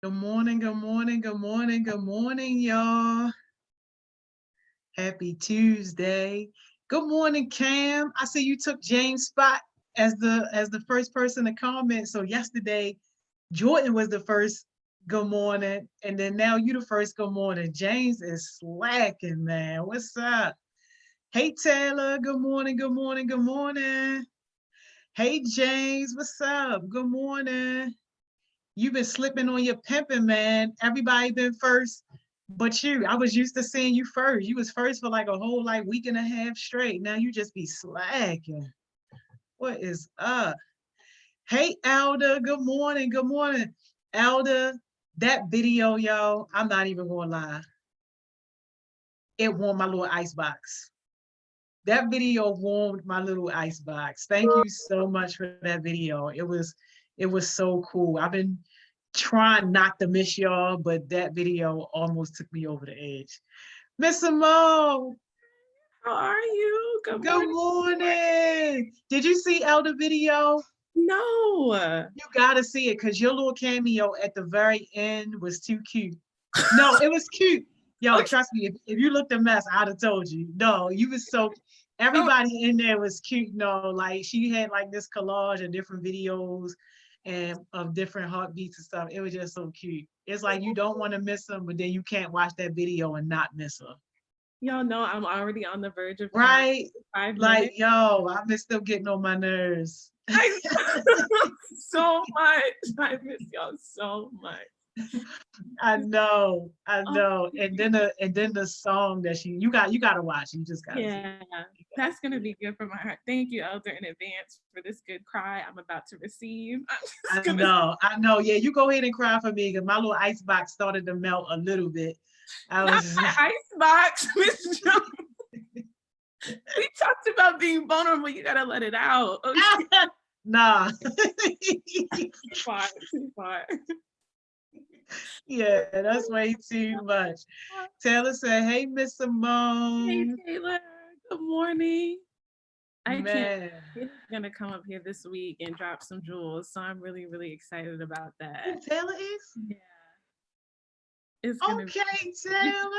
Good morning, good morning, good morning, good morning, y'all. Happy Tuesday. Good morning, Cam. I see you took James' spot as the first person to comment. So yesterday, Jordan was the first good morning, and then now you the first good morning. James is slacking, man. What's up? Hey Taylor, good morning, good morning, good morning. Hey James, what's up? Good morning. You've been slipping on your pimping, man. Everybody been first, but you. I was used to seeing you first. You was first for like a whole like week and a half straight. Now you just be slacking. What is up? Hey, Elder. Good morning. Good morning, Elder. That video, y'all. I'm not even gonna lie. It warmed my little ice box. That video warmed my little ice box. Thank you so much for that video. It was so cool. I've been trying not to miss y'all, but that video almost took me over the edge. Miss Simone, How are you? Good good morning. morning. Did you see Elder video? No. You gotta see it because your little cameo at the very end was too cute. No, it was cute. Yo, Okay. trust me, if you looked a mess, I'd have told you. No, you was so Oh, everybody in there was cute. No, like she had like this collage of different videos and of different heartbeats and stuff. It was just so cute. It's like you don't want to miss them, but then you can't watch that video and not miss her. y'all know I'm already on the verge of crying Right? in 5 minutes. Like, yo, I miss them getting on my nerves. I so much. I miss y'all so much. I Oh, know. And then the song that you gotta watch. You just gotta see. yeah. That's gonna be good for my heart. Thank you, Elder, in advance for this good cry I'm about to receive. I'm just I gonna know, I know. Yeah, you go ahead and cry for me because my little ice box started to melt a little bit. I not was my ice box, Miss Jones. We talked about being vulnerable. You gotta let it out. Okay. nah. Too far. Too far. Yeah, that's way too much. Taylor said, "Hey, Miss Hey Simone, Taylor, good morning. I can't man. Taylor's gonna come up here this week and drop some jewels, so I'm really, really excited about Who that. Taylor is? Yeah, it's gonna Okay, be Taylor.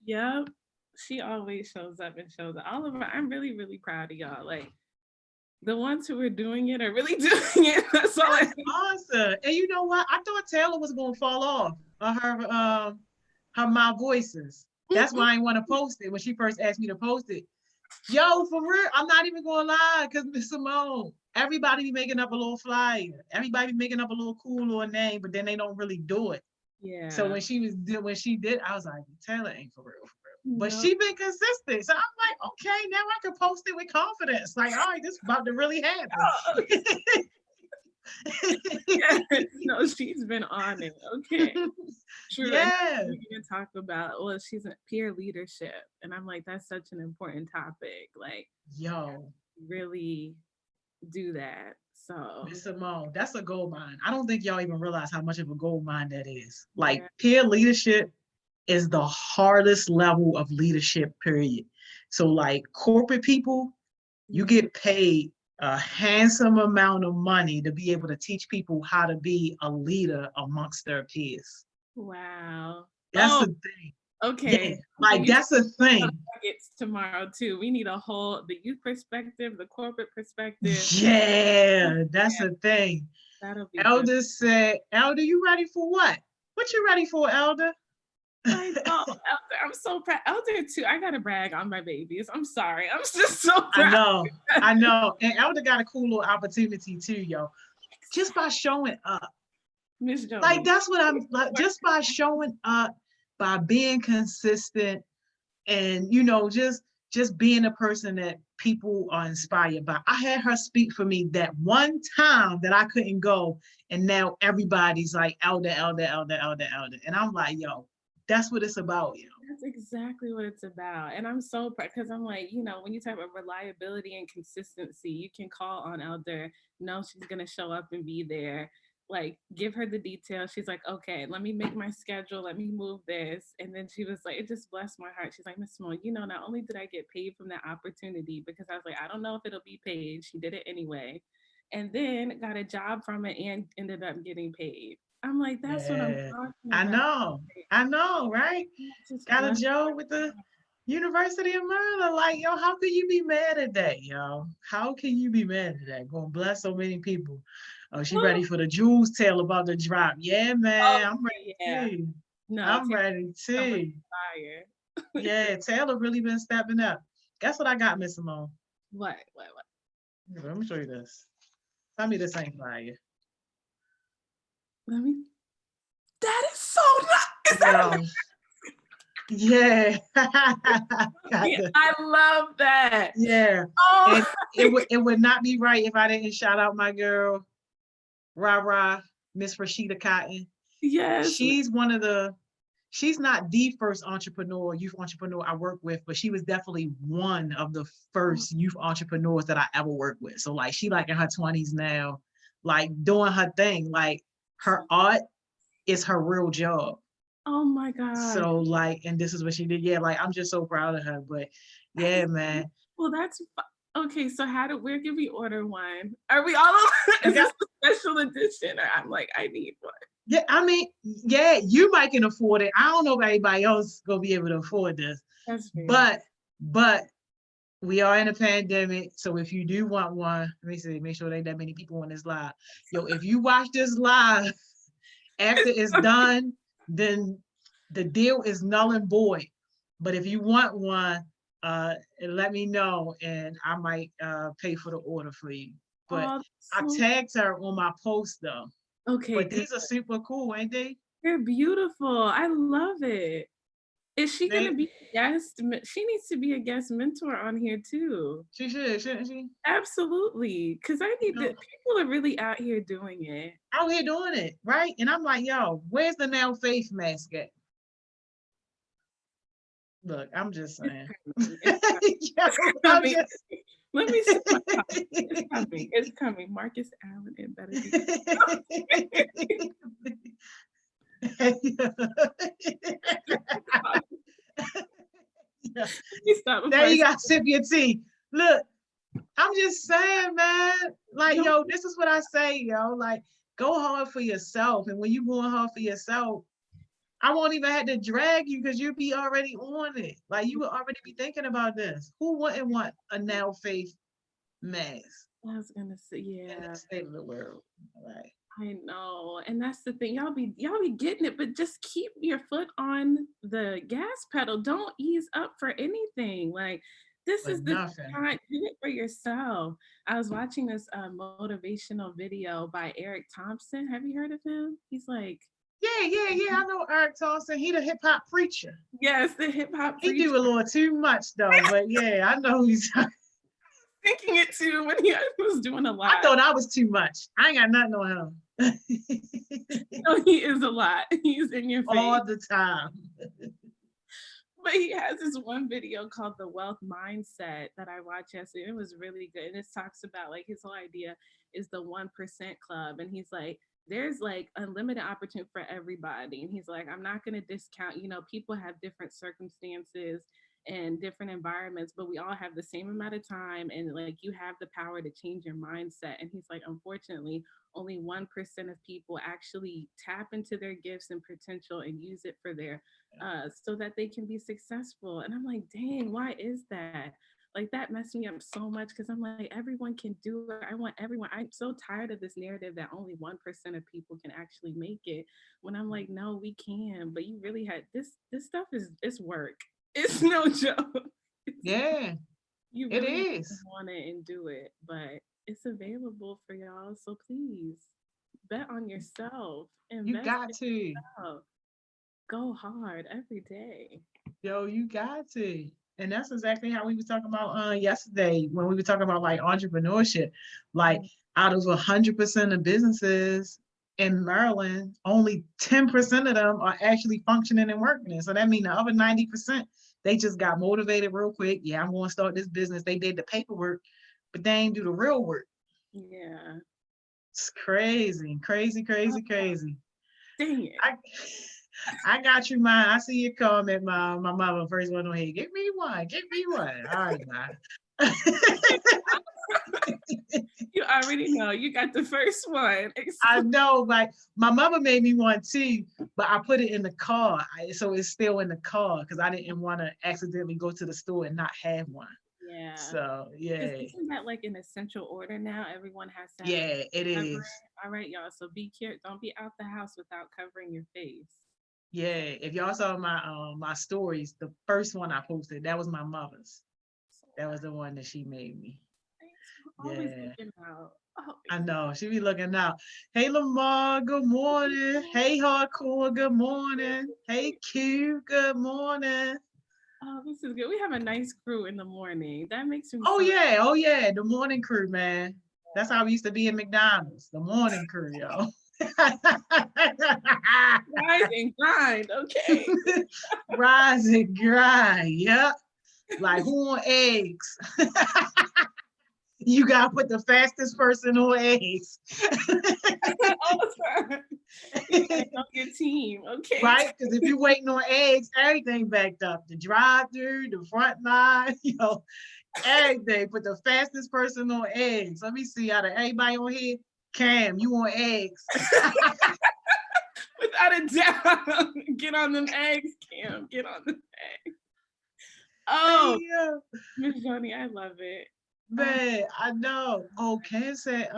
yep. She always shows up and shows up. All of her, I'm really, really proud of y'all. Like the ones who are doing it are really doing it. That's all I That's think. awesome. And you know what? I thought Taylor was gonna fall off of her my voices. That's why I didn't want to post it when she first asked me to post it. Yo, for real, I'm not even gonna lie, because Miss Simone, everybody be making up a little flyer. Everybody be making up a little cool little name, but then they don't really do it. So Yeah. when she did, I was like, Taylor ain't for real, for real. But No. she been consistent. So I'm like, okay, now I can post it with confidence. Like, all right, this is about to really happen. Yeah. No, she's been on it. Okay. True. And that's Yeah. what we even talk about. Well, she's a peer leadership. And I'm like, that's such an important topic. Like, Yo, really do that. So, Miss Simone, that's a gold mine. I don't think y'all even realize how much of a gold mine that is. Like yeah. peer leadership is the hardest level of leadership, period. So like corporate people, you Yeah. get paid a handsome amount of money to be able to teach people how to be a leader amongst their peers. Wow. That's Oh, the thing. Yeah, okay. So like you that's a thing. nuggets tomorrow too. We need a whole the youth perspective, the corporate perspective. Yeah, that's Yeah, a thing. that'll be good. Elder said, Elder, you ready for what? What you ready for, Elder? I know, Elder. I'm so proud. Elder too. I gotta brag on my babies. I'm sorry. I'm just so I proud. know, I know. And Elder got a cool little opportunity too, yo. Just by showing up. Miss Like Joni. that's what I'm like, just by showing up, by being consistent and just being a person that people are inspired by. I had her speak for me that one time that I couldn't go, and now everybody's like Elder, Elder, Elder, Elder, Elder. And I'm like, yo, that's what it's about, yo. That's exactly what it's about. And I'm so proud because I'm like, when you talk about reliability and consistency, you can call on Elder, know she's going to show up and be there. Like, give her the details. She's like, okay, let me make my schedule. Let me move this. And then she was like, it just blessed my heart. She's like, Miss Simone, not only did I get paid from that opportunity, because I was like, I don't know if it'll be paid. She did it anyway. And then got a job from it and ended up getting paid. I'm like, that's what I'm Yeah, talking I about. know. Like, I know, right? just Got a bless job with the University of Maryland. Like, yo, how can you be mad at that, yo? How can you be mad at that? Gonna bless so many people. Oh, she ready for the Jules tale about the drop. Yeah, man. I'm okay, yeah. ready too. No, I'm Taylor ready coming too. fire. Yeah, Taylor really been stepping up. Guess what I got, Miss Simone? What? Let me show you this. Tell me this ain't fire. Let me. That is so nice. Is that Yo, yeah. Got amazing? the, I love that. yeah. Oh, And it would not be right if I didn't shout out my girl, Rah, Miss Rashida Cotton. yes. She's she's not the first youth entrepreneur I worked with, but she was definitely one of the first youth entrepreneurs that I ever worked with. So like she like in her 20s now, like doing her thing. Like her art is her real job. Oh my God. So like, and this is what she did. Yeah, like I'm just so proud of her. But That yeah, is, man. well, okay. So where can we order one? Are we all? You Is got this a special edition? Or I'm like, I need one. Yeah, I mean, yeah, you might can afford it. I don't know if anybody else gonna be able to afford this, That's fair. but we are in a pandemic. So if you do want one, let me see, make sure there ain't that many people on this live. Yo, if you watch this live after it's done, then the deal is null and void. But if you want one, let me know and I might pay for the order for you. But Oh, I so tagged her on my post though. okay. But Good. these are super cool, ain't they? They're beautiful. I love it. Is she gonna They be a guest? She needs to be a guest mentor on here too. She should, shouldn't she? Absolutely, because I You need know, that. People are really out here doing it. out here doing it, right? And I'm like, yo, where's the now faith mask at? Look, I'm just It's saying. coming. Yo, It's I'm coming. just Let me see my comment. It's coming. It's coming. Marcus Allen, it better be. Yeah. You stop before There I you got sip your tea. Look, I'm just saying, man. Like, don't. yo, this is what I say, yo. Like, go hard for yourself. And when you going hard for yourself, I won't even have to drag you because you'll be already on it. Like you would already be thinking about this. Who wouldn't want a now faith mask I was gonna say, in yeah, the state of the world? Right. I know, and that's the thing. Y'all be getting it, but just keep your foot on the gas pedal. Don't ease up for anything. Like this But is the nothing. time. Do it for yourself. I was watching this motivational video by Eric Thompson. Have you heard of him? He's like, Yeah. I know Eric Thompson. He the hip hop preacher. yes, the hip hop He preacher. do a little too much though. But yeah, I know he's Thinking it too when he was doing a I lot. thought I was too much. I ain't got nothing on him. No, he is a lot. He's in your face. All the time. But he has this one video called The Wealth Mindset that I watched yesterday. It was really good. And it talks about like his whole idea is the 1% club. And he's like, there's like unlimited opportunity for everybody. And he's like, I'm not going to discount, people have different circumstances and different environments, but we all have the same amount of time. And like, you have the power to change your mindset. And he's like, unfortunately, only 1% of people actually tap into their gifts and potential and use it for their so that they can be successful. And I'm like, dang, why is that? Like that messed me up so much because I'm like, everyone can do it. I want everyone. I'm so tired of this narrative that only 1% of people can actually make it. When I'm like, no, we can. But you really had this stuff is it's work. It's no joke. Yeah, You it really is. want it and do it, but it's available for y'all. So please bet on yourself. You Invest got in to. yourself. Go hard every day. Yo, you got to. And that's exactly how we were talking about yesterday when we were talking about like entrepreneurship. Like out of 100% of businesses in Maryland, only 10% of them are actually functioning and working. So that means the other 90%, they just got motivated real quick. Yeah, I'm going to start this business. They did the paperwork, but they ain't do the real work. Yeah. It's crazy. Dang it. I, I got you, mine. I see your comment, my mother first one on here. Give me one. All right, man. You already know. You got the first one. I know, like my mother made me one too, but I put it in the car, so it's still in the car because I didn't want to accidentally go to the store and not have one. Yeah. So Because yeah, isn't that like an essential order now? Everyone has to have a yeah, it covering. is. All right, y'all. So be careful. Don't be out the house without covering your face. Yeah, if y'all saw my stories, the first one I posted, that was my mother's. So That was the one that she made me. thanks for always Yeah, looking out. I Always. know. She be looking out. Hey Lamar, good morning. Hey Hardcore, good morning. Hey Q, good morning. Oh, this is good. We have a nice crew in the morning. That makes me Oh so yeah, oh yeah, the morning crew, man. That's how we used to be in McDonald's. The morning crew, yo. rise and grind. Okay. Rise and grind. Yep. Like who on eggs? You gotta put the fastest person on eggs. All the time. You gotta know your team. Okay. Right? Because if you're waiting on eggs, everything backed up. The drive-through, the front line, everything. Put the fastest person on eggs. Let me see out of everybody on here. Cam, you want eggs? Without a doubt. Get on them eggs, Cam. Get on them eggs. Oh, Yeah, Miss Johnny, I love it. Uh, man, I know. Oh, Cam said,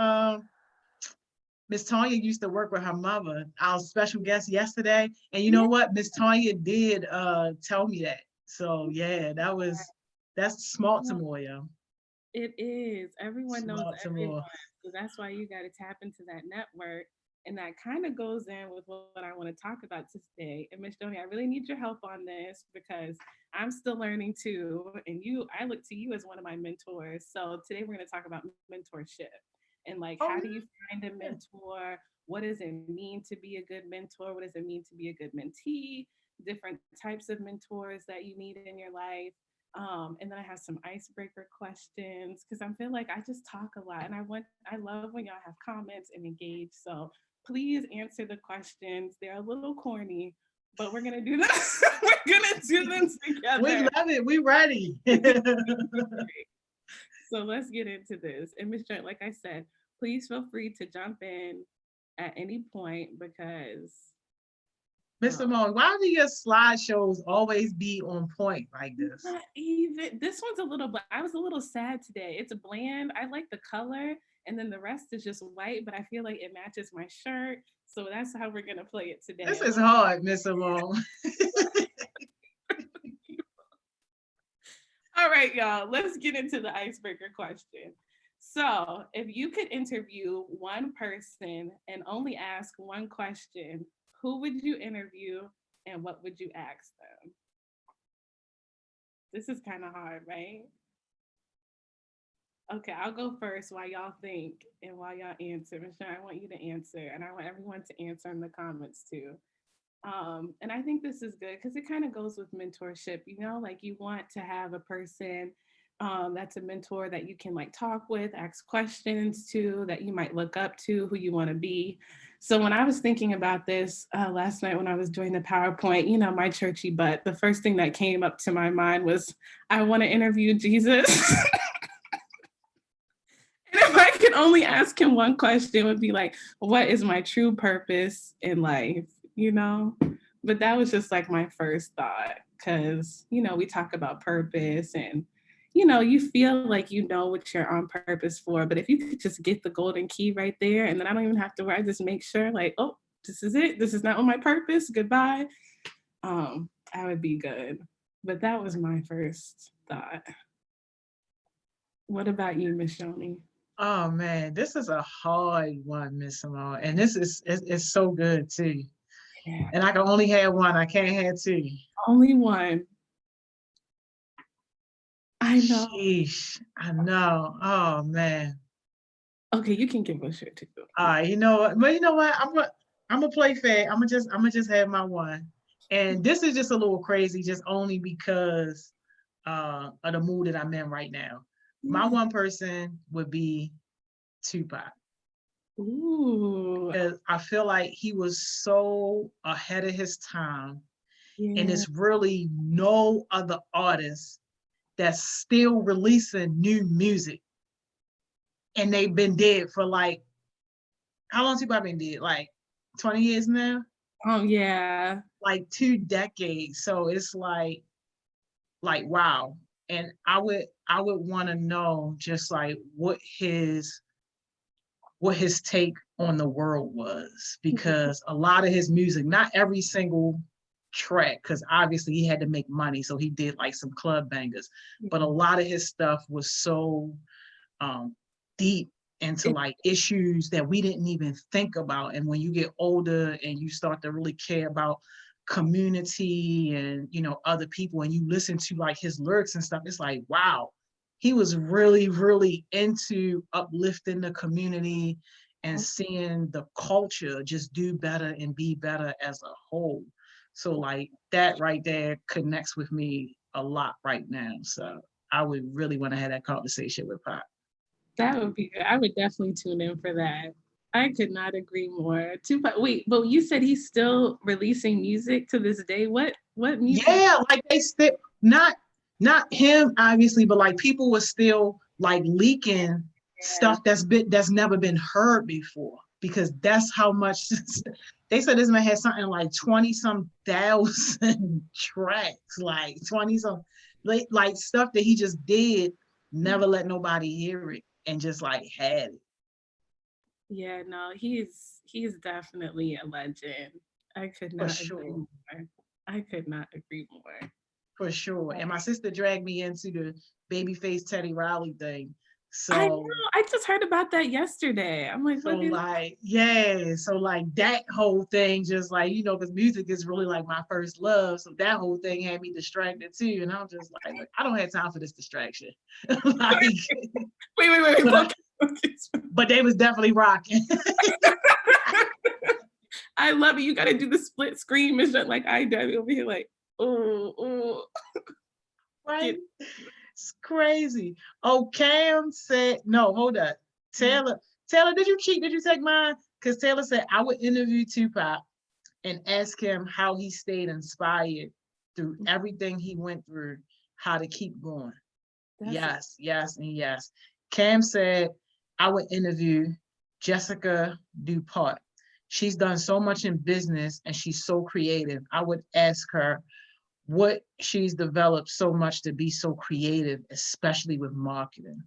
Miss Tanya used to work with her mother, our special guest yesterday. And you know yeah, what? Miss Tanya did tell me that. So yeah, that's smart to more, yo. it is. Everyone knows Smart to everyone. more. So that's why you got to tap into that network. And that kind of goes in with what I want to talk about today. And Miss Joni, I really need your help on this because I'm still learning too. And I look to you as one of my mentors. So today we're going to talk about mentorship and like Oh how do you find a yeah. mentor? What does it mean to be a good mentor? What does it mean to be a good mentee? Different types of mentors that you need in your life. And then I have some icebreaker questions because I feel like I just talk a lot, and I love when y'all have comments and engage. So please answer the questions. They're a little corny, but we're gonna do this. We're gonna do them We together. love it. We ready. So let's get into this. And Miss Joint, like I said, please feel free to jump in at any point because Mr. um, Moore, why do your slideshows always be on point like this? not even this one's a little, but I was a little sad today. It's bland. I like the color, and then the rest is just white, but I feel like it matches my shirt. So that's how we're gonna play it today. This A is little. hard, Mr. Moore. All right, y'all. Let's get into the icebreaker question. So, if you could interview one person and only ask one question, who would you interview and what would you ask them? This is kind of hard, right? Okay, I'll go first while y'all think and while y'all answer. Michelle, I want you to answer, and I want everyone to answer in the comments too. And I think this is good because it kind of goes with mentorship. Like you want to have a person that's a mentor that you can like talk with, ask questions to, that you might look up to, who you want to be. So when I was thinking about this last night when I was doing the PowerPoint, my churchy butt, the first thing that came up to my mind was I want to interview Jesus. And if I could only ask him one question, it would be like, what is my true purpose in life? You know? But that was just like my first thought. Cause, we talk about purpose and, you feel like you know what you're on purpose for. But if you could just get the golden key right there, and then I don't even have to worry, I just make sure, like, oh, this is it. This is not on my purpose. Goodbye. I would be good. But that was my first thought. What about you, Miss Shoni? Oh man, this is a hard one, Miss Simone. And this is it's so good too. Yeah. And I can only have one. I can't have two. Only one. I know. Sheesh. I know. Oh man. Okay, you can give us your two. All right, you know what? But you know what? I'm gonna play fair. I'm gonna just have my one. And this is just a little crazy, just only because of the mood that I'm in right now. My Yeah. one person would be Tupac. Ooh. Because I feel like he was so ahead of his time, and Yeah. it's really no other artist that's still releasing new music. And they've been dead for like, how long Tupac been dead? Like 20 years now? Oh yeah. Like 2 decades. So it's like wow. And I would want to know just like what his take on the world was, because a lot of his music, not every single track, because obviously he had to make money, so he did like some club bangers, but a lot of his stuff was so deep into like issues that we didn't even think about. And when you get older and you start to really care about community and other people, and you listen to like his lyrics and stuff, it's like wow, he was really really into uplifting the community and seeing the culture just do better and be better as a whole. So like that right there connects with me a lot right now. So I would really want to have that conversation with Pop. That would be good. I would definitely tune in for that. I could not agree more. Tupac. Wait, but you said he's still releasing music to this day. What music? Yeah, like they still not him obviously, but like people were still like leaking stuff that's never been heard before, because that's how much they said this man had something like 20 some thousand tracks, like 20 some like stuff that he just did, never let nobody hear it, and just like had it. Yeah, no, he's definitely a legend. I could For not agree sure. more. I could not agree more. For sure. And my sister dragged me into the Babyface Teddy Riley thing. I know. So I just heard about that yesterday. I'm like, so what is like, yeah, so like that whole thing, just like, because music is really like my first love. So that whole thing had me distracted too. And I'm just like, look, I don't have time for this distraction. Like, wait. but they was definitely rocking. I love it. You got to do the split screen mission like I did over here, like, oh. Right? It's crazy. Oh, Cam said, no, hold up. Taylor, did you cheat? Did you take mine? Because Taylor said I would interview Tupac and ask him how he stayed inspired through everything he went through, how to keep going. Yes, and yes. Cam said I would interview Jessica Dupont. She's done so much in business and she's so creative. I would ask her what she's developed so much to be so creative, especially with marketing.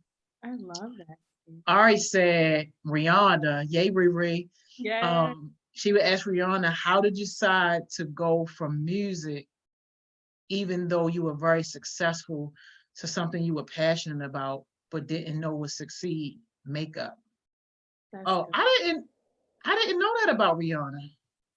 I love that. Ari said Rihanna, yay Riri. Yeah. She would ask Rihanna, how did you decide to go from music, even though you were very successful, to something you were passionate about but didn't know would succeed? Makeup. Good. I didn't know that about Rihanna.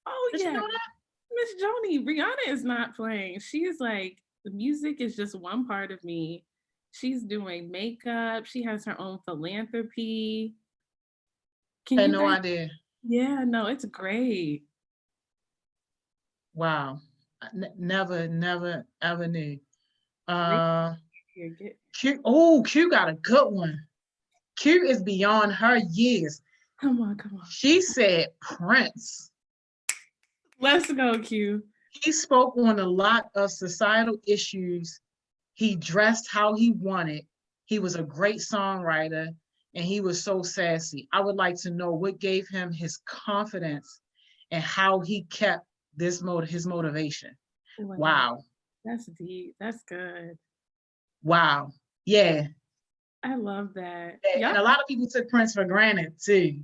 Oh Did yeah, you know that? Miss Joni, Rihanna is not playing. She's like, the music is just one part of me. She's doing makeup. She has her own philanthropy. I had no idea. Yeah, no, it's great. Wow. Never, ever knew. Q, Q got a good one. Q is beyond her years. Come on. She said Prince. Let's go, Q. He spoke on a lot of societal issues. He dressed how he wanted. He was a great songwriter, and he was so sassy. I would like to know what gave him his confidence and how he kept his motivation. Wow. That's deep. That's good. Wow. Yeah. I love that. Yeah. And a lot of people took Prince for granted too.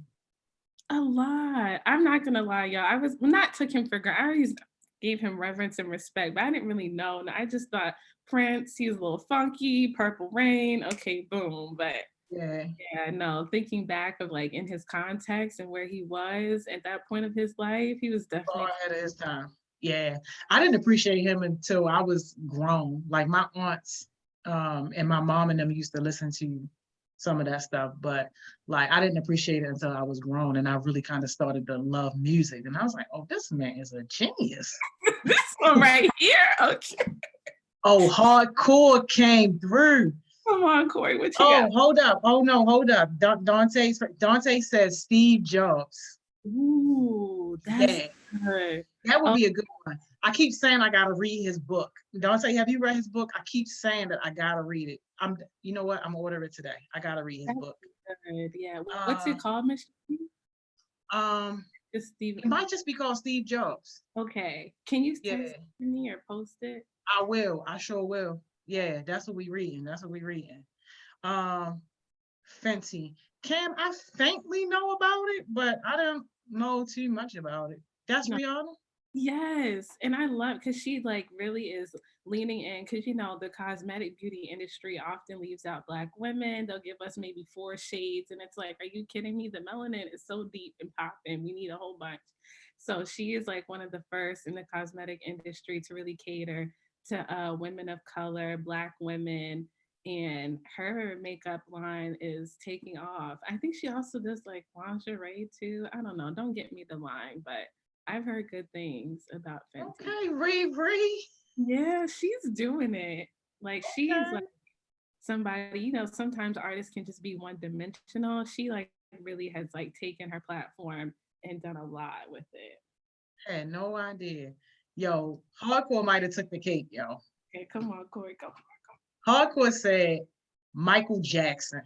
A lot. I'm not gonna lie, y'all. I was not took him for granted. I always gave him reverence and respect, but I didn't really know. And I just thought Prince, he was a little funky, Purple Rain, okay, boom. But yeah, no, thinking back of like in his context and where he was at that point of his life, he was definitely ahead of his time. Yeah. I didn't appreciate him until I was grown. Like my aunts and my mom and them used to listen to some of that stuff, but like I didn't appreciate it until I was grown, and I really kind of started to love music, and I was like, oh, this man is a genius. This one right here. Okay. Oh, hardcore came through. Come on, Corey, what you got? Hold up. Oh no, hold up. Dante says Steve Jobs. Ooh, that's Yeah, good. that would Oh, be a good one. I keep saying I gotta read his book. Dante, have you read his book? I keep saying that I gotta read it. You know what? I'm gonna order it today. I gotta read his that's book. good. Yeah. What's it Um, called, Miss? um, Just it Steve. might just be called Steve Jobs. Okay. Can you text Yeah, me or post it? I will. I sure will. Yeah, that's what we reading. That's what we reading. Um, Fenty. Cam, I faintly know about it, but I don't know too much about it. That's No. Rihanna? Yes, and I love because she like really is leaning in because the cosmetic beauty industry often leaves out Black women. They'll give us maybe four shades, and it's like, are you kidding me? The melanin is so deep and popping. We need a whole bunch. So she is like one of the first in the cosmetic industry to really cater to women of color, Black women, and her makeup line is taking off. I think she also does like lingerie too. I don't know. Don't get me the line, but I've heard good things about Fenty. Okay, Riri. Yeah, she's doing it. Like she is like Okay. somebody, sometimes artists can just be one dimensional. She like really has like taken her platform and done a lot with it. Had no idea. Yo, Hardcore might have took the cake, yo. Okay, come on, Corey, come on. Hardcore said Michael Jackson.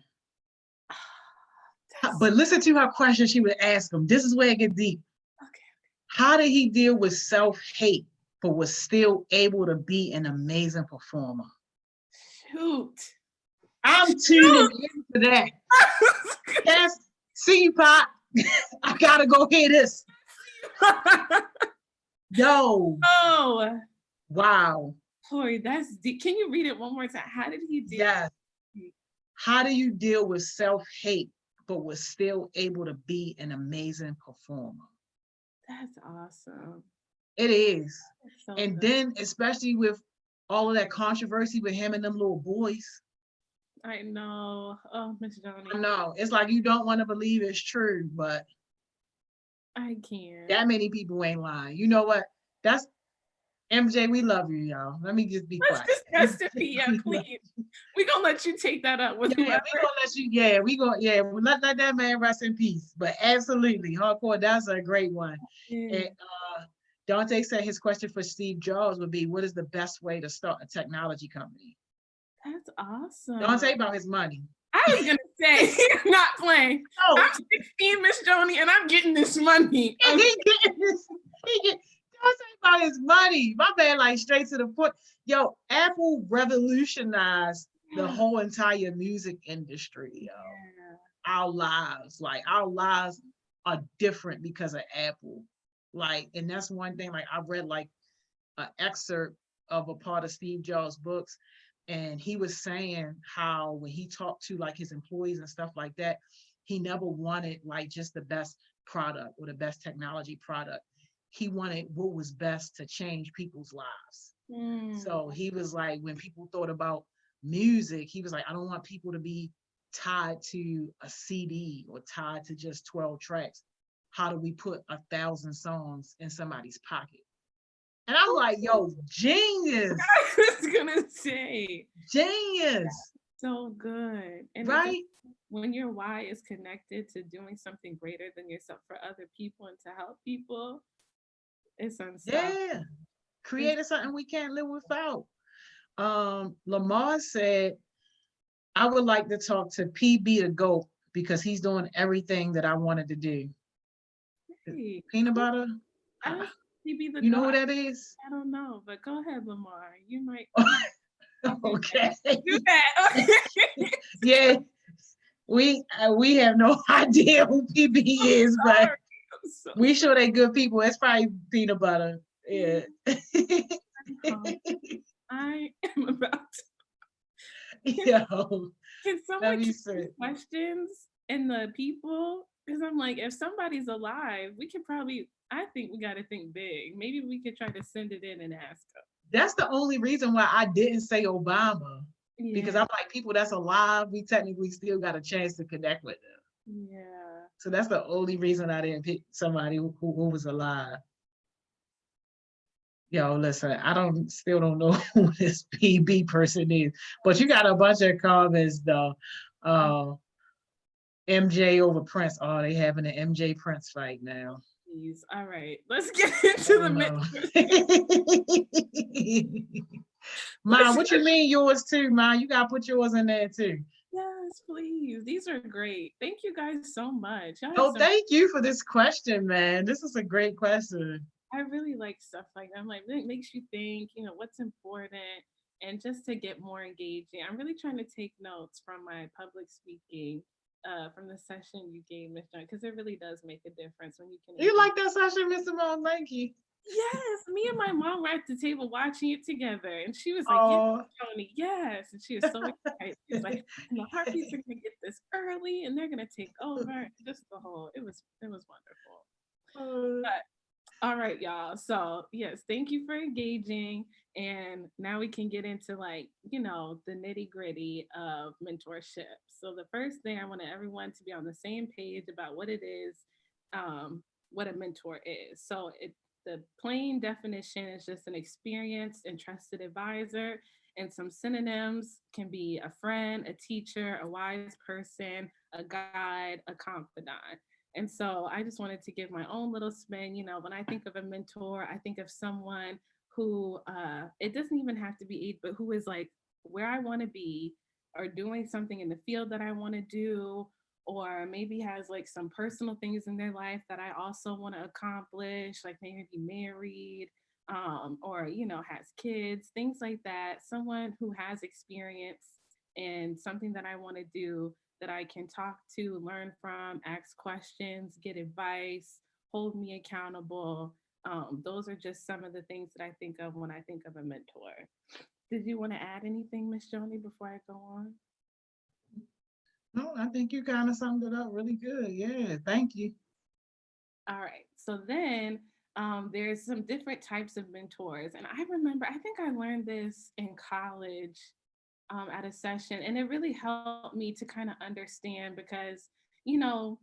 That's But listen to her question she would ask him. This is where it gets deep. okay. How did he deal with self-hate, but was still able to be an amazing performer? Shoot. I'm tuning Shoot. in for that. Yes, see you, Pop. I gotta go hear this. Yo, Oh, wow. Corey, that's deep. Can you read it one more time? How did he deal? Yes. How do you deal with self-hate, but was still able to be an amazing performer? That's awesome. It is. That's so And good. then, especially with all of that controversy with him and them little boys, I know. Oh, Miss I Johnny, know it's like you don't want to believe it's true, but I can't. that many people ain't lying. You know what? That's MJ. We love you, y'all. Let me just be Let's quiet. discuss it, yeah, please. We're gonna let you take that up with Yeah, whoever. we gonna let you. Yeah, we gonna. Yeah, we let that man rest in peace. But absolutely, hardcore. That's a great one. Yeah, And Dante said his question for Steve Jobs would be, "What is the best way to start a technology company?" that's awesome. Dante about his money. I was gonna say, not playing. Oh, I'm 16, Miss Joni, and I'm getting this money. he getting this. He get. Dante about his money. My man, like straight to the point. Yo, Apple revolutionized the Yeah, whole entire music industry. Yo, yeah. our lives are different because of Apple. Like, and that's one thing. Like, I read like an excerpt of a part of Steve Jobs' books, and he was saying how when he talked to like his employees and stuff like that, he never wanted like just the best product or the best technology product. He wanted what was best to change people's lives. Mm, So he was like, when people thought about music, he was like, I don't want people to be tied to a CD or tied to just 12 tracks. How do we put 1,000 songs in somebody's pocket? And I'm like, yo, genius, I was gonna say, genius, so good. And it just right? when your why is connected to doing something greater than yourself for other people and to help people, it's unstoppable. Yeah. It's Created something we can't live without. Lamar said, I would like to talk to PB the GOAT because he's doing everything that I wanted to do. hey, Peanut cool. butter? I don't he be the You know go. who that is? I don't know, but go ahead, Lamar. You might do that. Okay. Do that. Yeah, we have no idea who PB I'm is, but sorry. I'm so we sure they good people. It's probably peanut butter. Yeah. sorry. I am about to. Can, Yo, can let someone me keep these see. questions and the people? Because I'm like, if somebody's alive, we could probably. I think we got to think big. Maybe we could try to send it in and ask them. That's the only reason why I didn't say Obama, because Yeah, I'm like, people that's alive, we technically still got a chance to connect with them. yeah. So that's the only reason I didn't pick somebody who was alive. Yo, listen, I don't still don't know who this PB person is, but you got a bunch of comments though. Uh, MJ over Prince. Oh, they having an MJ Prince fight now. Please. All right, let's get into Oh the no. mentors. Ma, what you mean yours too, Ma? You gotta put yours in there too. Yes, please. These are great. Thank you guys so much. Y'all have Oh, some. thank you for this question, man. This is a great question. I really like stuff like that. I'm like, it makes you think, what's important and just to get more engaging. I'm really trying to take notes from my public speaking, from the session you gave, Miss John, because it really does make a difference when you can You engage. like that session, Mr. Simone? Thank you. Yes, me and my mom were at the table watching it together, and she was like, "Yes, Oh, Tony, yes," and she was so excited. She was like, "And the Harpies are gonna get this early, and they're gonna take over." Just the whole, it was wonderful. uh, But all right, y'all. So yes, thank you for engaging, and now we can get into the nitty gritty of mentorship. So the first thing I want everyone to be on the same page about what it is, what a mentor is. So the plain definition is just an experienced and trusted advisor, and some synonyms can be a friend, a teacher, a wise person, a guide, a confidant. And so I just wanted to give my own little spin. When I think of a mentor, I think of someone who, it doesn't even have to be age, but who is like where I want to be, or doing something in the field that I want to do, or maybe has like some personal things in their life that I also want to accomplish, like maybe be married, or, has kids, things like that. Someone who has experience and something that I want to do, that I can talk to, learn from, ask questions, get advice, hold me accountable. Those are just some of the things that I think of when I think of a mentor. Did you want to add anything, Miss Joni, before I go on? no, I think you kind of summed it up really good. Yeah, thank you. All right. So then there's some different types of mentors. And I remember, I think I learned this in college, at a session, and it really helped me to kind of understand because, you know,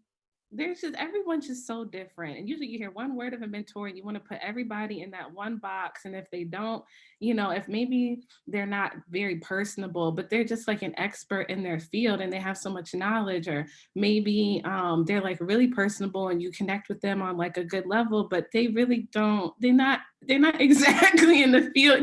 there's just everyone's just so different. And usually you hear one word of a mentor and you want to put everybody in that one box. And if they don't, if maybe they're not very personable, but they're just like an expert in their field and they have so much knowledge, or maybe they're like really personable and you connect with them on like a good level, but they really don't, they're not exactly in the field.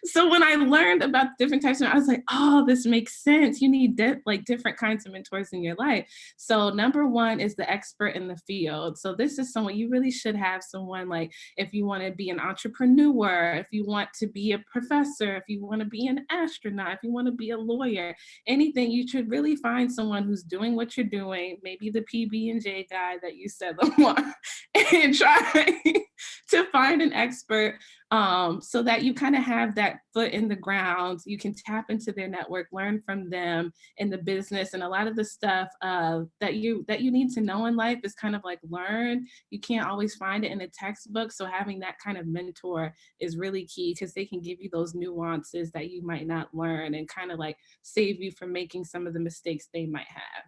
So when I learned about different types of, I was like, oh, this makes sense. You need like different kinds of mentors in your life. So number one is the expert in the field. So this is someone you really should have, someone like if you want to be an entrepreneur, if you want to be a professor, if you want to be an astronaut, if you want to be a lawyer, anything, you should really find someone who's doing what you're doing, maybe the PB&J guy that you said them on, and try to find an expert, so that you kind of have that foot in the ground. You can tap into their network, learn from them in the business, and a lot of the stuff that you need to know in life is kind of like learn. You can't always find it in a textbook, so having that kind of mentor is really key because they can give you those nuances that you might not learn and kind of like save you from making some of the mistakes they might have.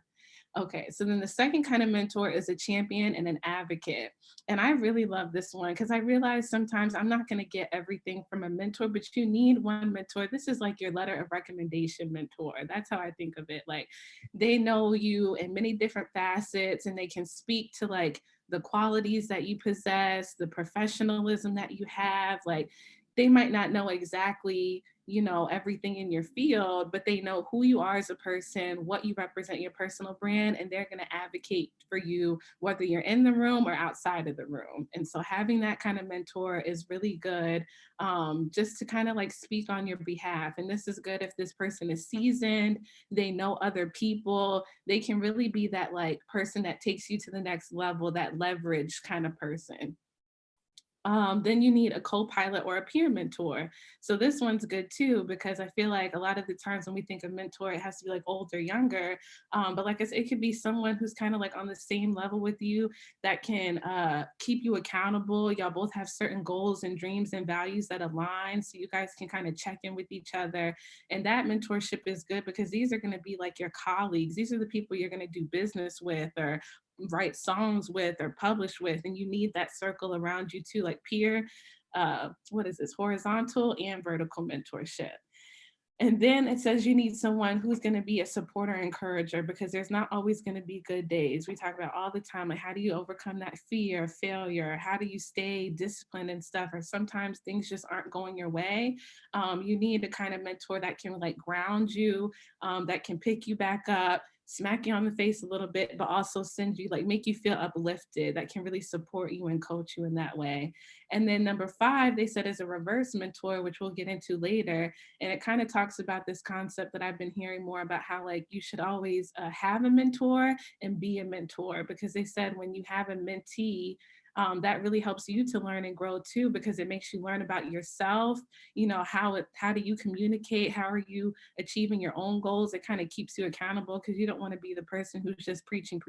Okay, so then the second kind of mentor is a champion and an advocate. And I really love this one because I realize sometimes I'm not going to get everything from a mentor, but you need one mentor. This is like your letter of recommendation mentor. That's how I think of it. Like they know you in many different facets and they can speak to like the qualities that you possess, the professionalism that you have. Like they might not know exactly everything in your field, but they know who you are as a person, what you represent, your personal brand, and they're going to advocate for you whether you're in the room or outside of the room. And so having that kind of mentor is really good, just to kind of like speak on your behalf. And this is good if this person is seasoned, they know other people, they can really be that like person that takes you to the next level, that leverage kind of person. Then you need a co-pilot or a peer mentor. So this one's good too, because I feel like a lot of the times when we think of mentor, it has to be like older, younger. But like I said, it could be someone who's kind of like on the same level with you that can keep you accountable. Y'all both have certain goals and dreams and values that align. So you guys can kind of check in with each other. And that mentorship is good because these are going to be like your colleagues. These are the people you're going to do business with or write songs with or publish with, and you need that circle around you too, like peer, what is this, horizontal and vertical mentorship. And then it says you need someone who's going to be a supporter, encourager, because there's not always going to be good days. We talk about all the time, like, how do you overcome that fear of failure? How do you stay disciplined and stuff? Or sometimes things just aren't going your way. You need a kind of mentor that can like ground you, that can pick you back up, smack you on the face a little bit, but also send you, like, make you feel uplifted, that can really support you and coach you in that way. And then number 5, they said, is a reverse mentor, which we'll get into later. And it kind of talks about this concept that I've been hearing more about, how like you should always have a mentor and be a mentor, because they said when you have a mentee, that really helps you to learn and grow too, because it makes you learn about yourself. You know, how do you communicate? How are you achieving your own goals? It kind of keeps you accountable, because you don't want to be the person who's just preaching,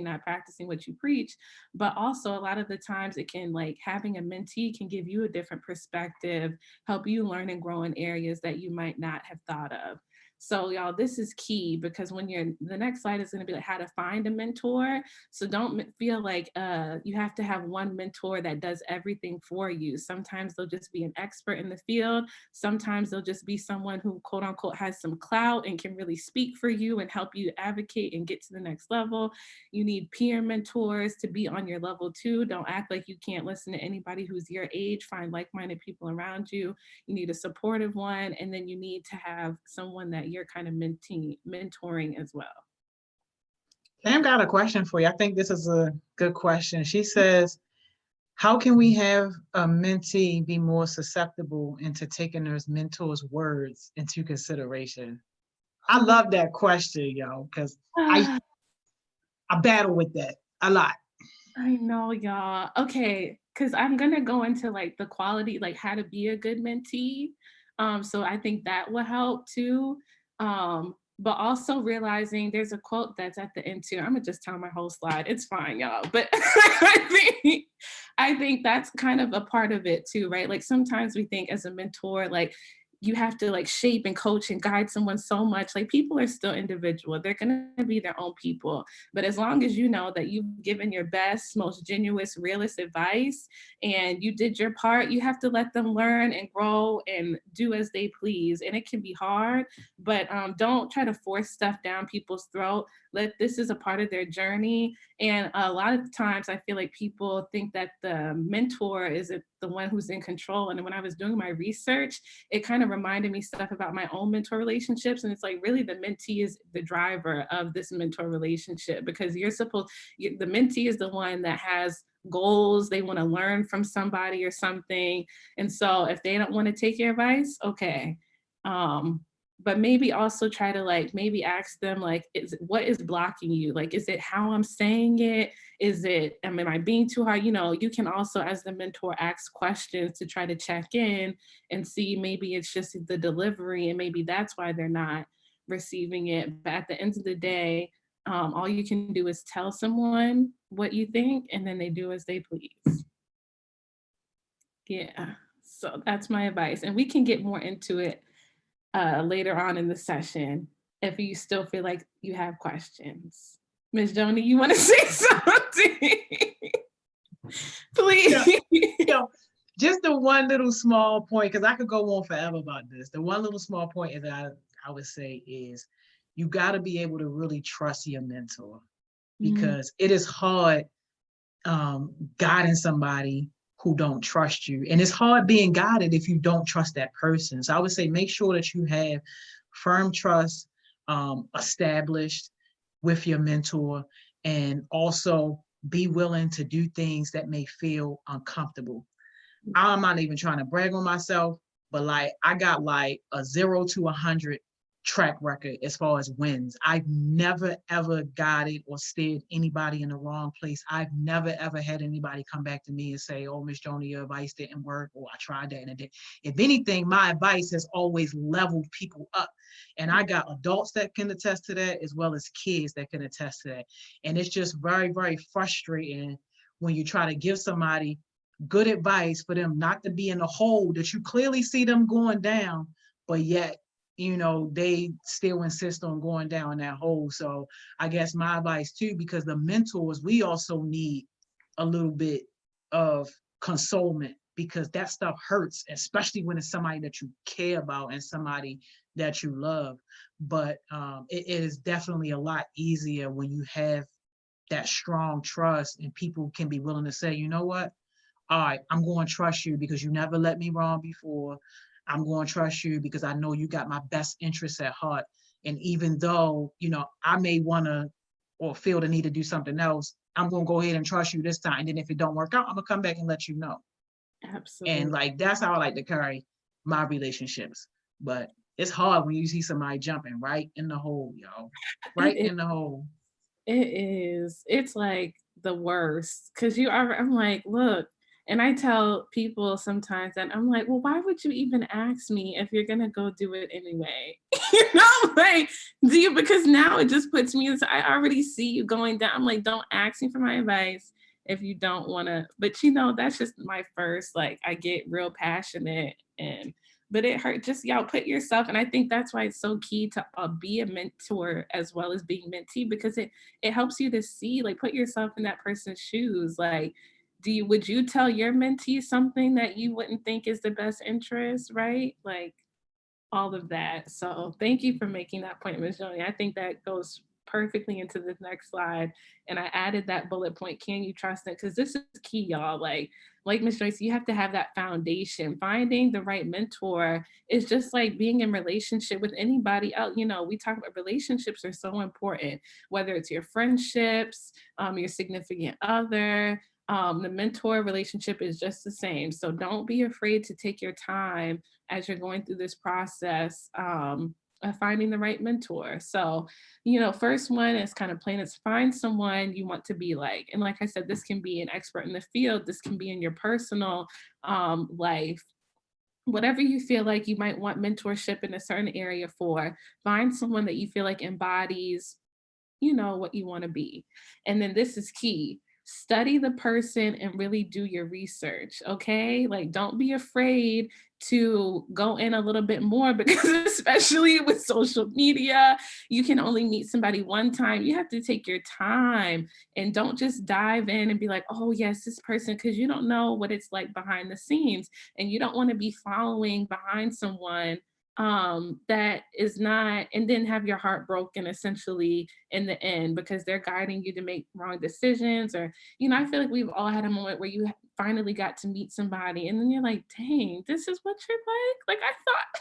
not practicing what you preach. But also a lot of the times it can, like, having a mentee can give you a different perspective, help you learn and grow in areas that you might not have thought of. So y'all, this is key, because when the next slide is going to be like how to find a mentor. So don't feel like you have to have one mentor that does everything for you. Sometimes they'll just be an expert in the field. Sometimes they'll just be someone who, quote unquote, has some clout and can really speak for you and help you advocate and get to the next level. You need peer mentors to be on your level too. Don't act like you can't listen to anybody who's your age. Find like-minded people around you. You need a supportive one, and then you need to have someone that you're kind of mentoring as well. Pam got a question for you. I think this is a good question. She says, how can we have a mentee be more susceptible into taking their mentor's words into consideration? I love that question, yo, because I battle with that a lot. I know, y'all. Okay, because I'm gonna go into like the quality, like how to be a good mentee. So I think that will help too. But also realizing there's a quote that's at the end too. I'm gonna just tell my whole slide. It's fine, y'all. But I think that's kind of a part of it too, right? Like sometimes we think as a mentor, like you have to like shape and coach and guide someone so much. Like people are still individual. They're going to be their own people. But as long as you know that you've given your best, most genuine, realist advice and you did your part, you have to let them learn and grow and do as they please. And it can be hard, but don't try to force stuff down people's throat. This is a part of their journey. And a lot of times I feel like people think that the mentor is the one who's in control. And when I was doing my research, it kind of reminded me stuff about my own mentor relationships. And it's like, really the mentee is the driver of this mentor relationship, because the mentee is the one that has goals. They want to learn from somebody or something. And so if they don't want to take your advice, okay. But maybe also try to like, maybe ask them like, what is blocking you? Like, is it how I'm saying it? Is it, am I being too hard? You know, you can also, as the mentor, ask questions to try to check in and see, maybe it's just the delivery and maybe that's why they're not receiving it. But at the end of the day, all you can do is tell someone what you think and then they do as they please. Yeah, so that's my advice. And we can get more into it later on in the session if you still feel like you have questions. Ms. Joni, you want to say something? Please. Yeah. Just the one little small point, because I could go on forever about this. The one little small point that I would say is you got to be able to really trust your mentor, because it is hard guiding somebody who don't trust you. And it's hard being guided if you don't trust that person. So I would say make sure that you have firm trust established with your mentor, and also be willing to do things that may feel uncomfortable. I'm not even trying to brag on myself, but like I got like a 0 to 100 track record as far as wins. I've never ever guided or steered anybody in the wrong place. I've never ever had anybody come back to me and say, "Oh, Miss Joni, your advice didn't work," or "I tried that and it didn't." If anything, my advice has always leveled people up. And I got adults that can attest to that, as well as kids that can attest to that. And it's just very, very frustrating when you try to give somebody good advice for them not to be in a hole that you clearly see them going down, but yet, you know, they still insist on going down that hole. So I guess my advice too, because the mentors, we also need a little bit of consolement, because that stuff hurts, especially when it's somebody that you care about and somebody that you love. But it is definitely a lot easier when you have that strong trust and people can be willing to say, you know what? All right, I'm going to trust you because you never let me wrong before. I'm going to trust you because I know you got my best interests at heart. And even though, I may want to or feel the need to do something else, I'm going to go ahead and trust you this time. And then if it don't work out, I'm going to come back and let you know. And Absolutely. like, that's how I like to carry my relationships. But it's hard when you see somebody jumping right in the hole, yo, right It in the hole. It is. It's like the worst because you are. I'm like, look, and I tell people sometimes that I'm like, well, why would you even ask me if you're gonna go do it anyway? Like, do you? Because now it just puts me. I already see you going down. I'm like, don't ask me for my advice if you don't want to. But that's just my first. Like, I get real passionate and but it hurt just y'all put yourself and I think that's why it's so key to be a mentor as well as being mentee because it helps you to see like put yourself in that person's shoes like would you tell your mentee something that you wouldn't think is the best interest, right? Like all of that. So thank you for making that point, Ms. Joni. I think that goes perfectly into the next slide. And I added that bullet point, can you trust it? Because this is key, y'all. Like Ms. Joyce, you have to have that foundation. Finding the right mentor is just like being in relationship with anybody else. We talk about relationships are so important, whether it's your friendships, your significant other, the mentor relationship is just the same. So don't be afraid to take your time as you're going through this process of finding the right mentor. So, first one is kind of plain. It's find someone you want to be like. And like I said, this can be an expert in the field. This can be in your personal life. Whatever you feel like you might want mentorship in a certain area for, find someone that you feel like embodies what you want to be. And then this is key. Study the person and really do your research, okay? Like don't be afraid to go in a little bit more because especially with social media, you can only meet somebody one time. You have to take your time and don't just dive in and be like, "Oh, yes, this person," because you don't know what it's like behind the scenes and you don't want to be following behind someone that is not, and then have your heart broken essentially in the end because they're guiding you to make wrong decisions. Or, I feel like we've all had a moment where you finally got to meet somebody and then you're like, dang, this is what you're like. Like I thought.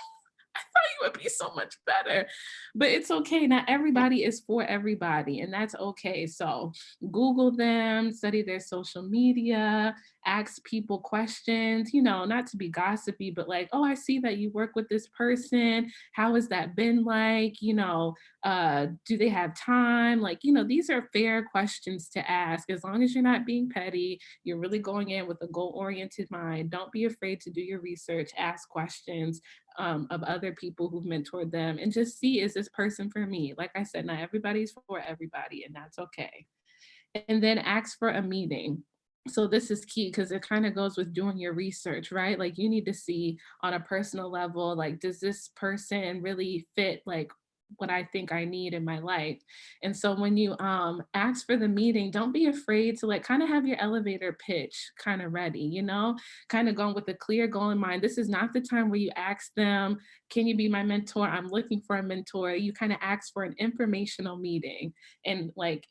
I thought you would be so much better, but it's okay. Not everybody is for everybody, and that's okay. So, Google them, study their social media, ask people questions, not to be gossipy, but like, oh, I see that you work with this person. How has that been like? Do they have time? Like, these are fair questions to ask. As long as you're not being petty, you're really going in with a goal oriented mind. Don't be afraid to do your research, ask questions of other people who've mentored them, and just see, is this person for me? Like I said, not everybody's for everybody, and that's okay. And then ask for a meeting. So this is key because it kind of goes with doing your research, right? Like you need to see on a personal level, like, does this person really fit like what I think I need in my life? And so when you ask for the meeting, don't be afraid to like kind of have your elevator pitch kind of ready, kind of going with a clear goal in mind. This is not the time where you ask them, can you be my mentor? I'm looking for a mentor. You kind of ask for an informational meeting. And like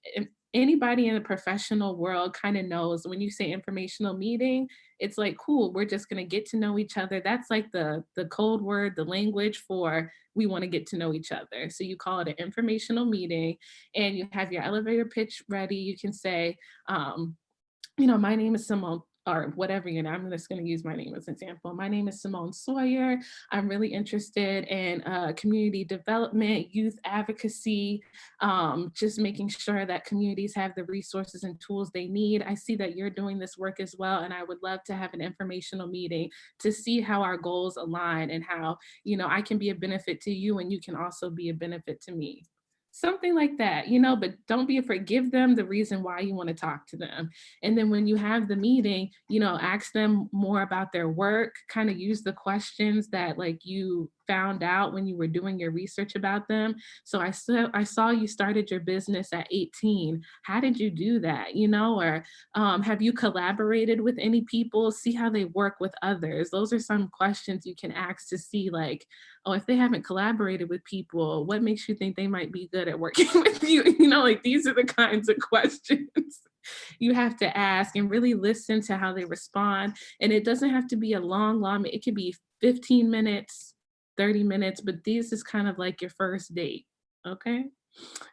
anybody in the professional world kind of knows when you say informational meeting, it's like, cool, we're just going to get to know each other. That's like the code word, the language for we want to get to know each other. So you call it an informational meeting and you have your elevator pitch ready. You can say, my name is Simone, or whatever your name. I'm just going to use my name as an example. My name is Simone Sawyer. I'm really interested in community development, youth advocacy, just making sure that communities have the resources and tools they need. I see that you're doing this work as well, and I would love to have an informational meeting to see how our goals align and how, I can be a benefit to you and you can also be a benefit to me. Something like that, but don't be afraid. Give them the reason why you want to talk to them. And then when you have the meeting, ask them more about their work, kind of use the questions that like you found out when you were doing your research about them. So I saw you started your business at 18. How did you do that? Or have you collaborated with any people? See how they work with others. Those are some questions you can ask to see like, oh, if they haven't collaborated with people, what makes you think they might be good at working with you? You know, like these are the kinds of questions you have to ask and really listen to how they respond. And it doesn't have to be a long, it could be 15 minutes, 30 minutes, but this is kind of like your first date. Okay.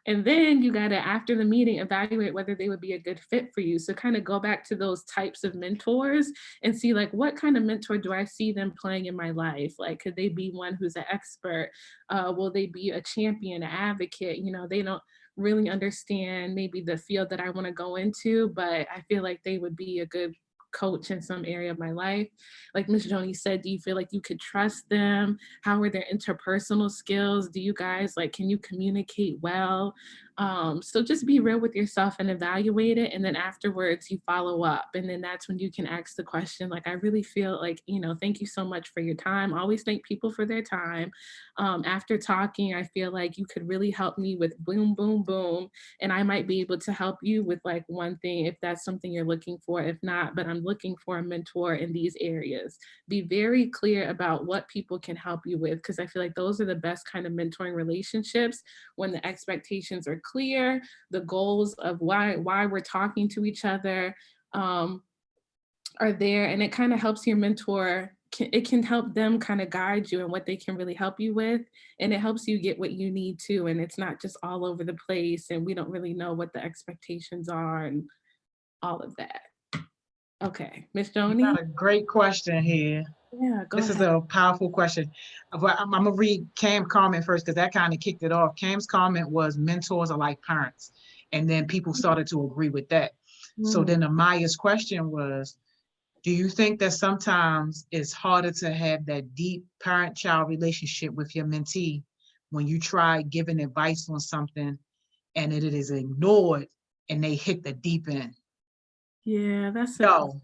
And then you got to, after the meeting, evaluate whether they would be a good fit for you. So kind of go back to those types of mentors and see like, what kind of mentor do I see them playing in my life? Like, could they be one who's an expert? Will they be a champion, an advocate? You know, they don't really understand maybe the field that I want to go into, but I feel like they would be a good coach in some area of my life. Like Miss Joni said, do you feel like you could trust them? How are their interpersonal skills? Do you guys like, can you communicate well? So just be real with yourself and evaluate it. And then afterwards you follow up. And then that's when you can ask the question, like, I really feel like, you know, thank you so much for your time. Always thank people for their time. After talking, I feel like you could really help me with boom, boom, boom. And I might be able to help you with like one thing if that's something you're looking for. If not, but I'm looking for a mentor in these areas. Be very clear about what people can help you with, because I feel like those are the best kind of mentoring relationships when the expectations are clear, the goals of why we're talking to each other are there, and it kind of helps your mentor. It can help them kind of guide you and what they can really help you with, and it helps you get what you need to, and it's not just all over the place and we don't really know what the expectations are and all of that. Okay, Miss You Joni. got a great question here. Yeah, go This is ahead. a powerful question. But I'm gonna read Cam's comment first because that kind of kicked it off. Cam's comment was mentors are like parents. And then people started to agree with that. So Mm, then Amaya's question was, do you think that sometimes it's harder to have that deep parent-child relationship with your mentee when you try giving advice on something and it is ignored and they hit the deep end? yeah, that's a good. Yo,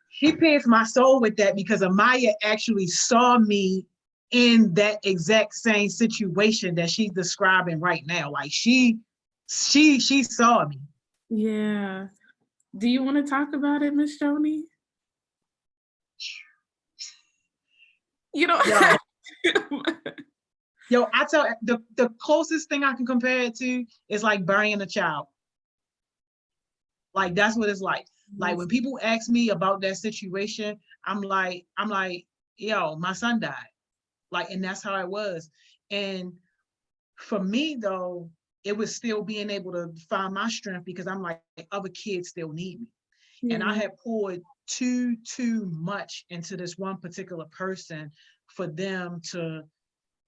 she pierced my soul with that because Amaya actually saw me in that exact same situation that she's describing right now. Like she saw me. Yeah. Do you want to talk about it, Miss Joni? You don't Yo, have to. I tell the closest thing I can compare it to is like burying a child. Like that's what it's like. Like when Yes. people ask me about that situation, I'm like, yo, my son died. Like, and that's how it was. And for me though, it was still being able to find my strength because I'm like, other kids still need me. And I Yeah. had poured too much into this one particular person for them to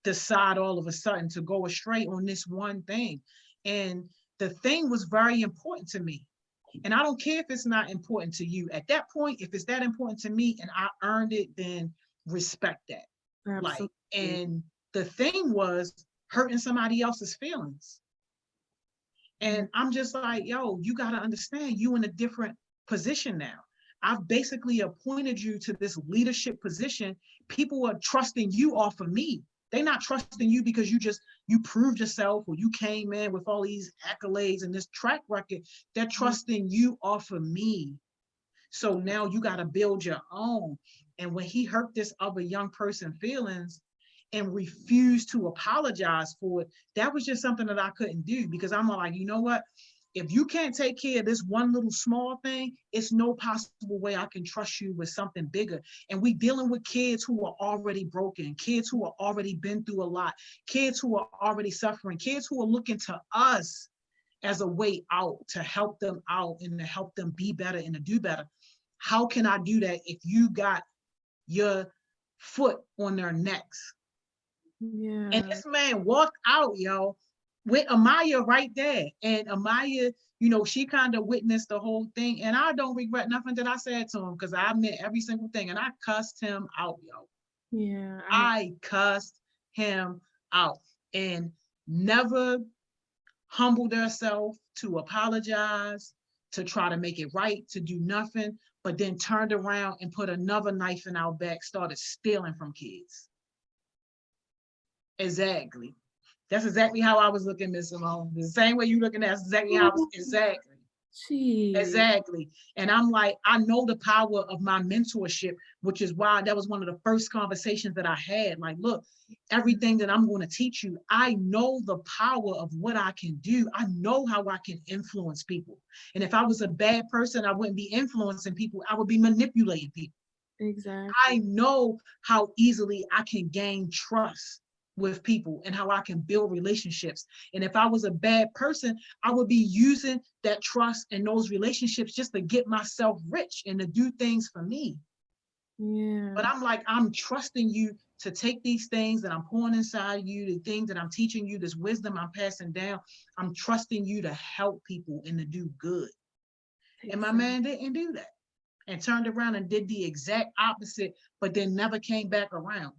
decide all of a sudden to go astray on this one thing. And the thing was very important to me. And I don't care if it's not important to you. At that point, if it's that important to me and I earned it, then respect that. Like, Absolutely. and the thing was hurting somebody else's feelings. Yeah. And I'm just like, yo, you got to understand you in a different position now. I've basically appointed you to this leadership position. People are trusting you off of me. They're not trusting you because you proved yourself or you came in with all these accolades and this track record. They're trusting you off of me. So now you got to build your own. And when he hurt this other young person feelings and refused to apologize for it, that was just something that I couldn't do because I'm like, you know what? If you can't take care of this one little small thing, it's no possible way I can trust you with something bigger. And we dealing with kids who are already broken, kids who are already been through a lot, kids who are already suffering, kids who are looking to us as a way out to help them out and to help them be better and to do better. How can I do that if you got your foot on their necks? And Yeah. this man walked out, yo, with Amaya right there. And Amaya, she kind of witnessed the whole thing. And I don't regret nothing that I said to him because I meant every single thing. And I cussed him out, yo. Yeah. I cussed him out and never humbled herself to apologize, to try to make it right, to do nothing, but then turned around and put another knife in our back, started stealing from kids. Exactly. That's exactly how I was looking, Miss Simone. The same way you looking at, that's exactly how I was. Exactly. Jeez. Exactly. And I'm like, I know the power of my mentorship, which is why that was one of the first conversations that I had. Like, look, everything that I'm going to teach you, I know the power of what I can do. I know how I can influence people. And if I was a bad person, I wouldn't be influencing people. I would be manipulating people. I Exactly. know how easily I can gain trust with people and how I can build relationships. And if I was a bad person, I would be using that trust and those relationships just to get myself rich and to do things for me. Yeah. But I'm like, I'm trusting you to take these things that I'm pouring inside you, the things that I'm teaching you, this wisdom I'm passing down. I'm trusting you to help people and to do good. And my Exactly. man didn't do that and turned around and did the exact opposite, but then never came back around.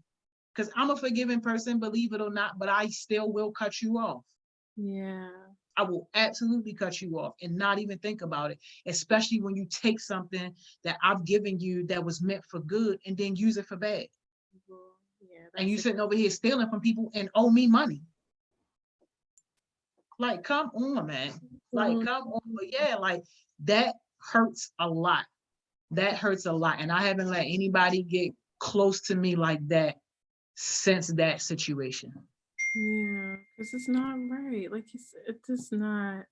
Because I'm a forgiving person, believe it or not, but I still will cut you off. Yeah. I will absolutely cut you off and not even think about it, especially when you take something that I've given you that was meant for good and then use it for bad. Well, yeah, And you that's a sitting over here stealing from people and owe me money. Like, come on, man. Like, absolute. come on. But yeah, like that hurts a lot. That hurts a lot. And I haven't let anybody get close to me like that since that situation. Yeah, because it's not right. Like you said, it's just not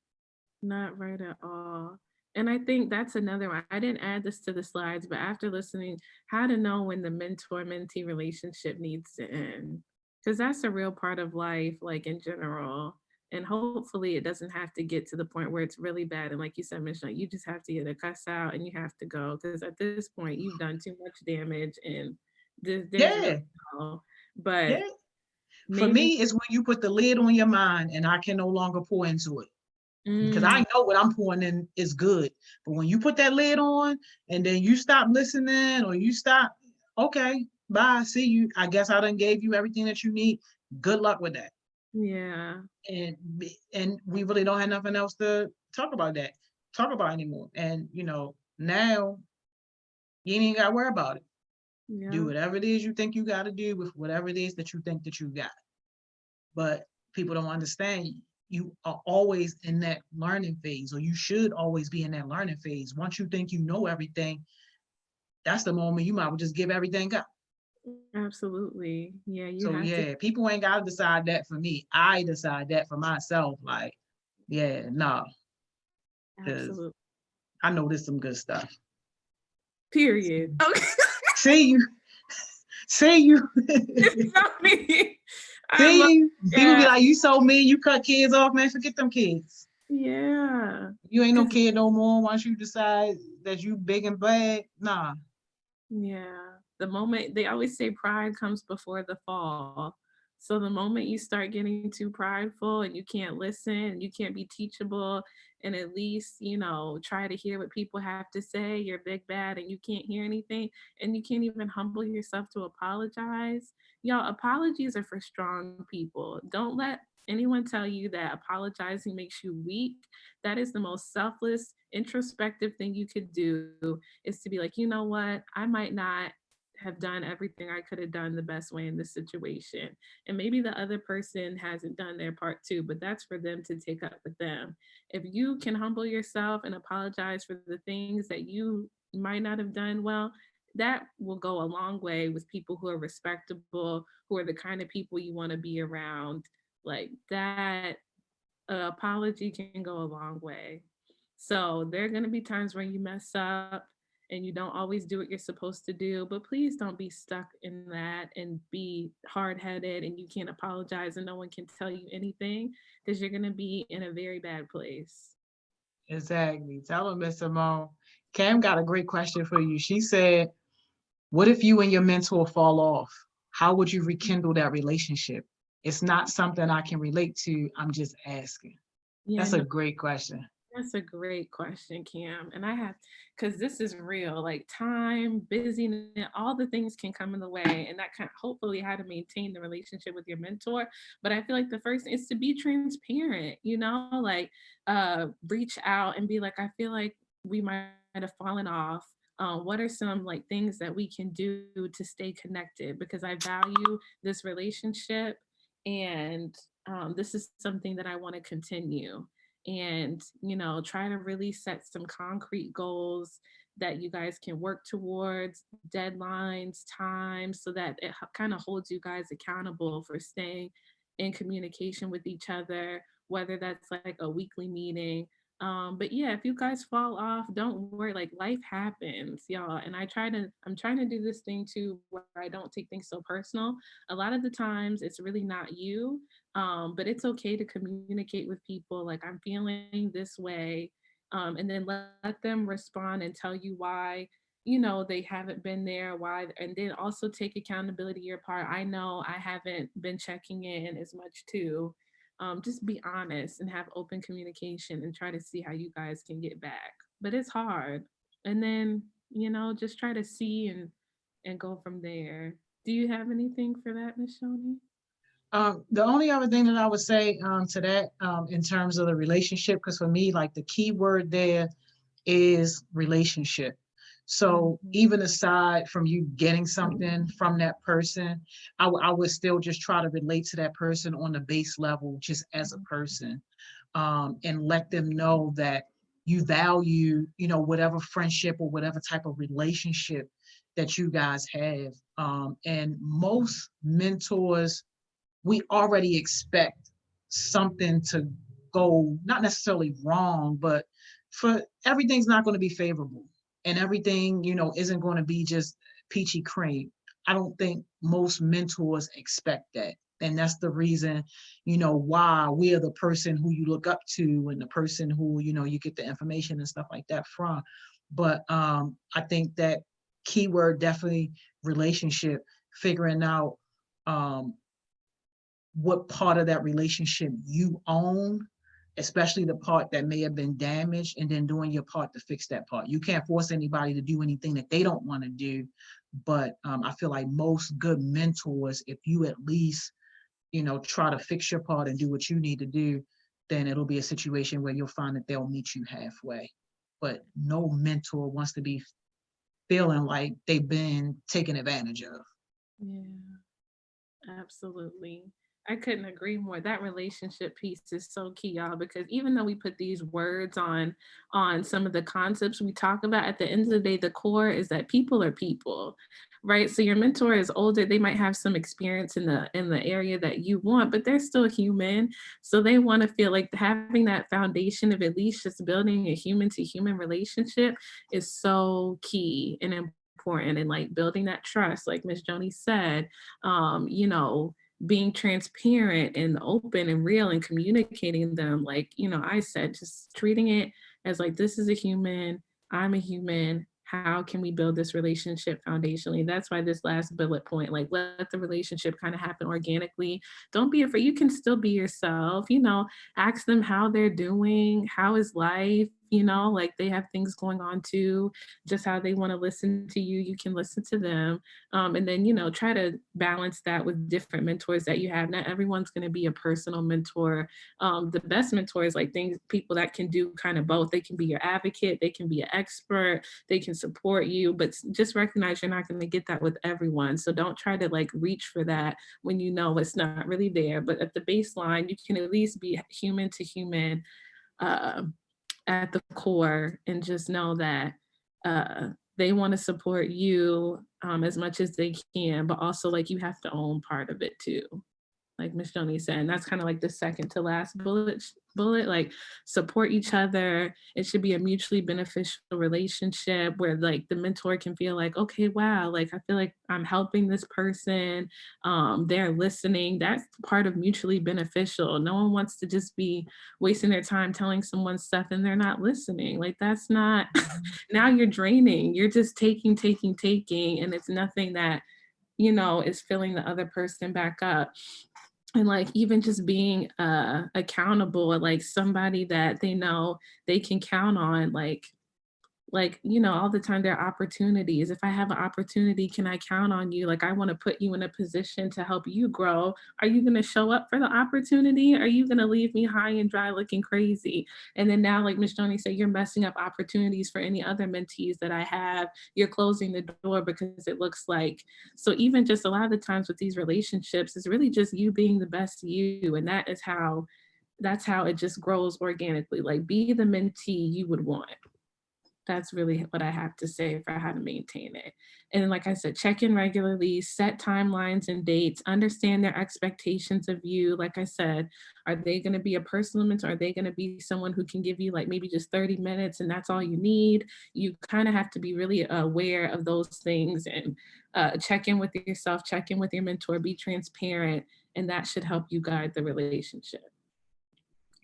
right at all. And I think that's another one. I didn't add this to the slides, but after listening, how to know when the mentor mentee relationship needs to end. Because that's a real part of life, like in general. And hopefully it doesn't have to get to the point where it's really bad. And like you said, Michelle, you just have to either cuss out and you have to go. Because at this point, you've done too much damage and there's really Yeah. no. But Yeah. For maybe. me, it's when you put the lid on your mind and I can no longer pour into it. Because I Mm, know what I'm pouring in is good. But when you put that lid on and then you stop listening or you stop, okay, bye, see you. I guess I done gave you everything that you need. Good luck with that. yeah. And and we really don't have nothing else to talk about that, talk about anymore. And now you ain't even gotta worry about it. Do Yeah. whatever it is you think you gotta do with whatever it is that you think that you got. But people don't understand you are always in that learning phase, or you should always be in that learning phase. Once you think you know everything, that's the moment you might well just give everything up. Absolutely. Yeah, you So have to. yeah, people ain't gotta decide that for me. I decide that for myself. Like, yeah, no, because Absolutely. I know there's some good stuff. Period. Okay. See you, see you, It's not me. I see love. you. People be Yeah. like, you so mean, you cut kids off, man. Forget them kids. Yeah. You ain't no Cause kid no more once you decide that you big and bad. Nah. yeah, the moment they always say pride comes before the fall. So the moment you start getting too prideful and you can't listen, and you can't be teachable, and at least, try to hear what people have to say, you're big bad and you can't hear anything, and you can't even humble yourself to apologize. Y'all, apologies are for strong people. Don't let anyone tell you that apologizing makes you weak. That is the most selfless, introspective thing you could do, is to be like, you know what, I might not have done everything I could have done the best way in this situation. And maybe the other person hasn't done their part too, but that's for them to take up with them. If you can humble yourself and apologize for the things that you might not have done well, that will go a long way with people who are respectable, who are the kind of people you want to be around. Like that apology can go a long way. So there are going to be times where you mess up and you don't always do what you're supposed to do, but please don't be stuck in that and be hard headed and you can't apologize and no one can tell you anything, because you're going to be in a very bad place. Exactly. Tell them, Miss Simone. Cam got a great question for you. She said, what if you and your mentor fall off? How would you rekindle that relationship? It's not something I can relate to. I'm just asking. Yeah, That's a no, great question. that's a great question, Cam. And I have, because this is real, like time, busyness, all the things can come in the way. And that kind of hopefully how to maintain the relationship with your mentor. But I feel like the first thing is to be transparent, like reach out and be like, I feel like we might have fallen off. What are some like things that we can do to stay connected? Because I value this relationship and this is something that I want to continue. and, try to really set some concrete goals that you guys can work towards, deadlines, time, so that it kind of holds you guys accountable for staying in communication with each other, whether that's like a weekly meeting. But yeah, if you guys fall off, don't worry. Like, life happens, y'all. And I'm trying to do this thing too, where I don't take things so personal. A lot of the times it's really not you. But it's okay to communicate with people. Like, I'm feeling this way. And then let them respond and tell you why, they haven't been there, why, and then also take accountability your part. I know I haven't been checking in as much too. Just be honest and have open communication and try to see how you guys can get back. But it's hard. And then, just try to see and go from there. Do you have anything for that, Miss Shoni? The only other thing that I would say to that in terms of the relationship, because for me, like the key word there is relationship. So Mhm. even aside from you getting something from that person, I would still just try to relate to that person on the base level, just as a person, and let them know that you value, whatever friendship or whatever type of relationship that you guys have. And most mentors, we already expect something to go not necessarily wrong, but for everything's not going to be favorable, and everything isn't going to be just peachy cream. I don't think most mentors expect that, and that's the reason why we are the person who you look up to and the person who you get the information and stuff like that from. But I think that keyword definitely relationship, figuring out um what part of that relationship you own, especially the part that may have been damaged, and then doing your part to fix that part. You can't force anybody to do anything that they don't want to do. But I feel like most good mentors, if you at least, try to fix your part and do what you need to do, then it'll be a situation where you'll find that they'll meet you halfway. But no mentor wants to be feeling like they've been taken advantage of. Yeah. Absolutely. I couldn't agree more. That relationship piece is so key, y'all, because even though we put these words on some of the concepts we talk about, at the end of the day, the core is that people are people, right? So your mentor is older, they might have some experience in the area that you want, but they're still human. So they want to feel like having that foundation of at least just building a human to human relationship is so key and important, and like building that trust, like Miss Joni said, being transparent and open and real and communicating them. Like, I said, just treating it as like, this is a human, I'm a human. How can we build this relationship foundationally? That's why this last bullet point, like, let the relationship kind of happen organically. Don't be afraid. You can still be yourself, ask them how they're doing, how is life, like they have things going on too, just how they want to listen to you, you can listen to them. And then, try to balance that with different mentors that you have. Not everyone's going to be a personal mentor. The best mentors, like people that can do kind of both. They can be your advocate, they can be an expert, they can support you, but just recognize you're not going to get that with everyone. So don't try to like reach for that when you know it's not really there. But at the baseline, you can at least be human to human, uh, at the core, and just know that they want to support you as much as they can, but also like you have to own part of it too, like Miss Joni said. And that's kind of like the second to last bullet, like support each other. It should be a mutually beneficial relationship where like the mentor can feel like, okay, wow, like I feel like I'm helping this person. They're listening. That's part of mutually beneficial. No one wants to just be wasting their time telling someone stuff and they're not listening. Like that's not, now you're draining. You're just taking, and it's nothing that, is filling the other person back up. And like even just being accountable, like somebody that they know they can count on, like all the time there are opportunities. If I have an opportunity, can I count on you? Like I want to put you in a position to help you grow. Are you going to show up for the opportunity? Are you going to leave me high and dry looking crazy? And then now, like Miss Joni said, you're messing up opportunities for any other mentees that I have. You're closing the door because it looks like. So even just a lot of the times with these relationships, it's really just you being the best you, and that is how that's how it just grows organically. Like, be the mentee you would want. That's really what I have to say for how to maintain it. And like I said, check in regularly, set timelines and dates, understand their expectations of you. Like I said, are they going to be a personal mentor? Are they going to be someone who can give you like maybe just 30 minutes and that's all you need? You kind of have to be really aware of those things and check in with yourself, check in with your mentor, be transparent, and that should help you guide the relationship.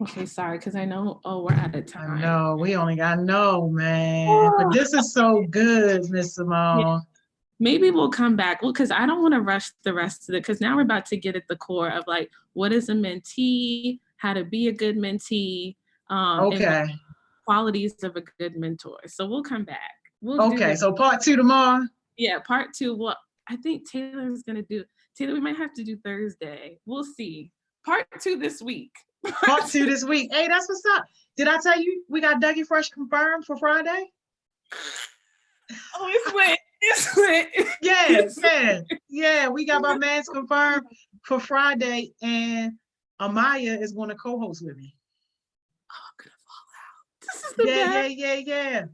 Okay, sorry, because I know, oh, we're out of I time. know we only got no, man, but this is so good, Miss Yeah. Simone. Maybe we'll come back. Well, because I don't want to rush the rest of it, because now we're about to get at the core of like, what is a mentee, how to be a good mentee, and like Okay. qualities of a good mentor. So we'll come back. We'll do Okay. this. So part 2 tomorrow. Yeah, part 2. Well, I think Taylor's going to do, Taylor, we might have to do Thursday. We'll see. Part 2 this week. Part 2 this week. Hey, that's what's up. Did I tell you we got Dougie Fresh confirmed for Friday? Oh, it's lit. It's lit. Yeah. We got my man's confirmed for Friday, and Amaya is going to co-host with me. Oh, I'm gonna fall out. This is the best. Yeah.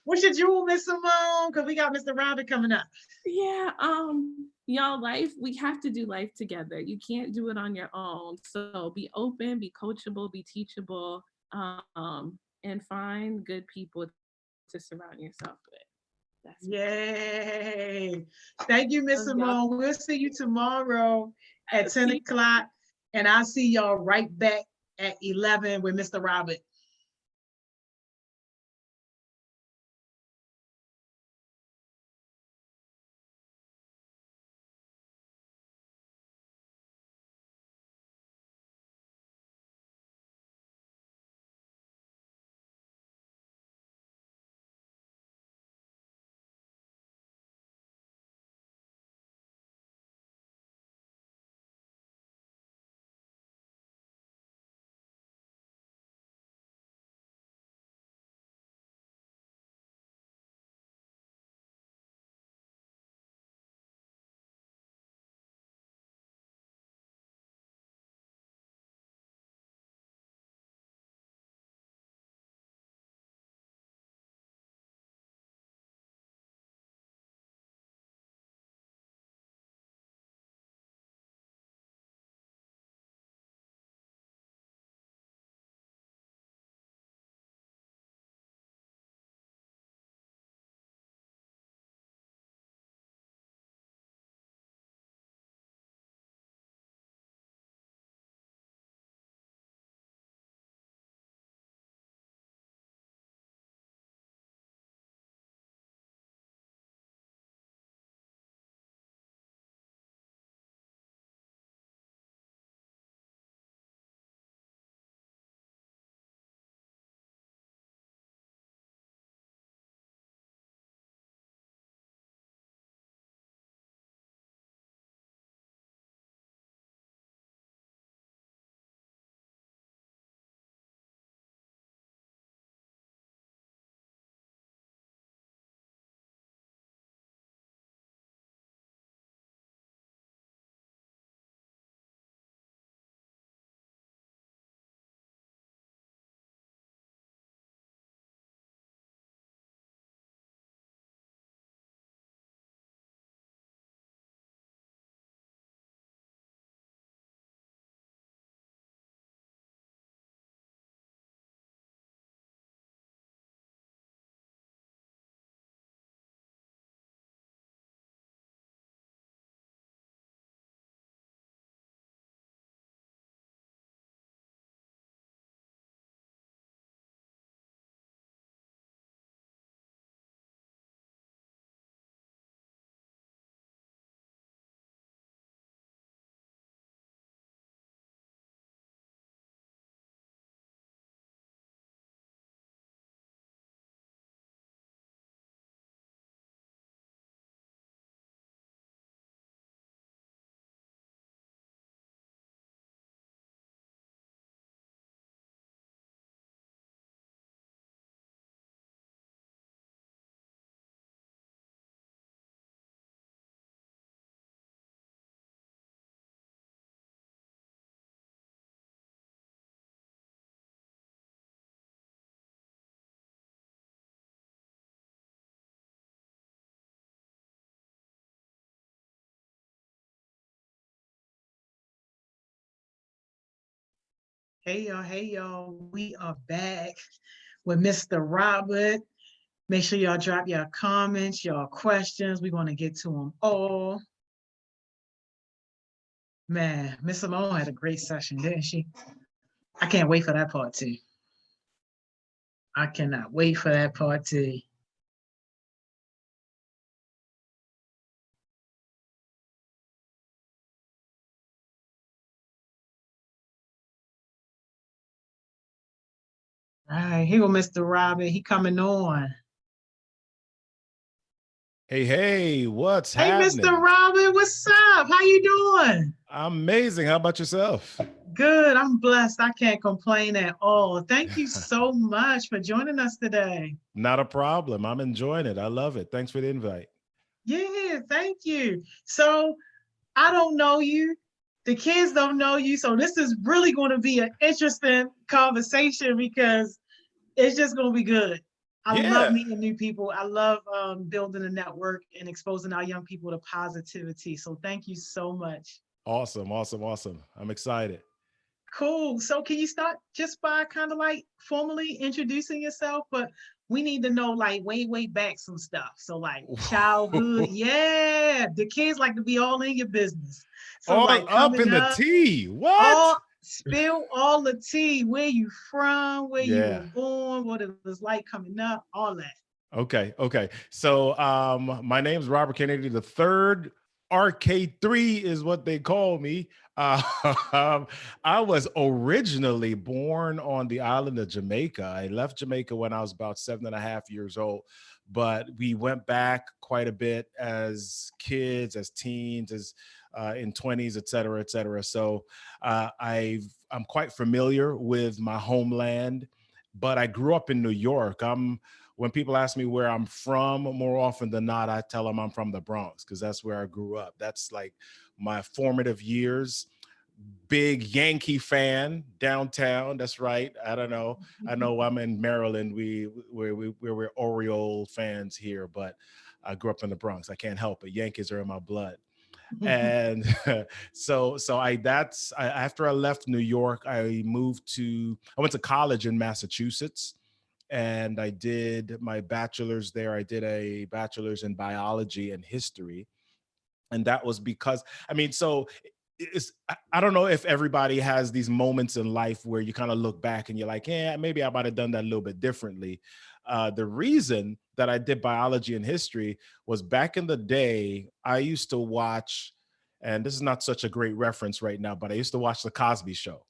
What's your jewel, Miss Simone? Because we got Mr. Robin coming up. Yeah, y'all, life, we have to do life together. You can't do it on your own. So be open, be coachable, be teachable, and find good people to surround yourself with. That's Yay. Thank you, Miss y'all. Simone. We'll see you tomorrow at 10 o'clock. And I'll see y'all right back at 11 with Mr. Robert. Hey y'all, we are back with Mr. Robert. Make sure y'all drop your comments, your questions. We're going to get to them all. Man, Miss Simone had a great session, didn't she? I can't wait for that part two. I cannot wait for that part two. All right, here go Mr. Robert. He coming on. Hey, what's Hey, Mr. happening? Robert, what's up? How you doing? I'm amazing. How about yourself? Good. I'm blessed. I can't complain at all. Thank you so much for joining us today. Not a problem. I'm enjoying it. I love it. Thanks for the invite. Yeah, thank you. So I don't know you. The kids don't know you. So this is really going to be an interesting conversation because it's just going to be good. I love Yeah. meeting new people. I love building a network and exposing our young people to positivity. So thank you so much. Awesome. Awesome. Awesome. I'm excited. Cool. So can you start just by kind of like formally introducing yourself? But we need to know like way back some stuff. So like childhood. Yeah. The kids like to be all in your business. So All like up coming in the up, tea. What? all spill all the tea. Where you from, where you were Yeah. born, what it was like coming up, all that. Okay. Okay. So my name's Robert Kennedy the third. RK3 is what they call me. Uh, I was originally born on the island of Jamaica. I left Jamaica when I was about 7.5 years old, but we went back quite a bit as kids, as teens, as in 20s, et cetera, et cetera. So I'm quite familiar with my homeland, but I grew up in New York. When people ask me where I'm from, more often than not, I tell them I'm from the Bronx because that's where I grew up. That's like my formative years. Big Yankee fan downtown. That's right. I don't know. I know I'm in Maryland. We're Oriole fans here, but I grew up in the Bronx. I can't help it. Yankees are in my blood. And after I left New York, I went to college in Massachusetts and I did my bachelor's there. I did a bachelor's in biology and history. And that was because, I mean, so I don't know if everybody has these moments in life where you kind of look back and you're like, yeah, maybe I might have done that a little bit differently. The reason that I did biology and history was back in the day, I used to watch, and this is not such a great reference right now, but I used to watch the Cosby Show,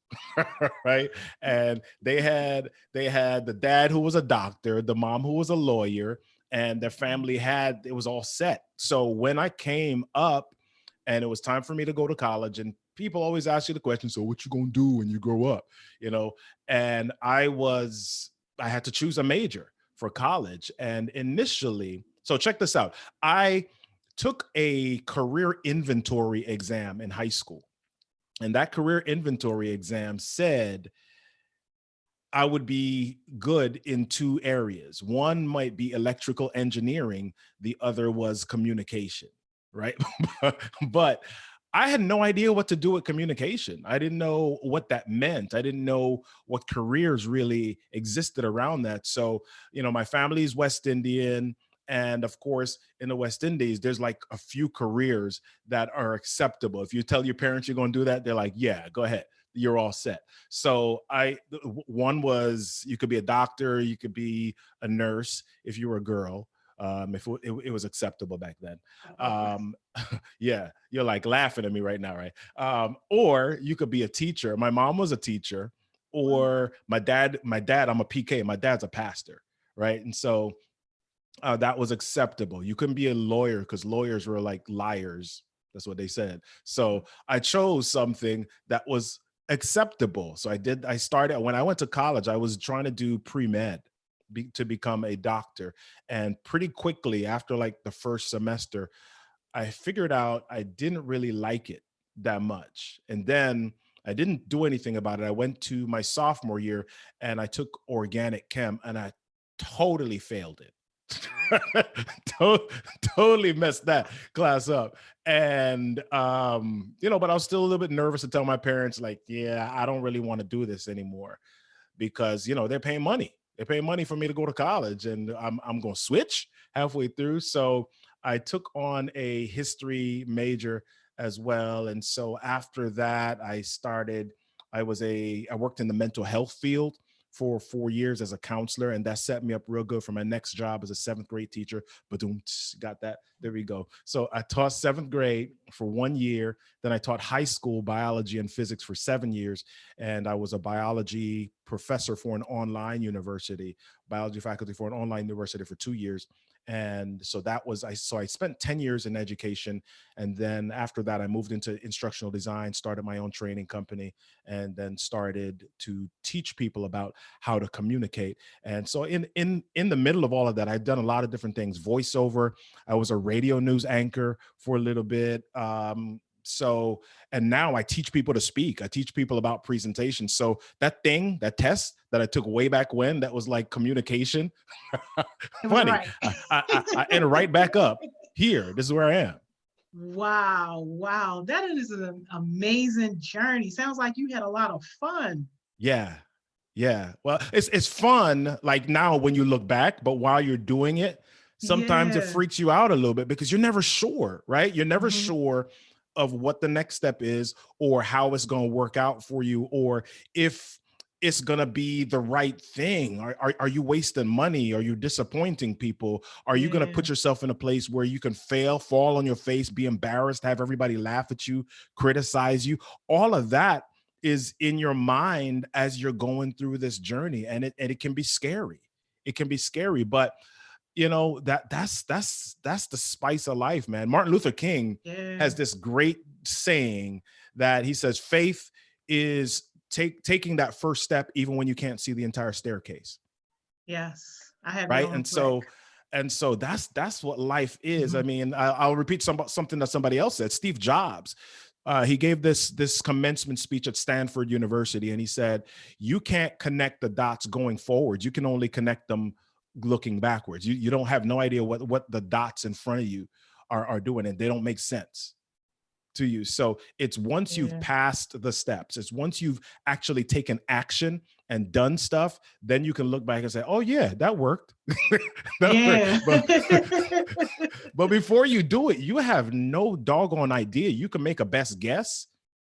right? And they had the dad who was a doctor, the mom who was a lawyer, and their family it was all set. So when I came up and it was time for me to go to college, and people always ask you the question, so what you gonna do when you grow up, you know? And I had to choose a major for college. And initially, so check this out. I took a career inventory exam in high school. And that career inventory exam said I would be good in two areas. One might be electrical engineering, the other was communication, right? But I had no idea what to do with communication. I didn't know what that meant. I didn't know what careers really existed around that. So, my family is West Indian. And of course, in the West Indies, there's like a few careers that are acceptable. If you tell your parents you're going to do that, they're like, yeah, go ahead. You're all set. So one was you could be a doctor, you could be a nurse if you were a girl. If it was acceptable back then. Yeah, you're like laughing at me right now, right? Or you could be a teacher. My mom was a teacher, or my dad, I'm a PK. My dad's a pastor, right? And so that was acceptable. You couldn't be a lawyer because lawyers were like liars. That's what they said. So I chose something that was acceptable. So I started, when I went to college, I was trying to do pre-med to become a doctor. And pretty quickly after like the first semester, I figured out I didn't really like it that much. And then I didn't do anything about it. I went to my sophomore year and I took organic chem and I totally failed it. To- totally messed that class up. And, but I was still a little bit nervous to tell my parents, like, yeah, I don't really want to do this anymore because, they're paying money. They're paying money for me to go to college, and I'm going to switch halfway through. So I took on a history major as well. And so after that, I worked in the mental health field for 4 years as a counselor, and that set me up real good for my next job as a seventh grade teacher. But got that. There we go. So I taught seventh grade for 1 year. Then I taught high school biology and physics for 7 years. And I was a biology professor for an online university, biology faculty for an online university for 2 years. And so I spent 10 years in education. And then after that, I moved into instructional design, started my own training company, and then started to teach people about how to communicate. And so in the middle of all of that, I've done a lot of different things. Voiceover. I was a radio news anchor for a little bit. And now I teach people to speak. I teach people about presentations. So that test that I took way back when, that was like communication. Funny. Right. I ended right back up here. This is where I am. Wow. That is an amazing journey. Sounds like you had a lot of fun. Yeah. Well, it's fun like now when you look back, but while you're doing it, sometimes it freaks you out a little bit because you're never sure, right? You're never sure of what the next step is or how it's going to work out for you, or if it's going to be the right thing. Are you wasting money? Are you disappointing people? Are you going to put yourself in a place where you can fail, fall on your face, be embarrassed, have everybody laugh at you, criticize you? All of that is in your mind as you're going through this journey. And it can be scary. It can be scary, but that's the spice of life, man. Martin Luther King has this great saying that he says, faith is taking that first step even when you can't see the entire staircase. Yes, I have. Right. And so that's what life is. I mean, I'll repeat something that somebody else said. Steve Jobs, he gave this commencement speech at Stanford University, and he said, you can't connect the dots going forward. You can only connect them looking backwards. You don't have no idea what the dots in front of you are doing, and they don't make sense to you. So it's once you've passed the steps, it's once you've actually taken action and done stuff, then you can look back and say, oh yeah, that worked. But before you do it, you have no doggone idea. You can make a best guess.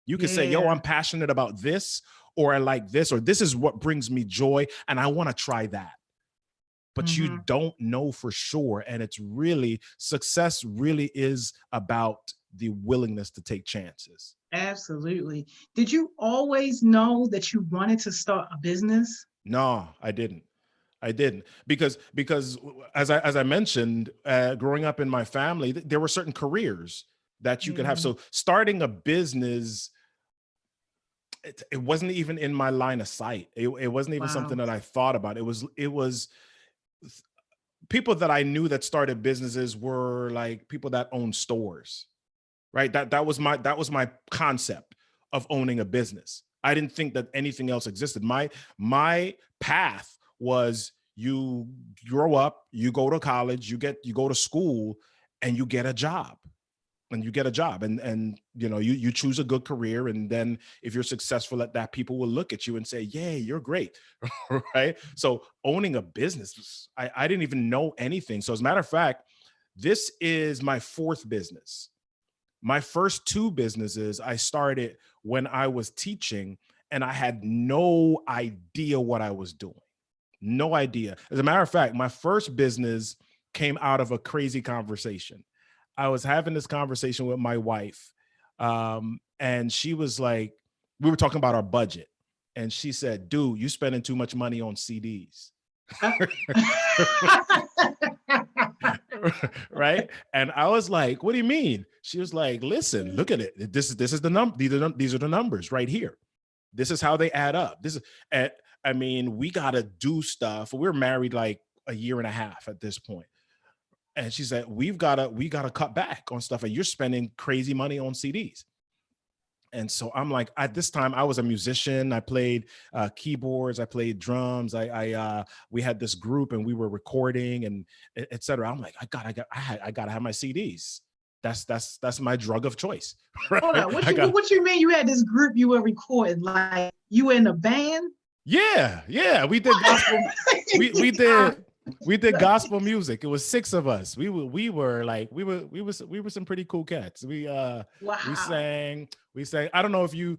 You can say, yo, I'm passionate about this, or I like this, or this is what brings me joy, and I want to try that. But you don't know for sure. And it's really, success really is about the willingness to take chances. Absolutely. Did you always know that you wanted to start a business? No, I didn't. Because as I mentioned, growing up in my family, there were certain careers that you could have. So starting a business, it wasn't even in my line of sight. It wasn't even something that I thought about. It was people that I knew that started businesses were like people that own stores, right? That was my concept of owning a business. I didn't think that anything else existed. My path was, you grow up, you go to college, you go to school, and you get a job. And you choose a good career. And then if you're successful at that, people will look at you and say, yay, you're great. Right. So owning a business, I didn't even know anything. So as a matter of fact, this is my fourth business. My first two businesses I started when I was teaching, and I had no idea what I was doing. No idea. As a matter of fact, my first business came out of a crazy conversation. I was having this conversation with my wife, and she was like, we were talking about our budget, and she said, dude, you spending too much money on CDs. Right. And I was like, what do you mean? She was like, listen, look at it. This is the number. These are the numbers right here. This is how they add up. I mean, we got to do stuff. We're married like a year and a half at this point. And she said, we got to cut back on stuff. And you're spending crazy money on CDs. And so I'm like, at this time I was a musician. I played keyboards, I played drums. We had this group and we were recording and et cetera. I'm like, I gotta have my CDs. That's my drug of choice. Hold Right? on. I got What you mean you had this group you were recording? Like you were in a band? yeah. We did gospel. We did gospel music. It was 6 of us. We were some pretty cool cats. We Wow. sang. I don't know if you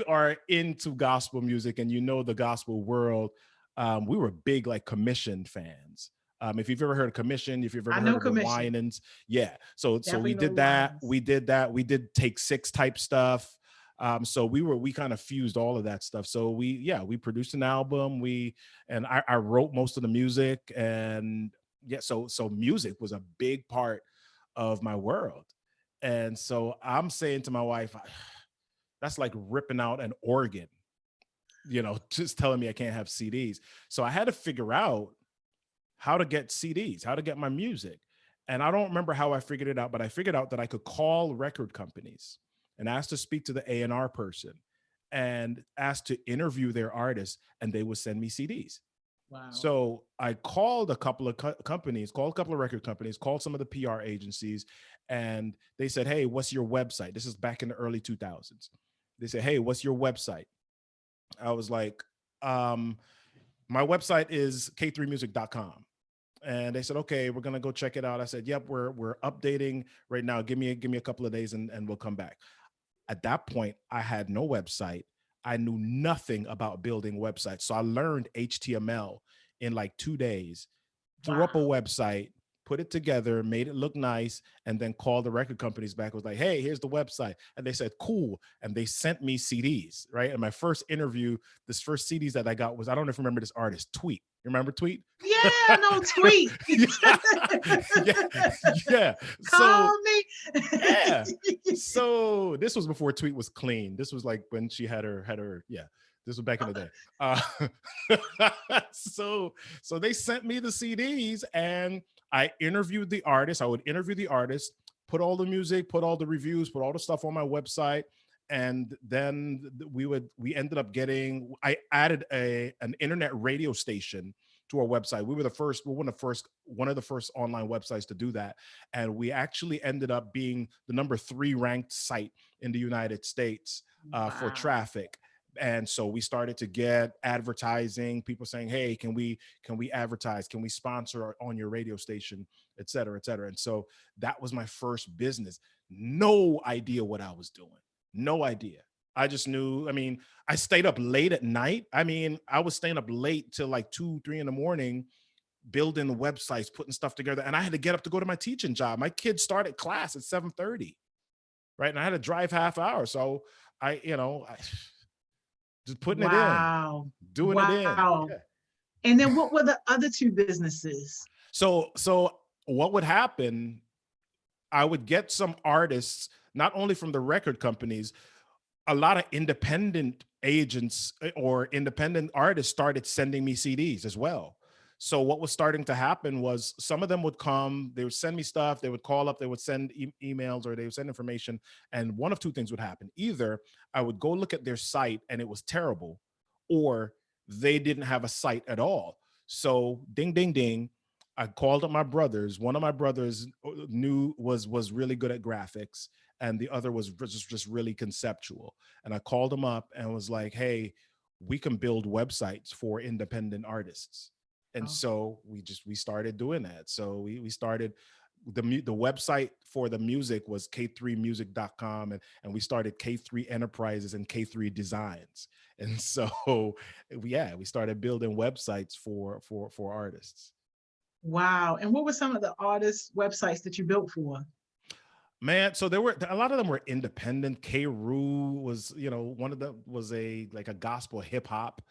are into gospel music and you know the gospel world. We were big like Commission fans. If you've ever heard of Commission, if you've ever I heard know of the Commission. Winans, yeah. So we Definitely know did the that. Winans. We did that. We did Take 6 type stuff. So we kind of fused all of that stuff. So we produced an album. I wrote most of the music, and yeah, so music was a big part of my world. And so I'm saying to my wife, that's like ripping out an organ, just telling me I can't have CDs. So I had to figure out how to get CDs, how to get my music. And I don't remember how I figured it out, but I figured out that I could call record companies and ask to speak to the A&R person and ask to interview their artists, and they would send me CDs. Wow. So I called a couple of companies, called a couple of record companies, called some of the PR agencies, and they said, "Hey, what's your website?" This is back in the early 2000s. They said, "Hey, what's your website?" I was like, my website is k3music.com. And they said, "Okay, we're gonna go check it out." I said, "Yep, we're updating right now. Give me a couple of days and we'll come back." At that point, I had no website. I knew nothing about building websites. So I learned HTML in like 2 days, threw up a Wow. website, put it together, made it look nice, and then called the record companies back. Was like, "Hey, here's the website." And they said, "Cool." And they sent me CDs, right? And my first interview, this first CDs that I got was, I don't know if you remember this artist, Tweet. You remember Tweet? Yeah, no tweet. yeah, yeah. So Call me. yeah. So this was before Tweet was clean. This was like when she yeah. This was back in the day. So they sent me the CDs and I interviewed the artist. I would interview the artist, put all the music, put all the reviews, put all the stuff on my website. And then we ended up I added an internet radio station to our website. We were one of the first online websites to do that. And we actually ended up being the number 3 ranked site in the United States for Wow. traffic. And so we started to get advertising, people saying, "Hey, can we advertise? Can we sponsor on your radio station, et cetera, et cetera." And so that was my first business. No idea what I was doing. No idea. I just knew, I mean, I stayed up late at night. I mean, I was staying up late till like 2, 3 in the morning, building the websites, putting stuff together. And I had to get up to go to my teaching job. My kids started class at 7:30, right? And I had to drive half hour. So I just putting it in, Wow. doing it in. Wow. Yeah. And then what were the other 2 businesses? So what would happen, I would get some artists, not only from the record companies, a lot of independent agents or independent artists started sending me CDs as well. So what was starting to happen was some of them would come, they would send me stuff, they would call up, they would send emails, or they would send information. And one of 2 things would happen. Either I would go look at their site and it was terrible, or they didn't have a site at all. So ding, ding, ding. I called up my brothers. One of my brothers was really good at graphics, and the other was just really conceptual. And I called him up and was like, "Hey, we can build websites for independent artists." And Oh, so we started doing that. So we started the website for the music was k3music.com, and we started K3 Enterprises and K3 Designs. And so we started building websites for artists. wow. And what were some of the artists' websites that you built for? Man, so there were a lot of them were independent. K. Rue was, one of them was a gospel hip hop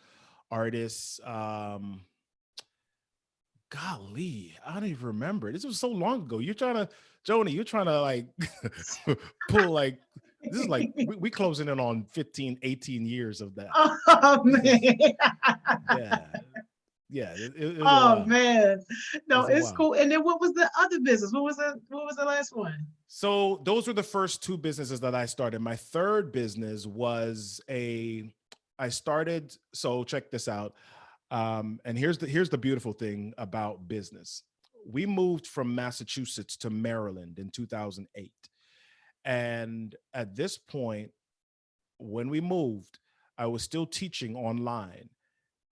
artist. Golly, I don't even remember. This was so long ago. Joni, you're trying to like pull like, this is like we closing in on 15, 18 years of that. Oh This is, man. yeah. Yeah, it was a Oh while. man. It No, was a it's while. cool. And then what was the other business? What was the last one? So those were the first two businesses that I started. My third business was I started, so check this out. And here's the beautiful thing about business. We moved from Massachusetts to Maryland in 2008. And at this point, when we moved, I was still teaching online,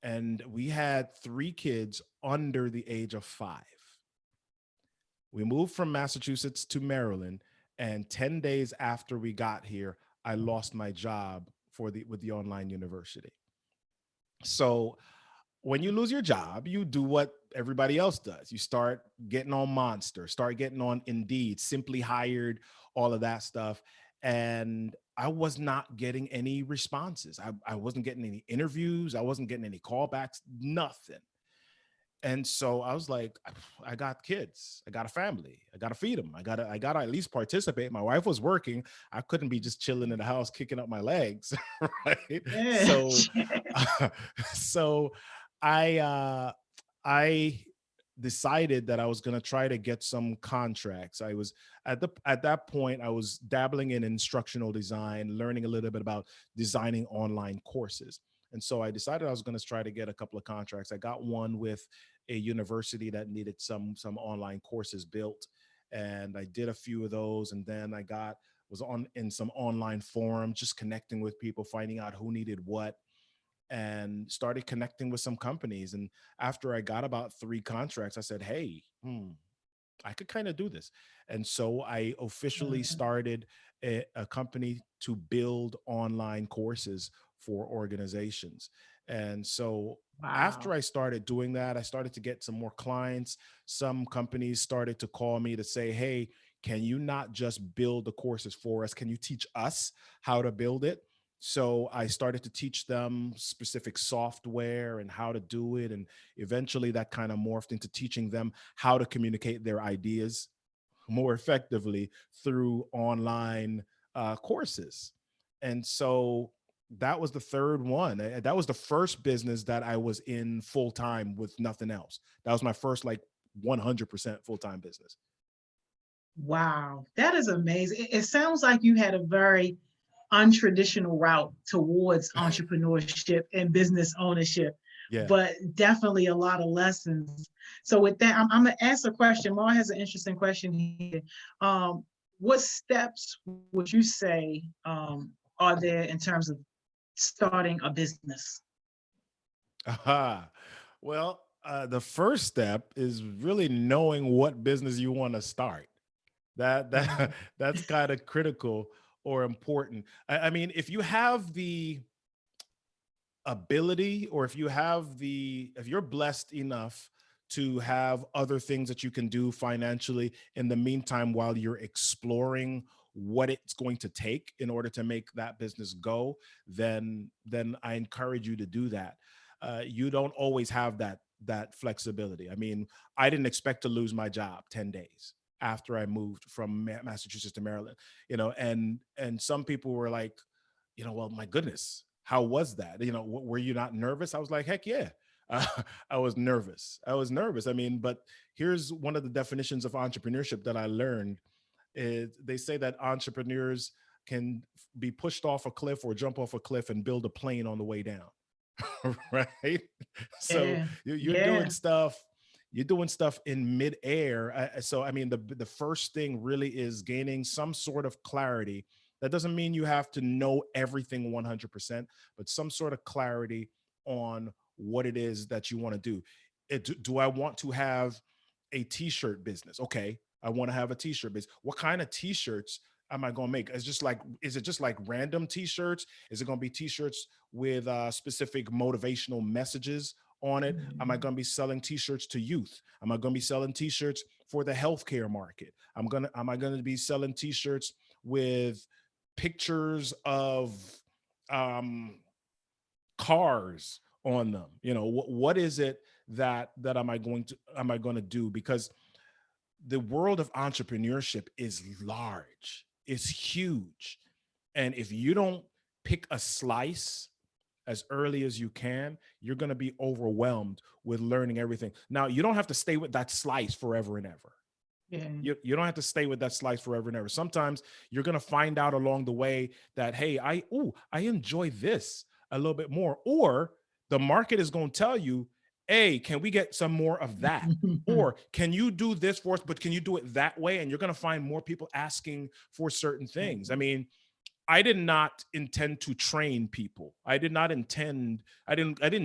and we had three kids under the age of 5. We moved from Massachusetts to Maryland, and 10 days after we got here, I lost my job with the online university. So when you lose your job, you do what everybody else does. You start getting on Monster, start getting on Indeed, Simply Hired, all of that stuff. And I was not getting any responses. I wasn't getting any interviews. I wasn't getting any callbacks, nothing. And so I was like, I got kids, I got a family, I got to feed them. I got to at least participate. My wife was working. I couldn't be just chilling in the house, kicking up my legs. Right. Yeah. So, so I decided that I was going to try to get some contracts. I was at that point I was dabbling in instructional design, learning a little bit about designing online courses. And so I decided I was going to try to get a couple of contracts. I got one with a university that needed some online courses built, and I did a few of those. And then I got was on in some online forums, just connecting with people, finding out who needed what, and started connecting with some companies. And after I got about 3 contracts, I said, hey, I could kind of do this. And so I officially started a company to build online courses for organizations. And so after Wow. I started doing that, I started to get some more clients. Some companies started to call me to say, hey, can you not just build the courses for us? Can you teach us how to build it? So I started to teach them specific software and how to do it. And eventually that kind of morphed into teaching them how to communicate their ideas more effectively through online courses. And so that was the third one. That was the first business that I was in full time with nothing else. That was my first, like, 100% full time business. Wow. That is amazing. It sounds like you had a very untraditional route towards entrepreneurship and business ownership, Yeah. but definitely a lot of lessons. So with that, I'm gonna ask a question. Mar has an interesting question here. What steps would you say are there in terms of starting a business? Aha. Well, the first step is really knowing what business you want to start. That Mhm. that's kind of critical or important. I mean, if you have the ability, or if you're blessed enough to have other things that you can do financially in the meantime while you're exploring what it's going to take in order to make that business go, then I encourage you to do that. You don't always have that flexibility. I mean, I didn't expect to lose my job 10 days after I moved from Massachusetts to Maryland, and some people were like, well, my goodness, how was that? Were you not nervous? I was like, heck yeah. Uh, I was nervous. I was nervous. I mean, but here's one of the definitions of entrepreneurship that I learned. They say that entrepreneurs can be pushed off a cliff or jump off a cliff and build a plane on the way down. Right? So Yeah, you're doing yeah. stuff. You're doing stuff in midair. So I mean, the first thing really is gaining some sort of clarity. That doesn't mean you have to know everything 100%, but some sort of clarity on what it is that you want to do. Do I want to have a t-shirt business? Okay, I want to have a t-shirt business. What kind of t-shirts am I going to make? Is it just like random t-shirts? Is it going to be t-shirts with specific motivational messages on it? Am I Mhm. going to be selling t-shirts to youth? Am I going to be selling t-shirts for the healthcare market? Am I going to be selling t-shirts with pictures of um cars on them? What is it that am I going to do? Because the world of entrepreneurship is large, it's huge, and if you don't pick a slice as early as you can, you're going to be overwhelmed with learning everything. Now, you don't have to stay with that slice forever and ever. Yeah. You don't have to stay with that slice forever and ever. Sometimes you're going to find out along the way that, hey, I enjoy this a little bit more. Or the market is going to tell you, hey, can we get some more of that? Or can you do this for us, but can you do it that way? And you're going to find more people asking for certain things. I mean, I did not intend to train people. I didn't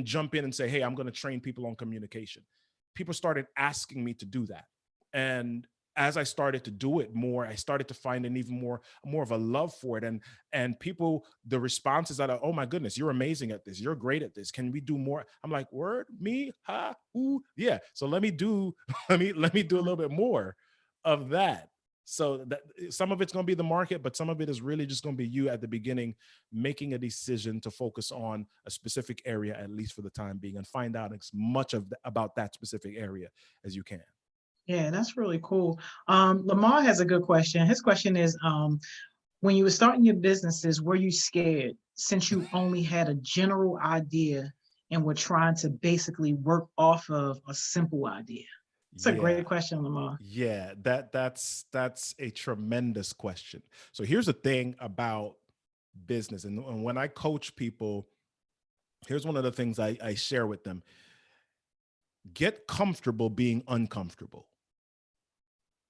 jump in and say, hey, I'm going to train people on communication. People started asking me to do that. And as I started to do it more, I started to find an even more of a love for it. And people, the responses are, oh my goodness, you're amazing at this. You're great at this. Can we do more? I'm like, word, me, ha, ooh, yeah. So let me do a little bit more of that. So that some of it's going to be the market, but some of it is really just going to be you at the beginning making a decision to focus on a specific area, at least for the time being, and find out as much about that specific area as you can. Yeah, that's really cool. Lamar has a good question. His question is, when you were starting your businesses, were you scared since you only had a general idea and were trying to basically work off of a simple idea? It's a Yeah. great question, Lamar. Yeah, that's a tremendous question. So here's the thing about business, and when I coach people, here's one of the things I share with them: get comfortable being uncomfortable.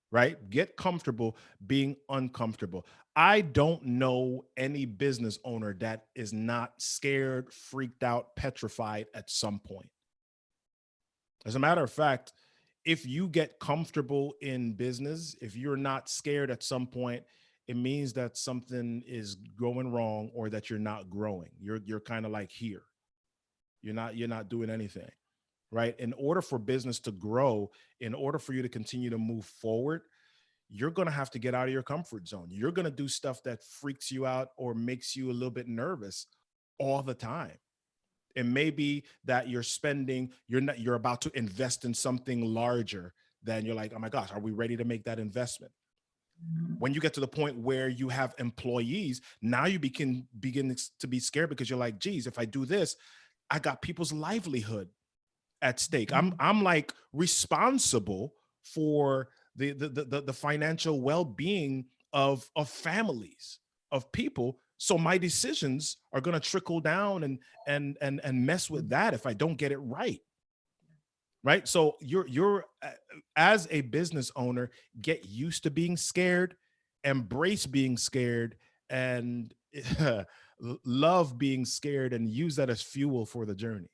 Right? Get comfortable being uncomfortable. I don't know any business owner that is not scared, freaked out, petrified at some point. As a matter of fact, if you get comfortable in business, if you're not scared at some point, it means that something is going wrong or that you're not growing. You're kind of like here. You're not doing anything, right? In order for business to grow, in order for you to continue to move forward, you're going to have to get out of your comfort zone. You're going to do stuff that freaks you out or makes you a little bit nervous all the time. It may be that you're about to invest in something larger than you're like, oh my gosh, are we ready to make that investment? When you get to the point where you have employees, now you begin to be scared because you're like, geez, if I do this, I got people's livelihood at stake. I'm like responsible for the financial well-being of families, of people. So my decisions are going to trickle down and mess with that if I don't get it right. Right. So you're as a business owner, get used to being scared, embrace being scared, and love being scared, and use that as fuel for the journey.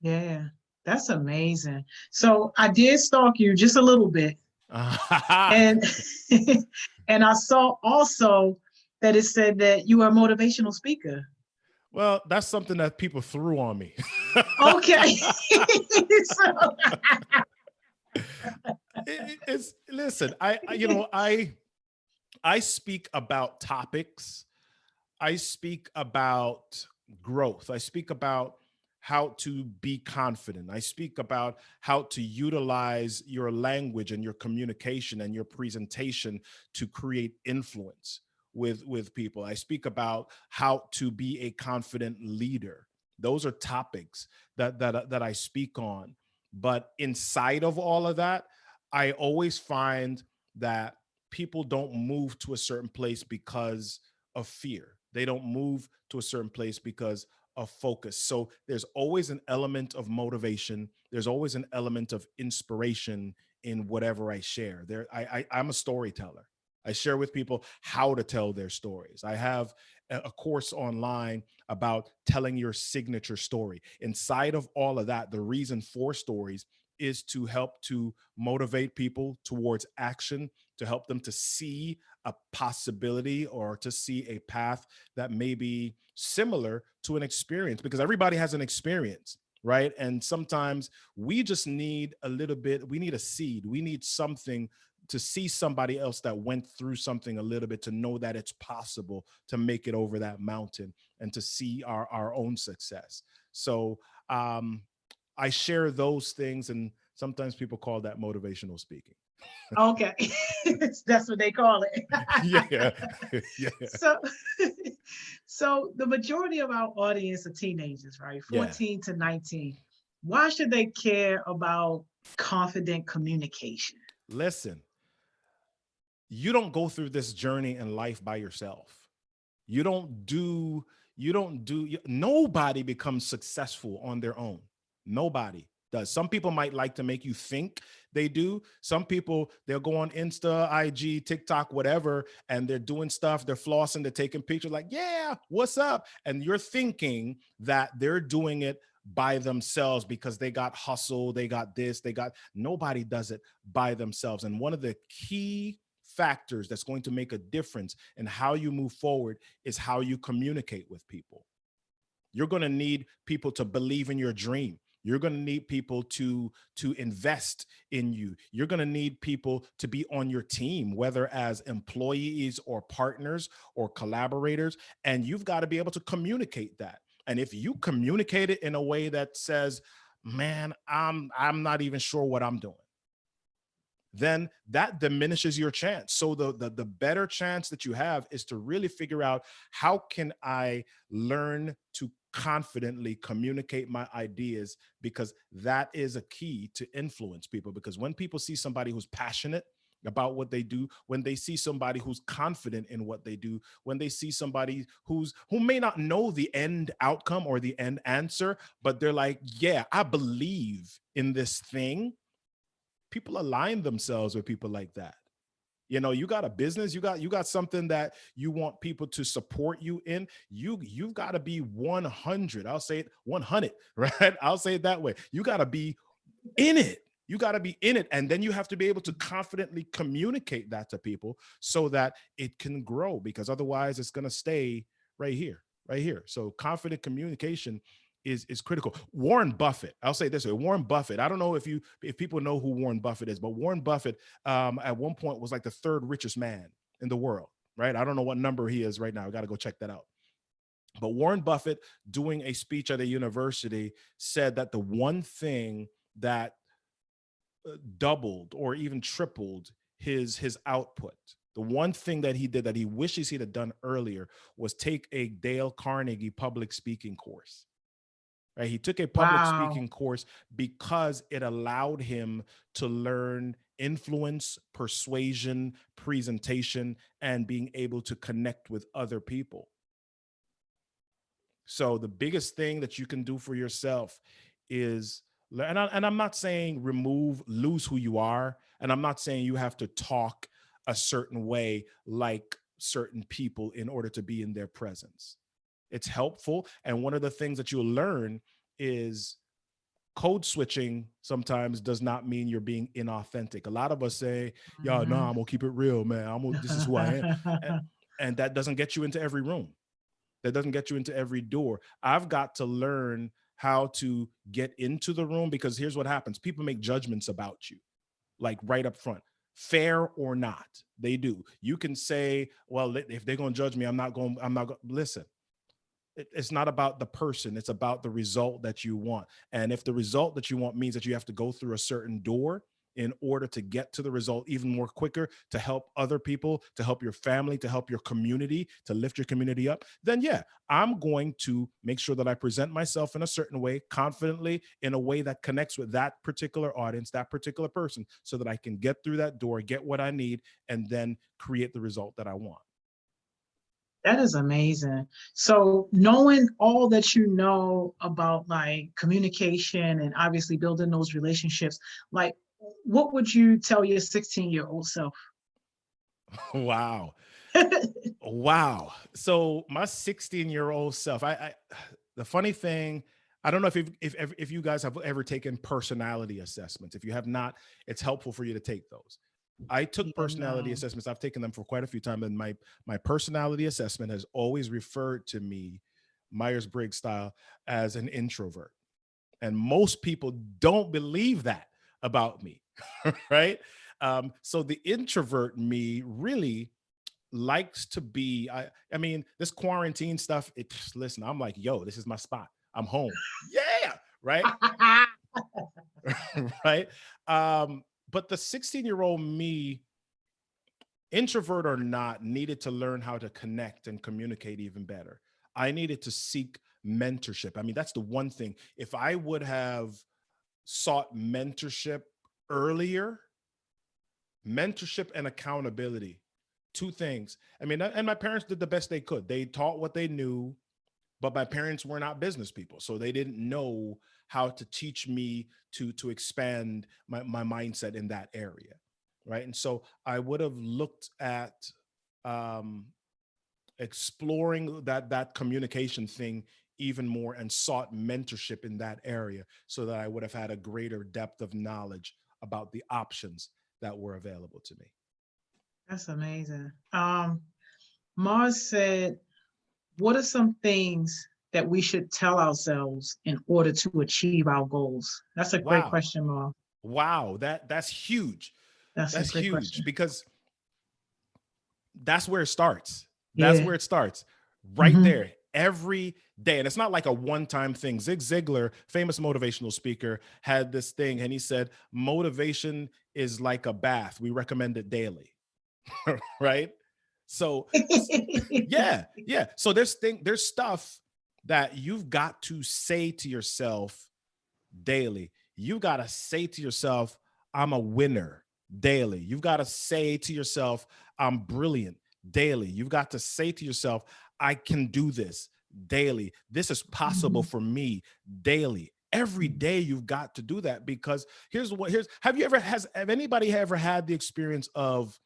Yeah, that's amazing. So I did stalk you just a little bit, and and I saw also that it said that you are a motivational speaker. Well, that's something that people threw on me. Okay. So, It's listen, I speak about topics. I speak about growth. I speak about how to be confident. I speak about how to utilize your language and your communication and your presentation to create influence with people. I speak about how to be a confident leader. Those are topics that I speak on. But inside of all of that, I always find that people don't move to a certain place because of fear. They don't move to a certain place because of focus. So there's always an element of motivation. There's always an element of inspiration in whatever I share. I'm a storyteller. I share with people how to tell their stories. I have a course online about telling your signature story. Inside of all of that, the reason for stories is to help to motivate people towards action, to help them to see a possibility or to see a path that may be similar to an experience, because everybody has an experience, right? And sometimes we just need a little bit, we need a seed, we need something to see somebody else that went through something a little bit, to know that it's possible to make it over that mountain and to see our own success. So I share those things, and sometimes people call that motivational speaking. okay. That's what they call it. Yeah. Yeah. So, So the majority of our audience are teenagers, right? Yeah. 14 to 19. Why should they care about confident communication? Listen, you don't go through this journey in life by yourself. You don't do, nobody becomes successful on their own. Nobody does. Some people might like to make you think they do. Some people, they'll go on Insta, IG, TikTok, whatever, and they're doing stuff, they're flossing, they're taking pictures like, yeah, what's up? And you're thinking that they're doing it by themselves because they got hustle, they got this, nobody does it by themselves. And one of the key factors that's going to make a difference in how you move forward is how you communicate with people. You're going to need people to believe in your dream. You're going to need people to invest in you. You're going to need people to be on your team, whether as employees or partners or collaborators. And you've got to be able to communicate that. And if you communicate it in a way that says, man, I'm not even sure what I'm doing, then that diminishes your chance. So the better chance that you have is to really figure out, how can I learn to confidently communicate my ideas, because that is a key to influence people. Because when people see somebody who's passionate about what they do, when they see somebody who's confident in what they do, when they see somebody who may not know the end outcome or the end answer, but they're like, yeah, I believe in this thing, people align themselves with people like that. You got a business, you got something that you want people to support you in. You've got to be 100. I'll say it 100, right? I'll say it that way. You got to be in it. You got to be in it. And then you have to be able to confidently communicate that to people so that it can grow, because otherwise it's going to stay right here, right here. So confident communication is critical. Warren Buffett, I'll say this way, Warren Buffett, I don't know if people know who Warren Buffett is, but Warren Buffett at one point was like the third richest man in the world, right? I don't know what number he is right now. I got to go check that out. But Warren Buffett, doing a speech at a university, said that the one thing that doubled or even tripled his output, the one thing that he did that he wishes he'd have done earlier, was take a Dale Carnegie public speaking course. Right? He took a public Wow. speaking course because it allowed him to learn influence, persuasion, presentation, and being able to connect with other people. So the biggest thing that you can do for yourself is, and I'm not saying lose who you are. And I'm not saying you have to talk a certain way like certain people in order to be in their presence. It's helpful. And one of the things that you'll learn is code switching sometimes does not mean you're being inauthentic. A lot of us say, yo, no, Mhm. I'm gonna keep it real, man. This is who I am. And, and that doesn't get you into every room. That doesn't get you into every door. I've got to learn how to get into the room, because here's what happens. People make judgments about you, like right up front, fair or not. They do. You can say, well, if they're going to judge me, I'm not going, listen, it's not about the person. It's about the result that you want. And if the result that you want means that you have to go through a certain door in order to get to the result even more quicker, to help other people, to help your family, to help your community, to lift your community up, then yeah, I'm going to make sure that I present myself in a certain way, confidently, in a way that connects with that particular audience, that particular person, so that I can get through that door, get what I need, and then create the result that I want. That is amazing. So knowing all that you know about like communication and obviously building those relationships, like what would you tell your 16-year-old self? Wow. Wow. So my 16-year-old self, the funny thing, I don't know if you guys have ever taken personality assessments. If you have not, it's helpful for you to take those. I took Yeah, personality no. assessments. I've taken them for quite a few times, and my personality assessment has always referred to me, Myers-Briggs style, as an introvert. And most people don't believe that about me, right? So the introvert me really likes to be, I mean, this quarantine stuff, listen, I'm like, yo, this is my spot. I'm home. Yeah, right? Right? But the 16-year-old me, introvert or not, needed to learn how to connect and communicate even better. I needed to seek mentorship. I mean, that's the one thing. If I would have sought mentorship earlier, mentorship and accountability, two things. I mean, and my parents did the best they could. They taught what they knew, but my parents were not business people, so they didn't know how to teach me to expand my mindset in that area, right? And so I would have looked at um, exploring that communication thing even more and sought mentorship in that area so that I would have had a greater depth of knowledge about the options that were available to me. That's amazing. Mars said, what are some things that we should tell ourselves in order to achieve our goals? That's a great Wow. question, Mars. Wow, that's huge. That's a That's great huge question. because that's where it starts. That's Yeah. where it starts. Right Hmm. there. Every day. And it's not like a one-time thing. Zig Ziglar, famous motivational speaker, had this thing and he said, motivation is like a bath. We recommend it daily. Right? So yeah, yeah. So there's stuff that you've got to say to yourself daily. You got to say to yourself, I'm a winner daily. You've got to say to yourself, I'm brilliant daily. You've got to say to yourself, I can do this daily. This is possible for me daily. Every day you've got to do that because have anybody ever had the experience of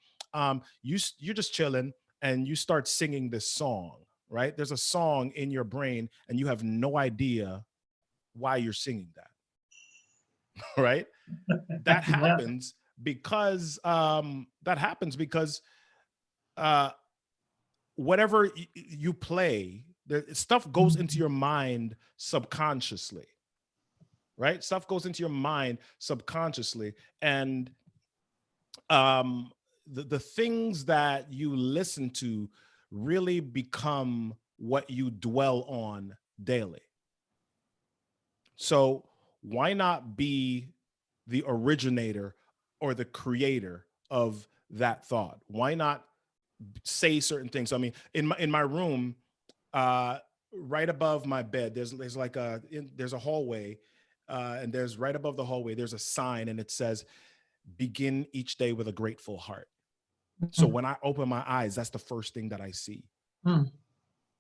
you're just chilling and you start singing this song, right? There's a song in your brain and you have no idea why you're singing that. Right? That Yeah. happens because uh whatever you play, stuff goes into your mind subconsciously, right? Stuff goes into your mind subconsciously, and the things that you listen to really become what you dwell on daily. So why not be the originator or the creator of that thought? Why not say certain things? I mean, in my room, uh, right above my bed, there's a hallway, and there's right above the hallway there's a sign, and it says, "Begin each day with a grateful heart." So when I open my eyes, that's the first thing that I see. Mm.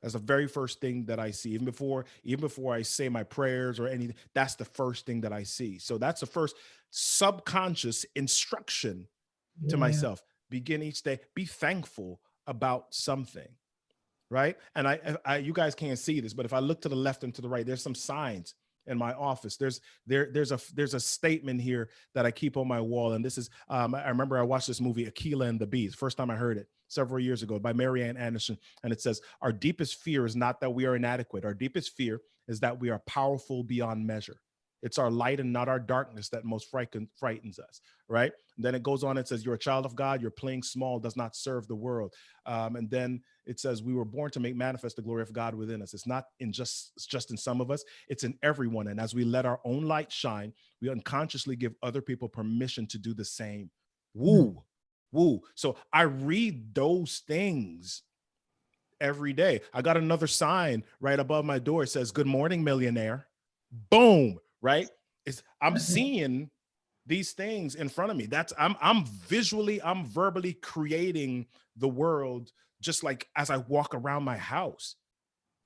That's the very first thing that I see. Even before I say my prayers or anything, that's the first thing that I see. So that's the first subconscious instruction to Yeah. myself. Begin each day, be thankful about something, right? And you guys can't see this, but if I look to the left and to the right, there's some signs in my office. There's a statement here that I keep on my wall, and this is I remember I watched this movie Aquila and the Bees. First time I heard it several years ago by Mary Ann Anderson, and it says, "Our deepest fear is not that we are inadequate. Our deepest fear is that we are powerful beyond measure. It's our light and not our darkness that most frightens us." Right? And then it goes on. It says, "You're a child of God. You're playing small. Does not serve the world." And then it says, "We were born to make manifest the glory of God within us." It's just in some of us, it's in everyone. And as we let our own light shine, we unconsciously give other people permission to do the same. Mm. Woo, woo. So I read those things every day. I got another sign right above my door. It says, "Good morning, millionaire." Boom, right? I'm seeing these things in front of me. I'm verbally creating the world just like as I walk around my house.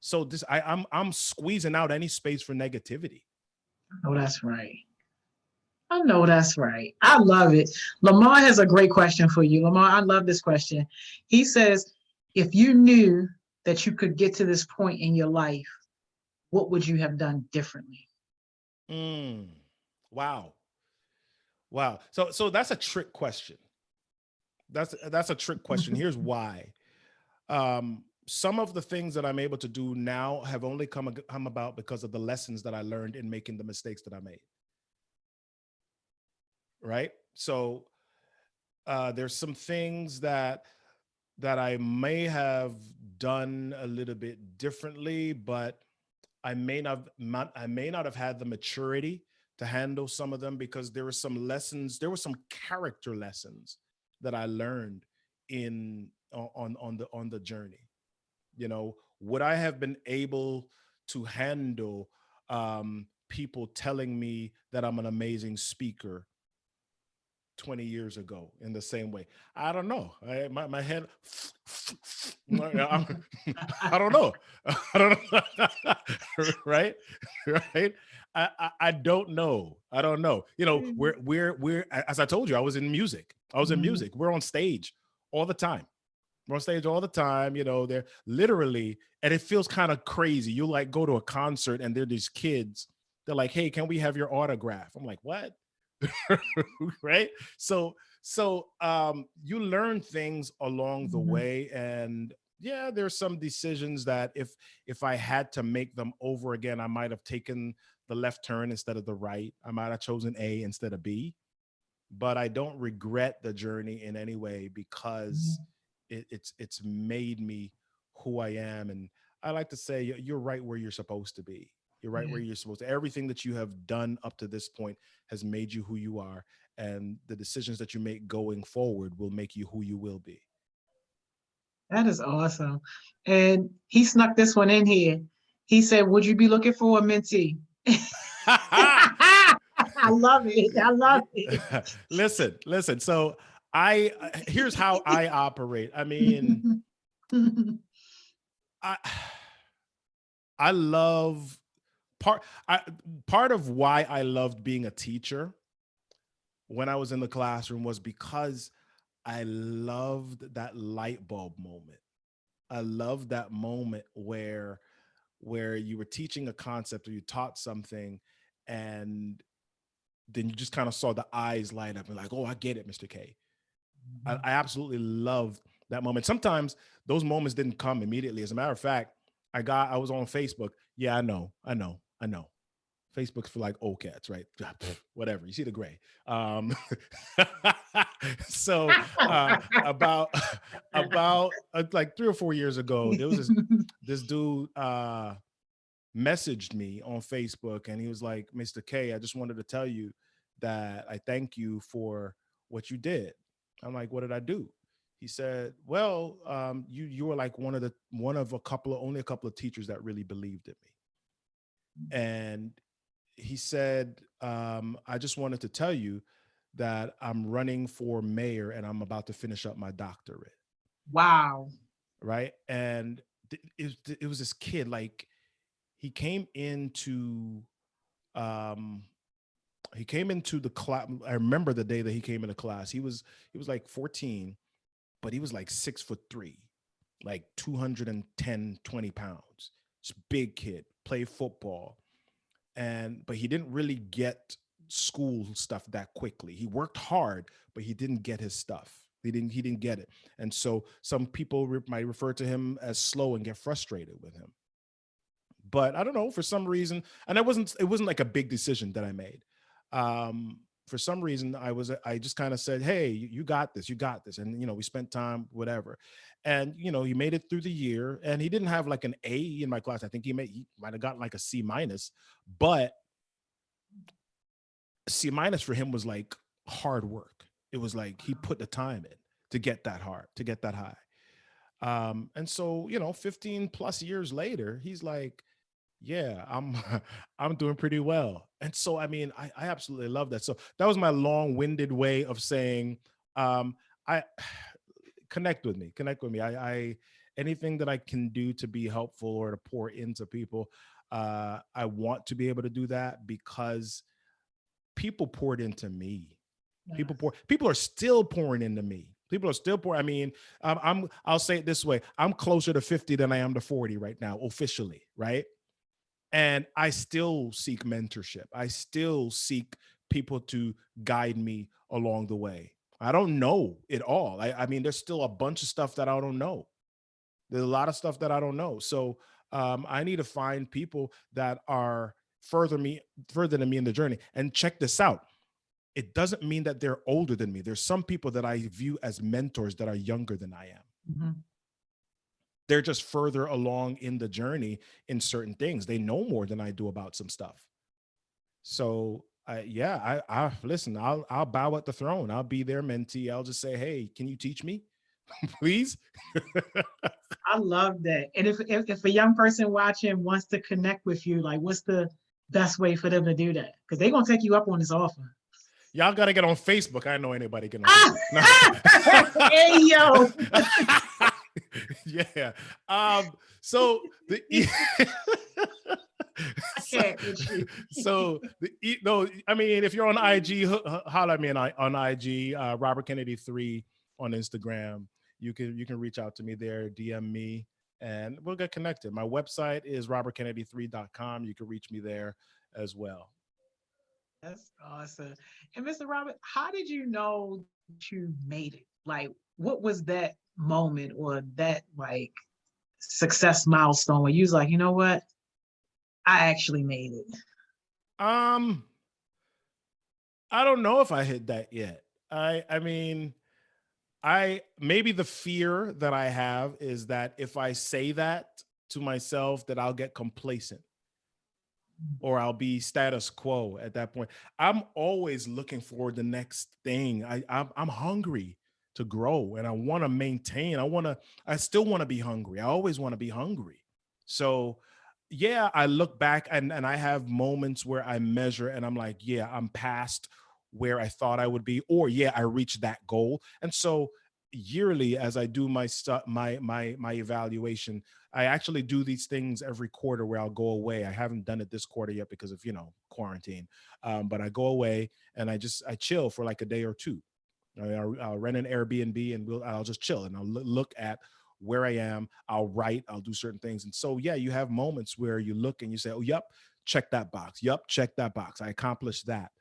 So I'm squeezing out any space for negativity. Oh, that's right. I know that's right. I love it. Lamar has a great question for you. Lamar, I love this question. He says, if you knew that you could get to this point in your life, what would you have done differently? Mm, wow. Wow. So that's a trick question. That's a trick question. Here's why. Some of the things that I'm able to do now have only come about because of the lessons that I learned in making the mistakes that I made. Right? So there's some things that I may have done a little bit differently, but I may not have had the maturity to handle some of them because there were some character lessons that I learned in on the journey. You know, would I have been able to handle people telling me that I'm an amazing speaker 20 years ago in the same way? I don't know. My head, I don't know. I don't know. Right? Right? I don't know. I don't know. You know, we're, as I told you, I was in music. I was in Mhm. music. We're on stage all the time. We're on stage all the time. You know, they're literally, and it feels kind of crazy. You like go to a concert and there are these kids. They're like, "Hey, can we have your autograph?" I'm like, "What?" Right? So you learn things along the Mhm. way, and yeah, there's some decisions that if I had to make them over again, I might have taken the left turn instead of the right. I might have chosen A instead of B, but I don't regret the journey in any way because Mhm. it's made me who I am. And I like to say you're right where you're supposed to be. You're right Yeah, where you're supposed to. Everything that you have done up to this point has made you who you are, and the decisions that you make going forward will make you who you will be. that is awesome. And he snuck this one in here. He said, "Would you be looking for a mentee?" I love it. I love it. Listen. So I here's how I operate. I mean, I I love part I part of why I loved being a teacher when I was in the classroom was because I loved that light bulb moment. I loved that moment where you were teaching a concept or you taught something, and then you just kind of saw the eyes light up and like, oh, I get it, Mr. K. I absolutely loved that moment. Sometimes those moments didn't come immediately. As a matter of fact, I was on Facebook. Yeah, I know. Facebook's for like old cats, right? Whatever. You see the gray. Um, so about like 3 or 4 years ago, there was this dude messaged me on Facebook, and he was like, "Mr. K, I just wanted to tell you that I thank you for what you did." I'm like, "What did I do?" He said, "Well, you were like one of a couple of only a couple of teachers that really believed in me." And he said, I just wanted to tell you that I'm running for mayor and I'm about to finish up my doctorate. Wow. Right. And it was this kid, like he came into, um, he came into the class. I remember the day that he came into class. He was like 14, but he was like 6'3", like 210, 20 pounds. Just big kid, play football, but he didn't really get school stuff that quickly. He worked hard, but he didn't get his stuff. He didn't get it. And so some people might refer to him as slow and get frustrated with him. But I don't know, for some reason, and it wasn't like a big decision that I made. For some reason, I just kind of said, "Hey, you got this, you got this," and we spent time, whatever. And he made it through the year, and he didn't have like an A in my class. I think he might have gotten like a C minus, but C minus for him was like hard work. It was like he put the time in to get that hard, to get that high. And so, 15 plus years later, he's like, yeah, I'm I'm doing pretty well. And so, I mean, I absolutely love that. So that was my long-winded way of saying, I connect with me. I anything that I can do to be helpful or to pour into people, I want to be able to do that because people poured into me. Yes. People are still pouring into me. People are still pouring. I mean, I'll say it this way. I'm closer to 50 than I am to 40 right now, officially, right? And I still seek mentorship. I still seek people to guide me along the way. I don't know it all. I mean, there's still a bunch of stuff that I don't know. There's a lot of stuff that I don't know. So I need to find people that are further than me in the journey. And check this out. It doesn't mean that they're older than me. There's some people that I view as mentors that are younger than I am. Mhm. They're just further along in the journey in certain things. They know more than I do about some stuff. So yeah, I listen. I'll bow at the throne. I'll be their mentee. I'll just say, hey, can you teach me? Please. I love that. And if a young person watching wants to connect with you, like what's the best way for them to do that? Because they're gonna take you up on this offer. Y'all got to get on Facebook. I know anybody get on Ah! Facebook. No. Hey yo. Yeah. So the I can't with you. so no, I mean, if you're on IG, holler at me on IG, Robert Kennedy 3 on Instagram. You can reach out to me there, DM me, and we'll get connected. My website is robertkennedy3.com. You can reach me there as well. That's awesome. And Mr. Robert, how did you know that you made it? Like, what was that moment or that like success milestone where you was like, you know what? I actually made it. Um, I don't know if I hit that yet. I mean, I maybe the fear that I have is that if I say that to myself, that I'll get complacent or I'll be status quo at that point. I'm always looking for the next thing. I'm hungry to grow and I want to maintain. I still want to be hungry. I always want to be hungry. So yeah, I look back and I have moments where I measure and I'm like, yeah, I'm past where I thought I would be, or yeah, I reached that goal. And so yearly, as I do my stuff, my evaluation, I actually do these things every quarter where I'll go away. I haven't done it this quarter yet because of quarantine, but I go away and I chill for like a day or two. I'll rent an Airbnb and I'll just chill and I'll look at where I am. I'll write. I'll do certain things. And so yeah, you have moments where you look and you say, "Oh, yep, check that box. Yep, check that box. I accomplished that."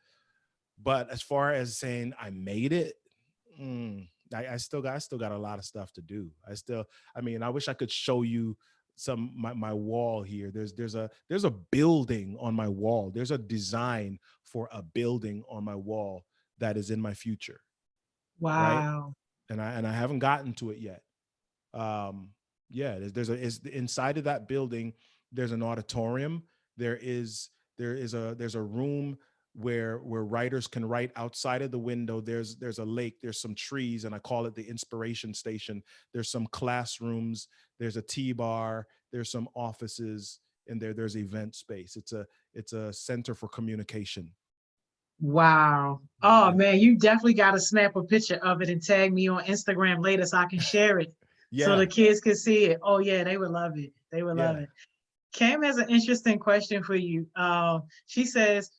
But as far as saying I made it, I still got a lot of stuff to do. I mean, I wish I could show you my wall here. There's a building on my wall. There's a design for a building on my wall that is in my future, right? Wow. And I haven't gotten to it yet. um yeah, is inside of that building there's an auditorium. There's a room where writers can write. Outside of the window there's a lake, there's some trees, and I call it the inspiration station. There's some classrooms, there's a tea bar, there's some offices, and there's event space. It's a center for communication. Wow. Oh Yeah, man, you definitely got to snap a picture of it and tag me on Instagram later so I can share it so yeah, the kids can see it. Oh yeah, they would love it. They would love yeah. it. Cam has an interesting question for you. She says,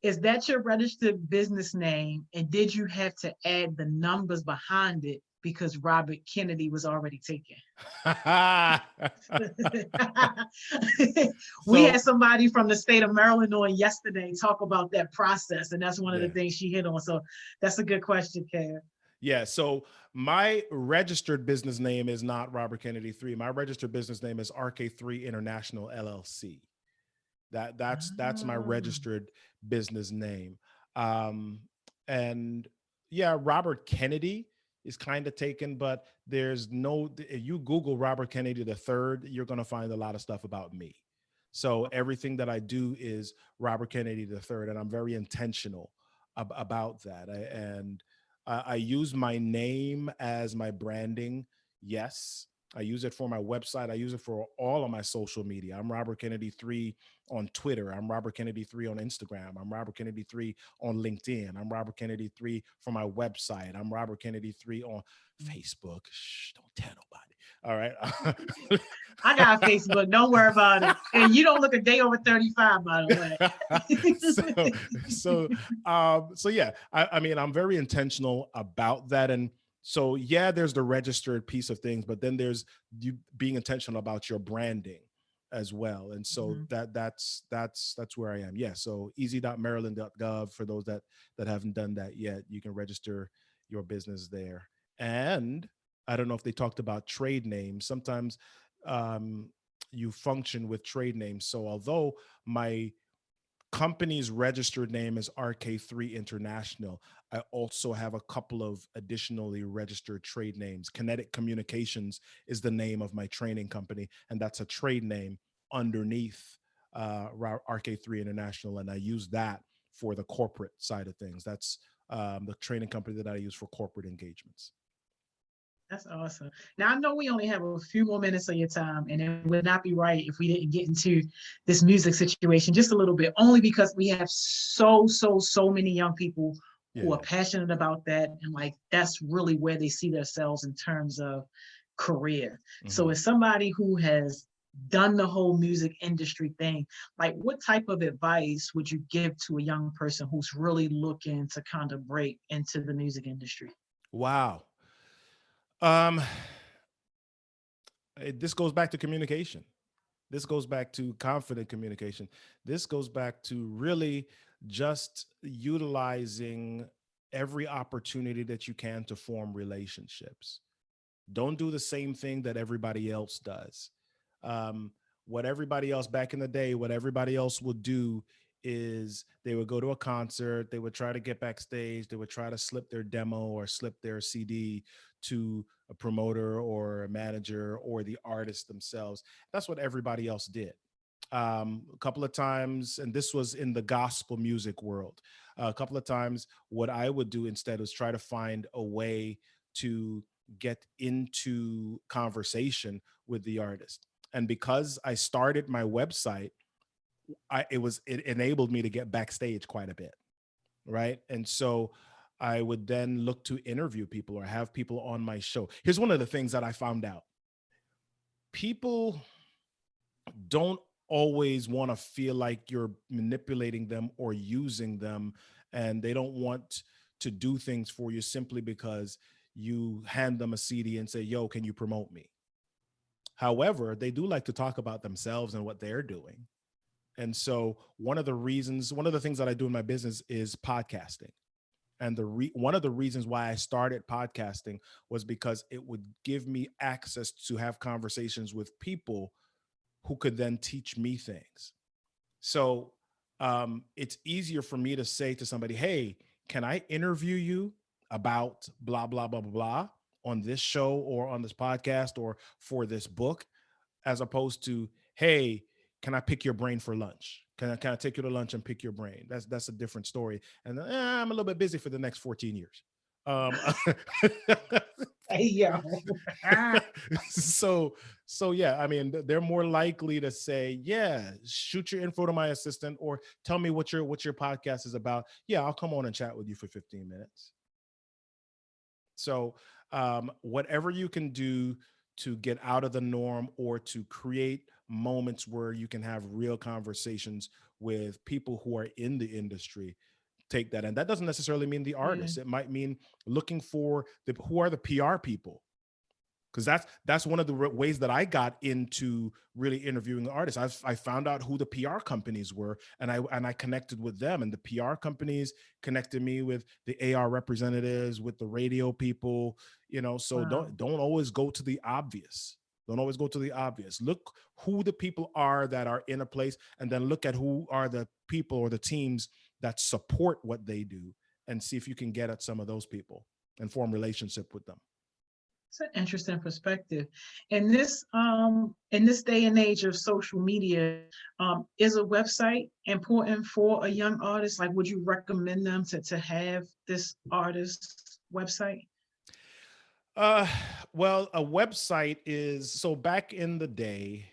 is that your registered business name? And did you have to add the numbers behind it because Robert Kennedy was already taken? We So had somebody from the state of Maryland on yesterday talk about that process, and that's one of the yeah. things she hit on. So that's a good question, Cam. Yeah, so my registered business name is not Robert Kennedy 3. My registered business name is RK3 International LLC. That's my Ah, registered business name. Um, and yeah, Robert Kennedy is kind of taken, but there's no. If you Google Robert Kennedy the third, you're gonna find a lot of stuff about me. So everything that I do is Robert Kennedy the third, and I'm very intentional about that. I use my name as my branding. Yes, I use it for my website. I use it for all of my social media. I'm Robert Kennedy 3 on Twitter. I'm Robert Kennedy 3 on Instagram. I'm Robert Kennedy 3 on LinkedIn. I'm Robert Kennedy 3 for my website. I'm Robert Kennedy 3 on Facebook. Shh, don't tell nobody. All right. I got Facebook. Don't worry about it. And you don't look a day over 35, by the way. so so yeah, I mean, I'm very intentional about that. And so yeah, there's the registered piece of things, but then there's you being intentional about your branding as well. And so Mhm. that's where I am. Yeah, so easy.maryland.gov for those that haven't done that yet. You can register your business there. And I don't know if they talked about trade names. Sometimes um you function with trade names. So although my company's registered name is RK3 International, I also have a couple of additionally registered trade names. Kinetic Communications is the name of my training company, and that's a trade name underneath RK3 International. And I use that for the corporate side of things. That's the training company that I use for corporate engagements. That's awesome. Now I know we only have a few more minutes of your time, and it would not be right if we didn't get into this music situation just a little bit, only because we have so many young people Yeah, who are yeah. passionate about that, and like that's really where they see themselves in terms of career. So Mhm. as somebody who has done the whole music industry thing, like what type of advice would you give to a young person who's really looking to kind of break into the music industry? Wow. Um, this goes back to communication. This goes back to confident communication. This goes back to really just utilizing every opportunity that you can to form relationships. Don't do the same thing that everybody else does. Um, what everybody else back in the day, what everybody else would do is they would go to a concert, they would try to get backstage, they would try to slip their demo or slip their CD to a promoter or a manager or the artist themselves. That's what everybody else did. A couple of times, and this was in the gospel music world. A couple of times, what I would do instead was try to find a way to get into conversation with the artist. And because I started my website, it enabled me to get backstage quite a bit, right? And so I would then look to interview people or have people on my show. Here's one of the things that I found out: people don't always want to feel like you're manipulating them or using them, and they don't want to do things for you simply because you hand them a CD and say, "Yo, can you promote me?" However, they do like to talk about themselves and what they're doing. And so one of the things that I do in my business is podcasting. And one of the reasons why I started podcasting was because it would give me access to have conversations with people who could then teach me things. So it's easier for me to say to somebody, "Hey, can I interview you about blah, blah, blah, blah, blah on this show or on this podcast or for this book," as opposed to, "Hey, can I pick your brain for lunch? Can I take you to lunch and pick your brain?" That's a different story. And I'm a little bit busy for the next 14 years. Um, Hey yo. so yeah, I mean, they're more likely to say, "Yeah, shoot your info to my assistant or tell me what your podcast is about. Yeah, I'll come on and chat with you for 15 minutes." So whatever you can do to get out of the norm or to create moments where you can have real conversations with people who are in the industry, take that. And that doesn't necessarily mean the Yeah. artist. It might mean looking for who are the PR people, because that's one of the ways that I got into really interviewing the artists. I found out who the PR companies were, and I connected with them, and the PR companies connected me with the AR representatives, with the radio people. So Wow. don't always go to the obvious. Don't always go to the obvious. Look who the people are that are in a place, and then look at who are the people or the teams that support what they do, and see if you can get at some of those people and form relationship with them. It's an interesting perspective. In this day and age of social media, is a website important for a young artist? Like, would you recommend them to have this artist's website? Uh, well, a website is so back in the day,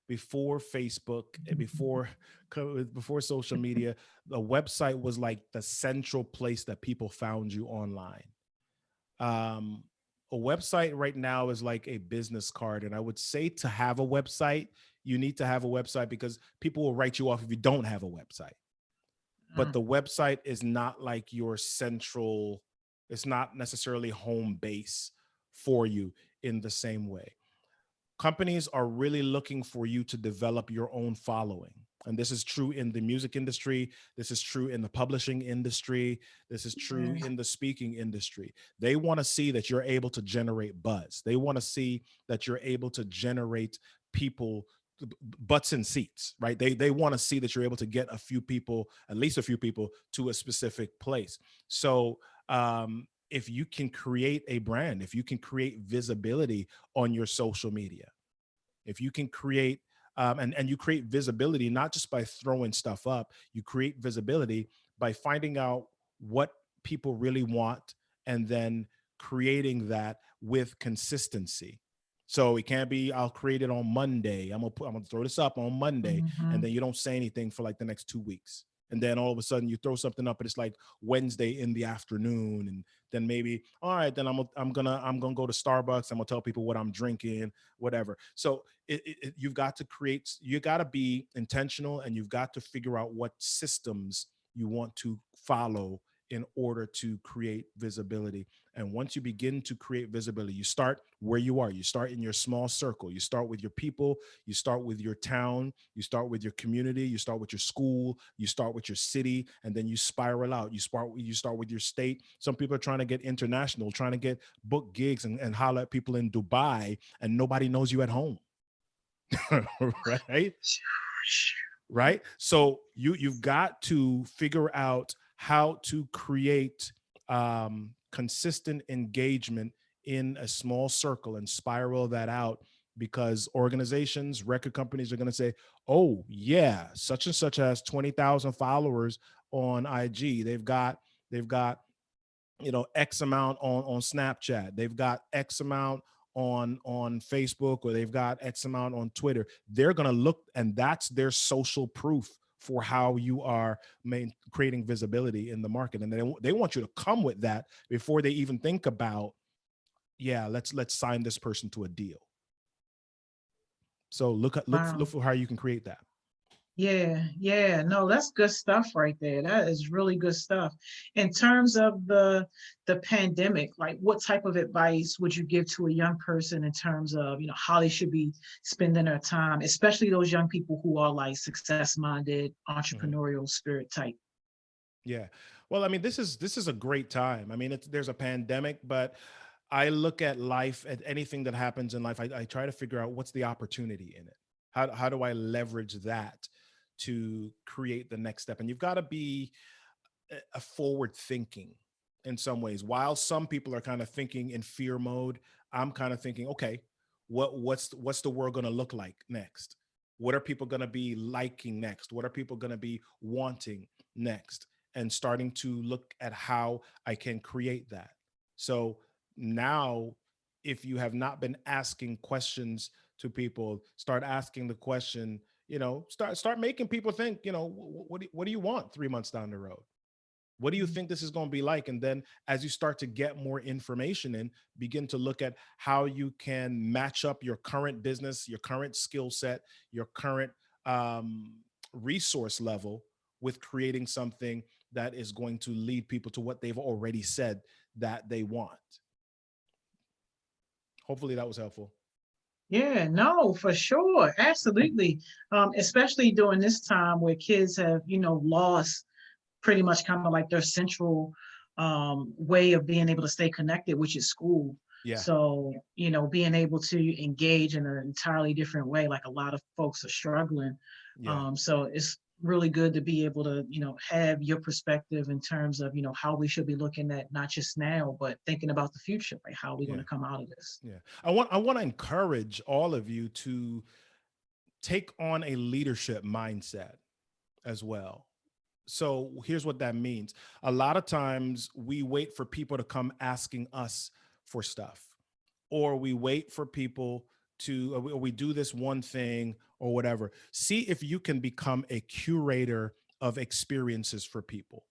before Facebook and before social media, the website was like the central place that people found you online. Um, a website right now is like a business card, and I would say to have a website, you need to have a website because people will write you off if you don't have a website. But Mm, the website is not like your central, it's not necessarily home base for you in the same way. Companies are really looking for you to develop your own following. And this is true in the music industry. This is true in the publishing industry. This is true yeah. in the speaking industry. They want to see that you're able to generate buzz. They want to see that you're able to generate people, butts and seats, right? They want to see that you're able to get a few people, at least a few people, to a specific place. So if you can create a brand, if you can create visibility on your social media, if you can create and you create visibility not just by throwing stuff up, you create visibility by finding out what people really want and then creating that with consistency. So it can't be, I'll create it on Monday. I'm gonna throw this up on Monday, and Mhm. then you don't say anything for like the next 2 weeks. And then all of a sudden you throw something up and it's like Wednesday in the afternoon. And then maybe, all right, then I'm gonna go to Starbucks. I'm gonna tell people what I'm drinking, whatever. So you've got to create, you got to be intentional, and you've got to figure out what systems you want to follow in order to create visibility. And once you begin to create visibility, you start where you are. You start in your small circle. You start with your people. You start with your town. You start with your community. You start with your school. You start with your city, and then you spiral out. You start with your state. Some people are trying to get international, trying to get book gigs and holler at people in Dubai, and nobody knows you at home. Right? Right. So you've got to figure out how to create consistent engagement in a small circle and spiral that out, because organizations, record companies are going to say, oh yeah, such and such has 20,000 followers on IG. They've got X amount on Snapchat. They've got X amount on Facebook, or they've got X amount on Twitter. They're going to look, and that's their social proof for how you are creating visibility in the market. And they want you to come with that before they even think about, yeah, let's sign this person to a deal. So look Wow. for how you can create that. Yeah, yeah, no, that's good stuff right there. That is really good stuff. In terms of the pandemic, like what type of advice would you give to a young person in terms of, how they should be spending their time, especially those young people who are like success-minded, Mhm. entrepreneurial spirit type? Yeah. Well, I mean, this is a great time. I mean, there's a pandemic, but I look at life, at anything that happens in life. I try to figure out what's the opportunity in it. How do I leverage that to create the next step? And you've got to be a forward thinking in some ways. While some people are kind of thinking in fear mode, I'm kind of thinking, okay, what's the world going to look like next? What are people going to be liking next? What are people going to be wanting next? And starting to look at how I can create that. So now, if you have not been asking questions to people, start asking the question. Start making people think. What do you want 3 months down the road? What do you think this is going to be like? And then as you start to get more information in, begin to look at how you can match up your current business, your current skill set, your current um, resource level with creating something that is going to lead people to what they've already said that they want. Hopefully that was helpful. Yeah, no, for sure. Absolutely. Especially during this time where kids have, lost pretty much kind of like their central way of being able to stay connected, which is school. Yeah. So, being able to engage in an entirely different way, like a lot of folks are struggling. Yeah. So it's really good to be able to, have your perspective in terms of, how we should be looking at not just now, but thinking about the future, like how are we going Yeah. to come out of this? Yeah. I want to encourage all of you to take on a leadership mindset as well. So here's what that means. A lot of times we wait for people to come asking us for stuff, or we wait for people to, or we do this one thing or whatever. See if you can become a curator of experiences for people.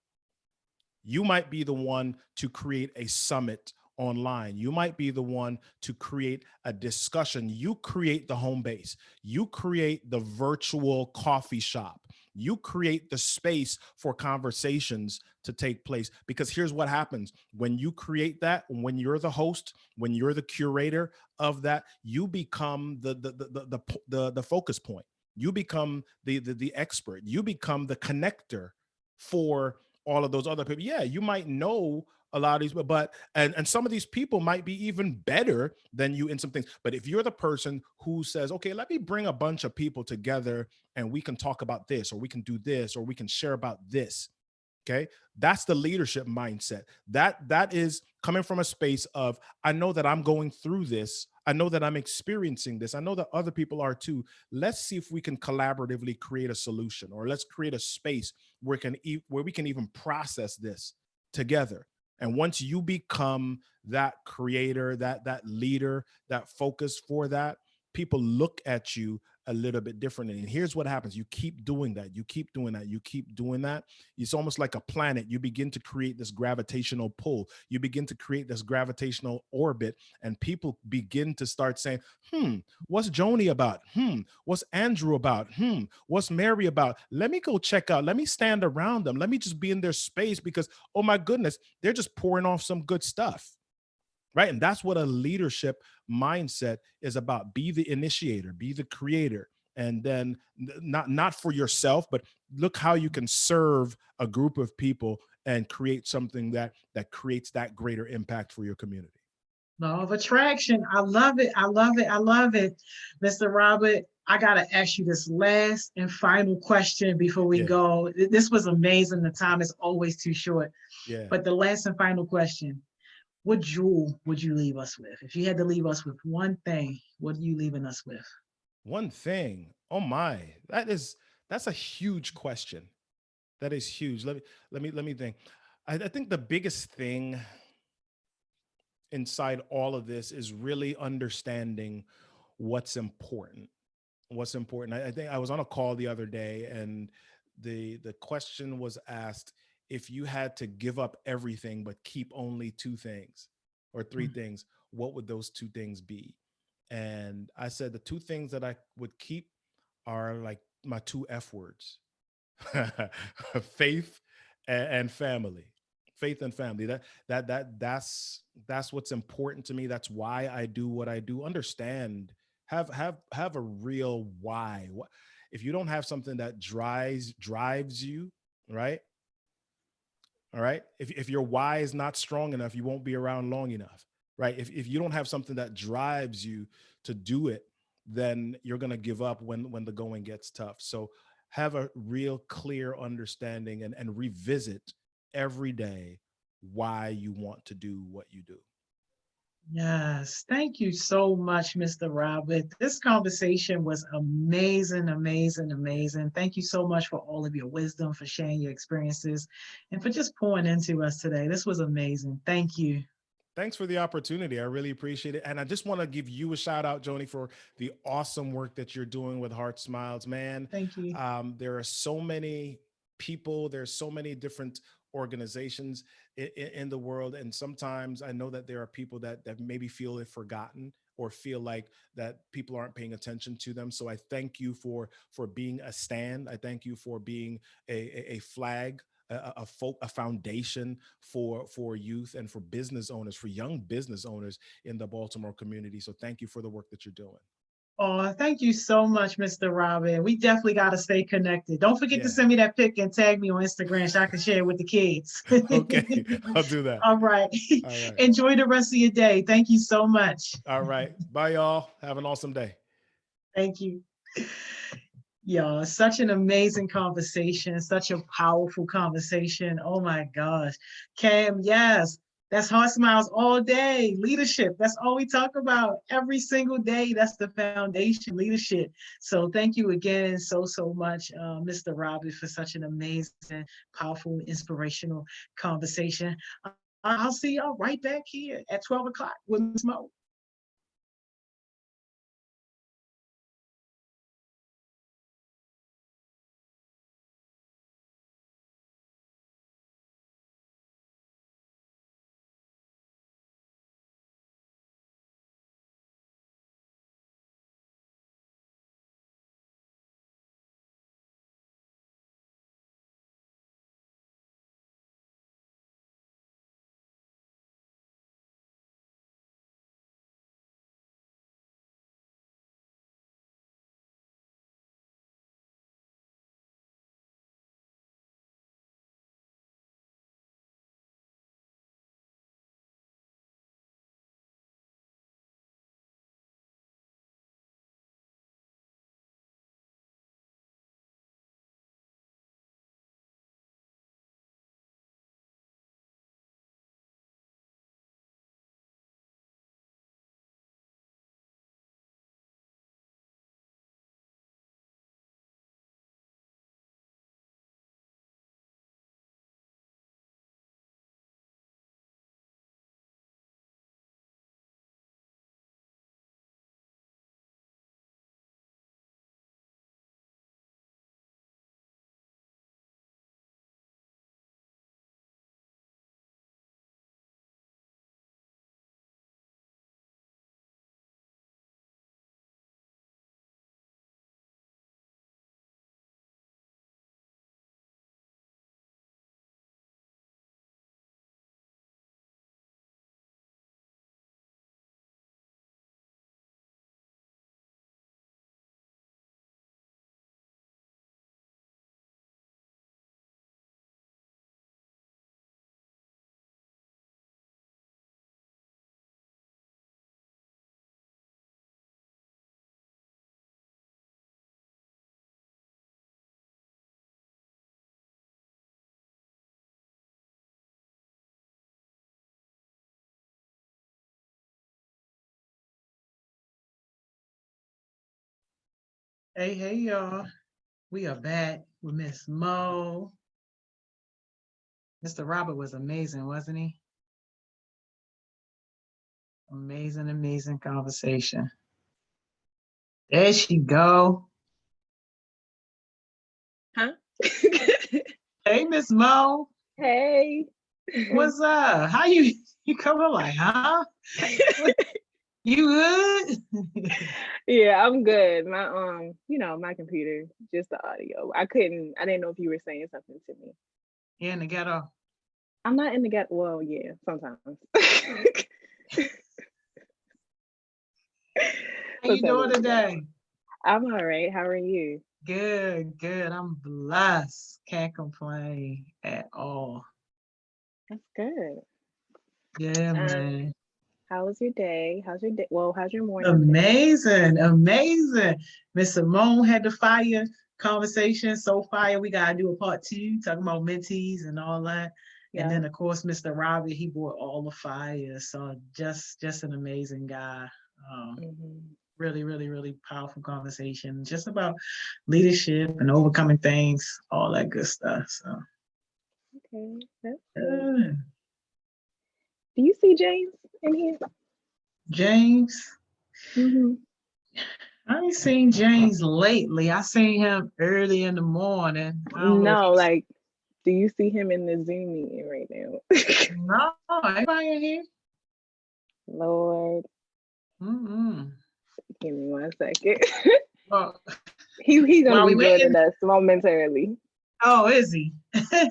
You might be the one to create a summit online. You might be the one to create a discussion. You create the home base. You create the virtual coffee shop. You create the space for conversations to take place. Because here's what happens when you create that, when you're the host, when you're the curator of that, you become the focus point. You become the expert. You become the connector for all of those other people. Yeah, you might know a lot of these, but and some of these people might be even better than you in some things. But if you're the person who says, okay, let me bring a bunch of people together and we can talk about this, or we can do this, or we can share about this. Okay, that's the leadership mindset. That is coming from a space of, I know that I'm going through this. I know that I'm experiencing this. I know that other people are too. Let's see if we can collaboratively create a solution, or let's create a space where we can even process this together. And once you become that creator, that leader, that focus for that, people look at you a little bit differently. And here's what happens: you keep doing that, you keep doing that, you keep doing that. It's almost like a planet. You begin to create this gravitational pull, you begin to create this gravitational orbit, and people begin to start saying, what's Joni about? What's Andrew about? What's Mary about? Let me go check out, let me stand around them, let me just be in their space, because oh my goodness, they're just pouring off some good stuff. Right. And that's what a leadership mindset is about. Be the initiator, be the creator. And then not for yourself, but look how you can serve a group of people and create something that creates that greater impact for your community. Law of attraction. I love it. I love it. I love it. Mr. Robert, I got to ask you this last and final question before we Yeah. go. This was amazing. The time is always too short. Yeah. But the last and final question: what jewel would you leave us with? If you had to leave us with one thing, what are you leaving us with? One thing. Oh my, that's a huge question. That is huge. Let me think. I think the biggest thing inside all of this is really understanding what's important. What's important. I think I was on a call the other day, and the question was asked: if you had to give up everything but keep only two things or three Mm. things, what would those two things be? And I said the two things that I would keep are like my two F words: faith and family. Faith and family. That's what's important to me. That's why I do what I do. Understand, have a real why. If you don't have something that drives you, right? All right. If your why is not strong enough, you won't be around long enough. Right. If you don't have something that drives you to do it, then you're gonna give up when the going gets tough. So have a real clear understanding, and revisit every day why you want to do what you do. Yes, thank you so much, Mr. Robert. This conversation was amazing, amazing, amazing. Thank you so much for all of your wisdom, for sharing your experiences, and for just pouring into us today. This was amazing. Thank you. Thanks for the opportunity. I really appreciate it. And I just want to give you a shout out, Joni, for the awesome work that you're doing with HeartSmiles, man. Thank you. There are so many people, there's so many different organizations in the world. And sometimes I know that there are people that maybe feel it forgotten, or feel like that people aren't paying attention to them. So I thank you for being a stand. I thank you for being a flag, a foundation for youth and for business owners, for young business owners in the Baltimore community. So thank you for the work that you're doing. Oh, thank you so much, Mr. Robert. We definitely got to stay connected. Don't forget to Yeah. send me that pic and tag me on Instagram so I can share it with the kids. Okay. I'll do that. All right. All right. Enjoy the rest of your day. Thank you so much. All right. Bye, y'all. Have an awesome day. Thank you. Yeah, such an amazing conversation, such a powerful conversation. Oh my gosh. Cam, yes, that's HeartSmiles all day. Leadership, that's all we talk about every single day. That's the foundation, leadership. So thank you again so much, Mr. Robbie, for such an amazing, powerful, inspirational conversation. I'll see y'all right back here at 12 o'clock with Ms. Mo. Hey, y'all. We are back with Miss Mo. Mr. Robert was amazing, wasn't he? Amazing, amazing conversation. There she go. Huh? Hey, Miss Mo. Hey. What's up? How you coming like, huh? You good? Yeah, I'm good. My my computer, just the audio. I didn't know if you were saying something to me. Yeah, in the ghetto. I'm not in the ghetto. Well, yeah, sometimes. How you doing today? I'm all right. How are you? Good, good. I'm blessed. Can't complain at all. That's good. Yeah, man. How was your day? How's your day? Well, how's your morning today? Amazing, amazing. Miss Simone had the fire conversation. So fire. We gotta do a part 2, talking about mentees and all that. Yeah. And then of course, Mr. Robbie, he brought all the fire. So just an amazing guy. Really, really, really powerful conversation. Just about leadership and overcoming things, all that good stuff. So Okay, that's good. Do you see James in here? James. Mm-hmm. I ain't seen James lately. I seen him early in the morning. No, like, do you see him in the Zoom meeting right now? No, anybody in here? Lord. Give me 1 second. Well, he's gonna be joining us momentarily. Oh, is he?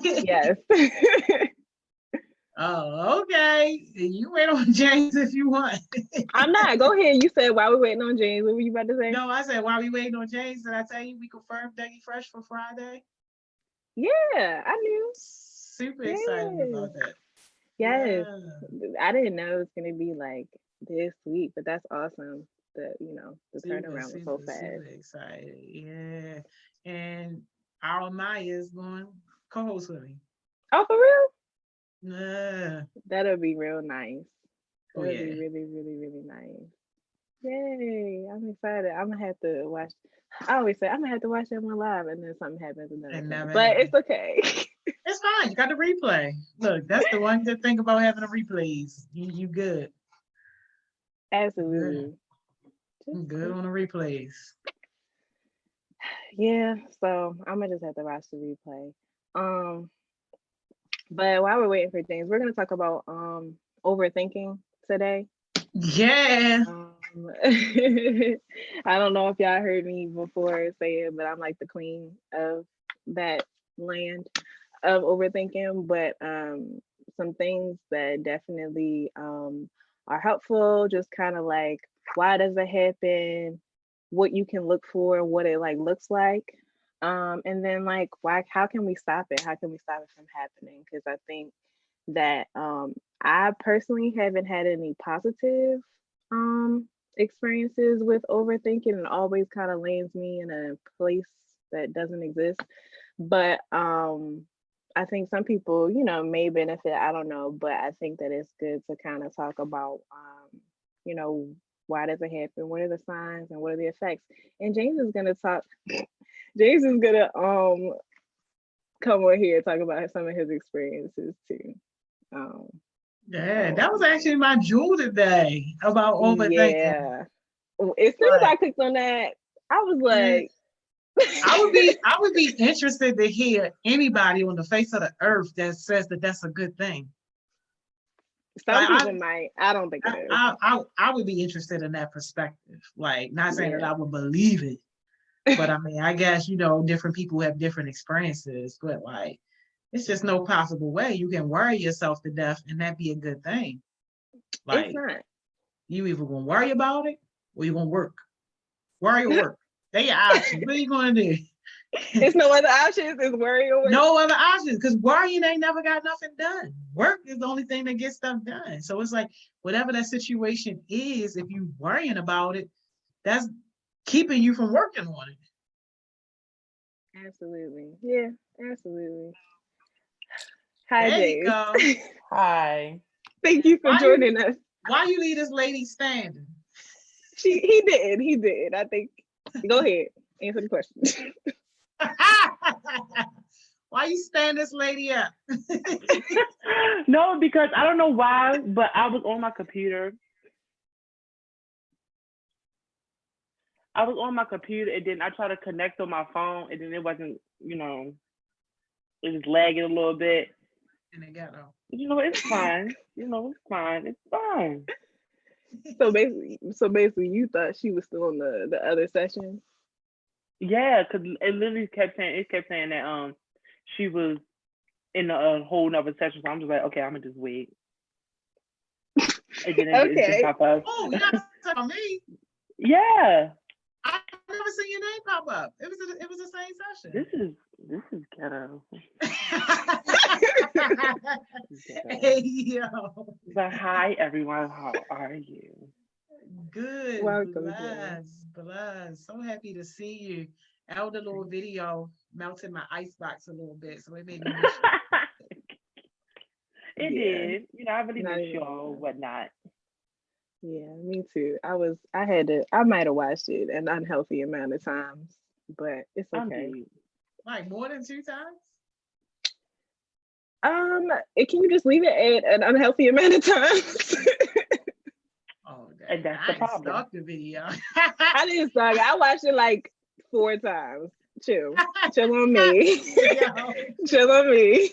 Yes. Oh, okay. You wait on James if you want. I'm not. Go ahead. You said while we're waiting on James. What were you about to say? No, I said while we waiting on James, did I tell you we confirmed Dougie Fresh for Friday? Yeah, I knew. Super excited about that. Yes. Yeah. I didn't know it was gonna be like this week, but that's awesome. That the turnaround was so fast. Super excited. Yeah. And our Maya is going co-host with me. Oh, for real? Yeah. That'll be real nice. That'll be really, really, really nice. Yay. I'm excited. I'm gonna have to watch. I always say I'm gonna have to watch that one live and then something happens but it's okay. It's fine. You got the replay. Look, that's the one good thing about having the replays. You good. Absolutely. Good on the replays. Yeah, so I'm gonna just have to watch the replay. But while we're waiting for James, we're gonna talk about overthinking today. Yeah. I don't know if y'all heard me before say it, but I'm like the queen of that land of overthinking. But some things that definitely are helpful, just kind of like why does it happen, what you can look for, what it like looks like. And then like how can we stop it? How can we stop it from happening? Because I think that I personally haven't had any positive experiences with overthinking, and always kind of lands me in a place that doesn't exist. But I think some people, may benefit, I don't know, but I think that it's good to kind of talk about why does it happen, what are the signs and what are the effects. And James is gonna come on here and talk about some of his experiences too. Yeah, that was actually my jewel today about overthinking. Yeah. As soon as I clicked on that, I was like, I would be interested to hear anybody on the face of the earth that says that that's a good thing. Some people might. I don't think it is. I would be interested in that perspective. Like, not saying that I would believe it, but I mean, I guess, different people have different experiences, but like, it's just no possible way you can worry yourself to death and that be a good thing. Like, it's not. You either gonna worry about it or you gonna work. Worry or work. They your options. What are you gonna do? There's no other options. It's worry or work. No other options, because worrying ain't never got nothing done. Work is the only thing that gets stuff done. So it's like whatever that situation is, if you worrying about it, that's keeping you from working on it. Absolutely. Yeah, absolutely. Hi, there James. You go. Hi. Thank you for joining us. Why you leave this lady standing? He did. I think. Go ahead. Answer the question. Why you stand this lady up? No, because I don't know why, but I was on my computer. And then I tried to connect on my phone, and then it wasn't, it was lagging a little bit. And it got off. It's fine. It's fine. It's fine. So basically, you thought she was still on the other session. Yeah, because it literally kept saying that she was in a whole nother session. So I'm just like, okay, I'm gonna just wait. And then it just pop up. Oh, you're not talking about me. Yeah. I've never seen your name pop up. It was the same session. This is ghetto. Hey yo. But hi everyone, how are you? Good. Welcome, Bless. So happy to see you. Elder little video melted my icebox a little bit, so it made me miss you. It did. I really Not miss even y'all, whatnot. Yeah, me too. I might have watched it an unhealthy amount of times, but it's okay. Like more than 2 times? Can you just leave it at an unhealthy amount of times? Oh, and that's the problem. Stop the video. I didn't start. I watched it like 4 times. Chill on me. Chill on me.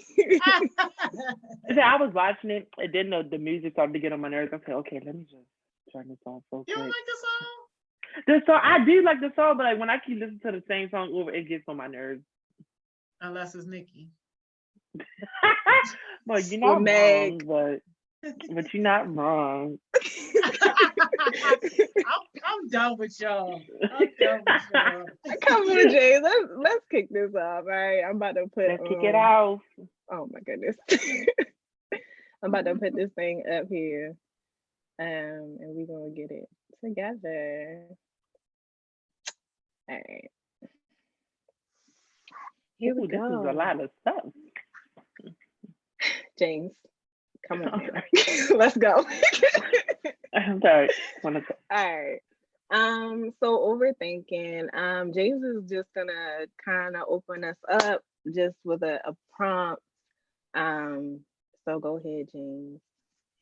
I was watching it, and then the music started to get on my nerves. I said, okay, let me just turn this on so quick. You don't like the song? The song, I do like the song, but like when I keep listening to the same song over, it gets on my nerves. Unless it's Nikki. Well, you're not wrong, but you're not wrong. I'm done with y'all. Come on, Jay. Let's kick this off. All right, I'm about to put. Let's kick it off. Oh my goodness. I'm about to put this thing up here, and we're gonna get it together. All right. Here we go. This is a lot of stuff. James, come on. Let's go. I'm sorry. All right. So overthinking. James is just gonna kind of open us up just with a prompt. So go ahead, James,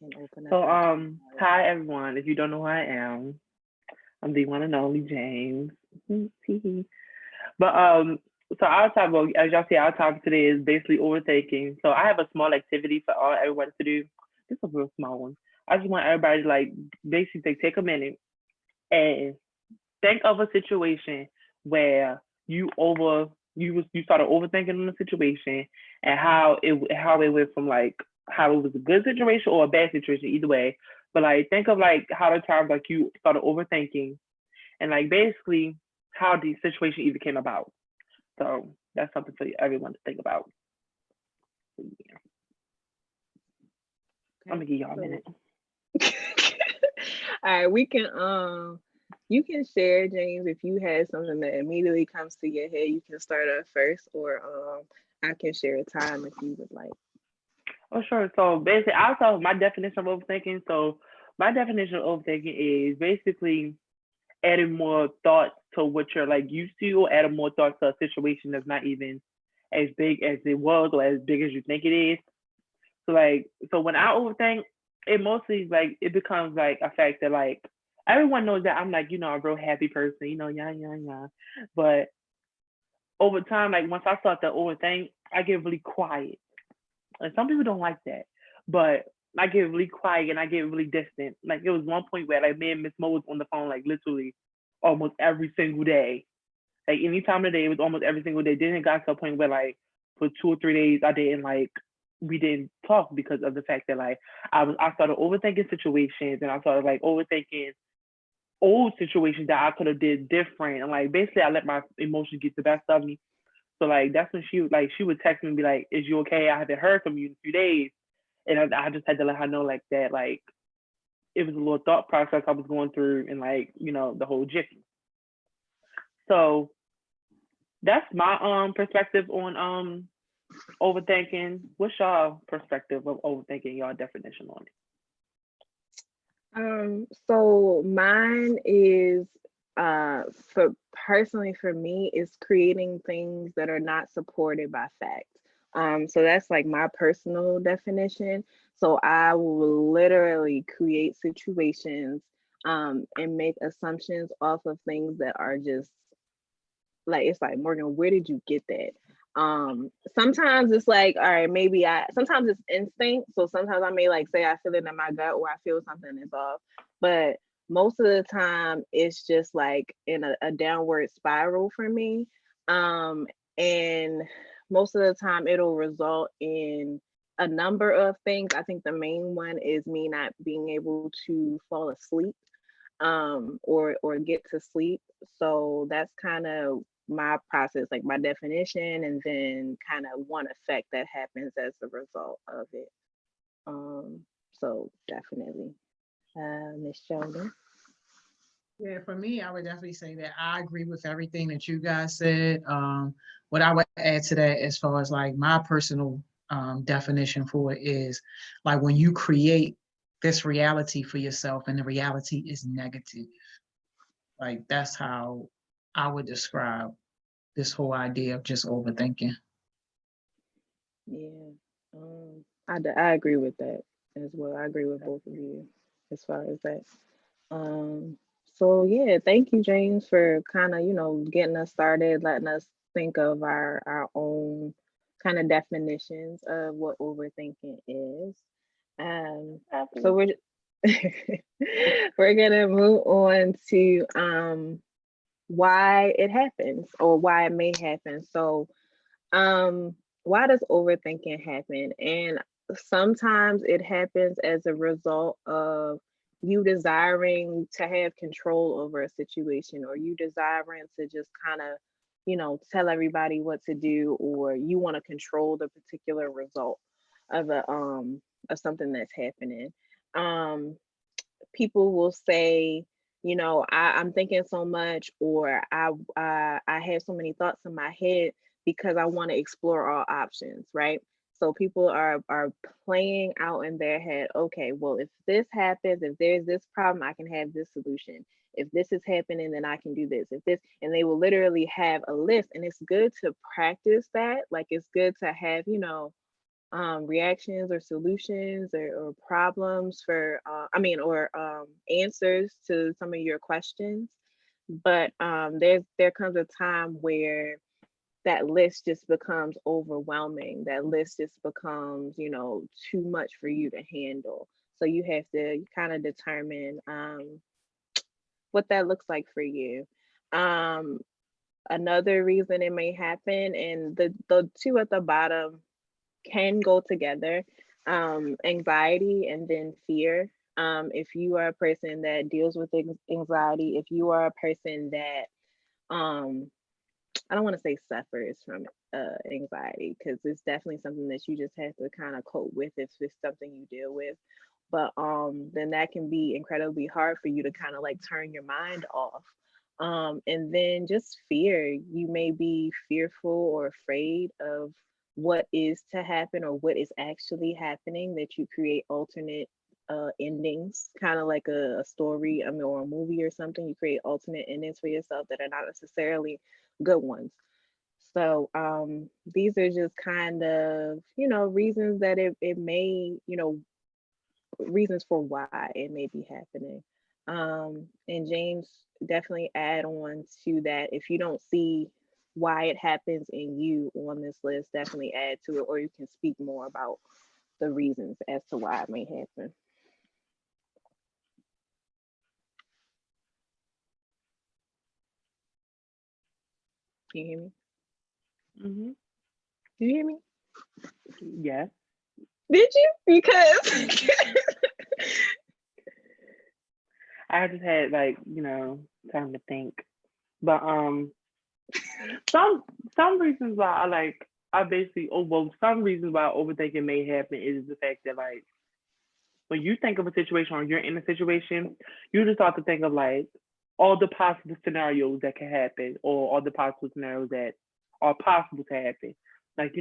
and open up. So hi everyone. If you don't know who I am, I'm the one and only James. But so our topic, well, as y'all see, our topic today is basically overthinking. So I have a small activity for everyone to do. Just a real small one. I just want everybody to like basically take a minute and think of a situation where you started overthinking on the situation and how it went from like how it was a good situation or a bad situation, either way. But like think of like how the times like you started overthinking and like basically how the situation even came about. So that's something for everyone to think about. So, yeah. I'm gonna give y'all a minute. All right, we can you can share, James, if you had something that immediately comes to your head. You can start off first, or I can share a time if you would like. Oh, sure. So basically, I'll tell my definition of overthinking. So my definition of overthinking is basically adding more thought to what you're like used to, or adding more thought to a situation that's not even as big as it was or as big as you think it is. So when I overthink, it mostly like it becomes like a fact that like everyone knows that I'm like, a real happy person, yeah. But over time, like once I start to overthink, I get really quiet. And some people don't like that, but I get really quiet and I get really distant. Like it was one point where like me and Miss Mo was on the phone like literally almost every single day. Like any time of the day, it was almost every single day. Then it got to a point where like for 2 or 3 days we didn't talk because of the fact that like I started overthinking situations and I started like overthinking old situations that I could have did different. And like basically I let my emotions get the best of me. So like that's when she would text me and be like, "Is you okay? I haven't heard from you in a few days." And I just had to let her know like that, like it was a little thought process I was going through and like, the whole jiffy. So that's my perspective on overthinking. What's y'all perspective of overthinking, y'all definition on it? So mine is for personally for me is creating things that are not supported by fact. So that's like my personal definition. So I will literally create situations and make assumptions off of things that are just like, it's like, Morgan, where did you get that? Sometimes it's like, all right, maybe sometimes it's instinct. So sometimes I may like say I feel it in my gut or I feel something is off. But most of the time it's just like in a downward spiral for me. And most of the time it'll result in a number of things. I think the main one is me not being able to fall asleep or get to sleep. So that's kind of my process, like my definition, and then kind of one effect that happens as a result of it. So definitely, Miss Sheldon. Yeah, for me, I would definitely say that I agree with everything that you guys said. What I would add to that, as far as like my personal definition for it, is like when you create this reality for yourself and the reality is negative. Like that's how I would describe this whole idea of just overthinking. Yeah, I agree with that as well. I agree with both of you as far as that. Um, so yeah, thank you, James, for kind of, getting us started, letting us think of our own kind of definitions of what overthinking is. So we're gonna move on to why it happens or why it may happen. So why does overthinking happen? And sometimes it happens as a result of you desiring to have control over a situation, or you desiring to just kind of, tell everybody what to do, or you want to control the particular result of a of something that's happening. Um People will say, I'm thinking so much, or I have so many thoughts in my head because I want to explore all options, right? So people are playing out in their head, okay, well, if this happens, if there's this problem, I can have this solution. If this is happening, then I can do this. If this, and they will literally have a list. And it's good to practice that. Like it's good to have, reactions or solutions or problems for or answers to some of your questions. But there comes a time where that list just becomes overwhelming. That list just becomes, too much for you to handle. So you have to kind of determine what that looks like for you. um Another reason it may happen, and the two at the bottom can go together, anxiety and then fear. If you are a person that deals with anxiety, if you are a person that um I don't want to say suffers from anxiety, because it's definitely something that you just have to kind of cope with if it's something you deal with. But then that can be incredibly hard for you to kind of like turn your mind off. And then just fear. You may be fearful or afraid of what is to happen or what is actually happening, that you create alternate endings, kind of like a story, or a movie or something. You create alternate endings for yourself that are not necessarily good ones. So these are just kind of, reasons that it may, reasons for why it may be happening. And James, definitely add on to that. If you don't see why it happens in you on this list, definitely add to it, or you can speak more about the reasons as to why it may happen. Can you hear me? Mm-hmm. Did you hear me? Yes. Did you? Because I just had like, time to think. But some some reasons why I basically some reasons why overthinking may happen is the fact that like when you think of a situation or you're in a situation, you just start to think of like all the possible scenarios that can happen or all the possible scenarios that are possible to happen. Like,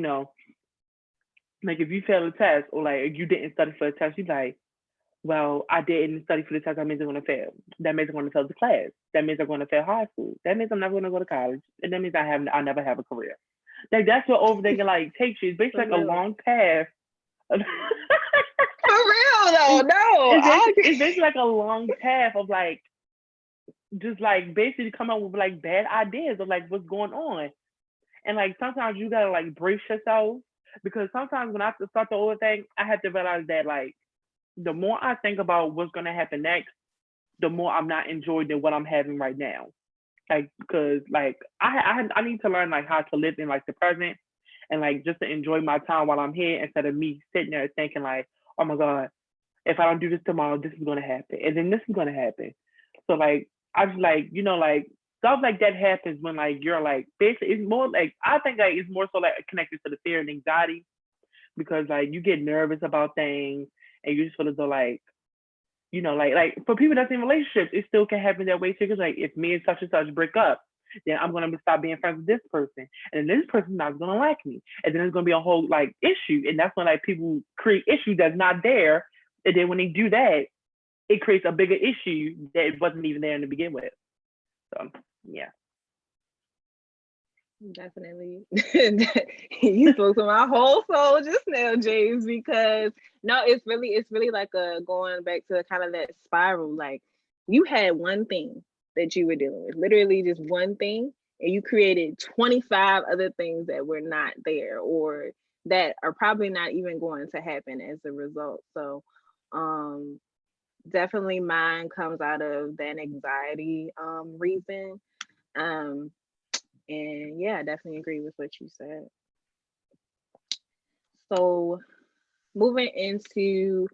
like if you fail a test or like you didn't study for a test, you like, well, I didn't study for the test. That means I'm going to fail. That means I'm going to fail the class. That means I'm going to fail high school. That means I'm never going to go to college. And that means I'll never have a career. Like that's what overthinking like takes you. It's basically like a long path. For real though, no. It's basically like a long path of like just like basically come up with like bad ideas of like what's going on. And like sometimes you gotta like brace yourself because sometimes when I start to overthink, I have to realize that like the more I think about what's gonna happen next, the more I'm not enjoying than what I'm having right now. Like because like I need to learn like how to live in like the present and like just to enjoy my time while I'm here instead of me sitting there thinking like, oh my God, if I don't do this tomorrow, this is gonna happen. And then this is gonna happen. So like I was like, like stuff like that happens when like you're like basically it's more like I think like it's more so like connected to the fear and anxiety because like you get nervous about things and you just feel as though like like for people that's in relationships, it still can happen that way too. Because like if me and such break up, then I'm gonna stop being friends with this person, and then this person's not gonna like me, and then there's gonna be a whole like issue, and that's when like people create issues that's not there, and then when they do that, it creates a bigger issue that wasn't even there to begin with. So yeah. Definitely. You spoke to my whole soul just now, James, because no, it's really like a going back to kind of that spiral. Like you had one thing that you were dealing with, literally just one thing, and you created 25 other things that were not there or that are probably not even going to happen as a result. So definitely mine comes out of that anxiety reason. And yeah, I definitely agree with what you said. So moving into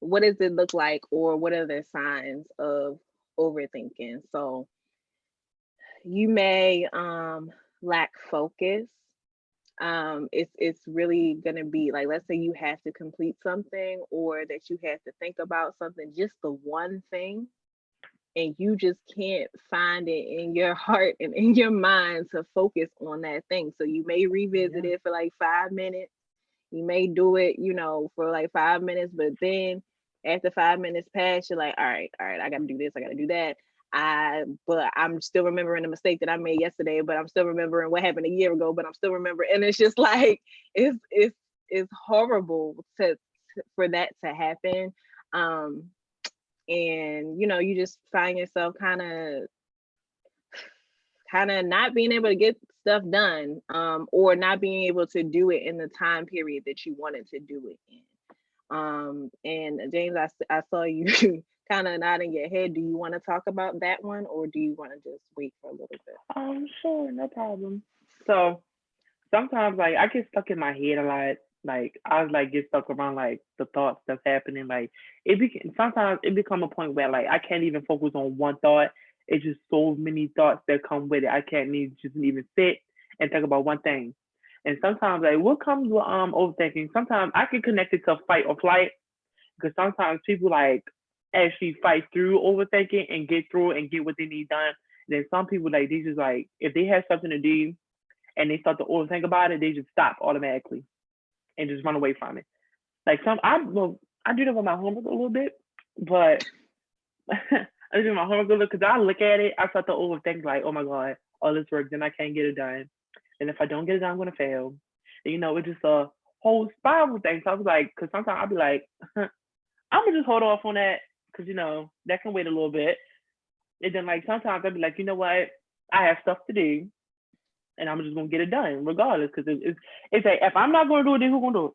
what does it look like or what are the signs of overthinking? So you may lack focus. It's really gonna be like, let's say you have to complete something or that you have to think about something, just the one thing, and you just can't find it in your heart and in your mind to focus on that thing. So you may revisit it for like 5 minutes. You may do it, for like 5 minutes, but then after 5 minutes pass, you're like, all right, I gotta do this, I gotta do that. But I'm still remembering the mistake that I made yesterday, but I'm still remembering what happened a year ago, but I'm still remembering. And it's just like it's horrible for that to happen. And you just find yourself kind of not being able to get stuff done, or not being able to do it in the time period that you wanted to do it in. And James, I saw you kind of nodding your head. Do you want to talk about that one, or do you want to just wait for a little bit? Sure, no problem. So sometimes like I get stuck in my head a lot. Like I like get stuck around like the thoughts that's happening. Like sometimes it become a point where like I can't even focus on one thought. It's just so many thoughts that come with it. I can't even sit and think about one thing. And sometimes like what comes with overthinking, sometimes I can connect it to fight or flight because sometimes people like actually fight through overthinking and get through it and get what they need done. And then some people like they just like if they have something to do and they start to overthink about it, they just stop automatically and just run away from it. Like I do that with my homework a little bit, but I do my homework a little because I look at it, I start to overthink like, oh my God, all this work, then I can't get it done. And if I don't get it done, I'm gonna fail. And, it's just a whole spiral thing. So I was like, because sometimes I'll be like, I'm gonna just hold off on that because that can wait a little bit. And then like sometimes I'll be like, you know what, I have stuff to do. And I'm just gonna get it done regardless, because it's like if I'm not gonna do it, then who's gonna do it?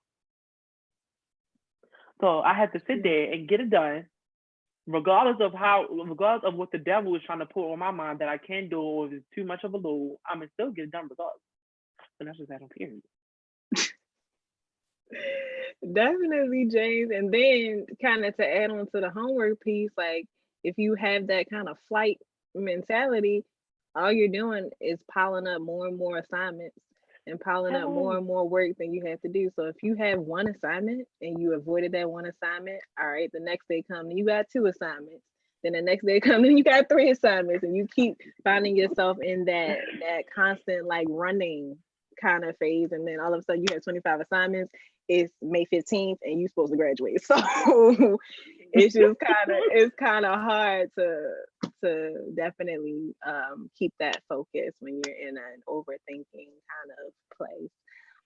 So I have to sit there and get it done, regardless of what the devil is trying to put on my mind that I can't do, or if it's too much of a load, I'm gonna still get it done regardless. And that's just that on period. Definitely, James. And then kind of to add on to the homework piece, like if you have that kind of flight mentality, all you're doing is piling up more and more assignments and piling up more and more work than you have to do. So if you have one assignment and you avoided that one assignment, all right, the next day comes and you got 2 assignments. Then the next day comes and you got 3 assignments, and you keep finding yourself in that constant like running kind of phase. And then all of a sudden you have 25 assignments. It's May 15th and you're supposed to graduate. So it's kind of hard to definitely keep that focus when you're in an overthinking kind of place.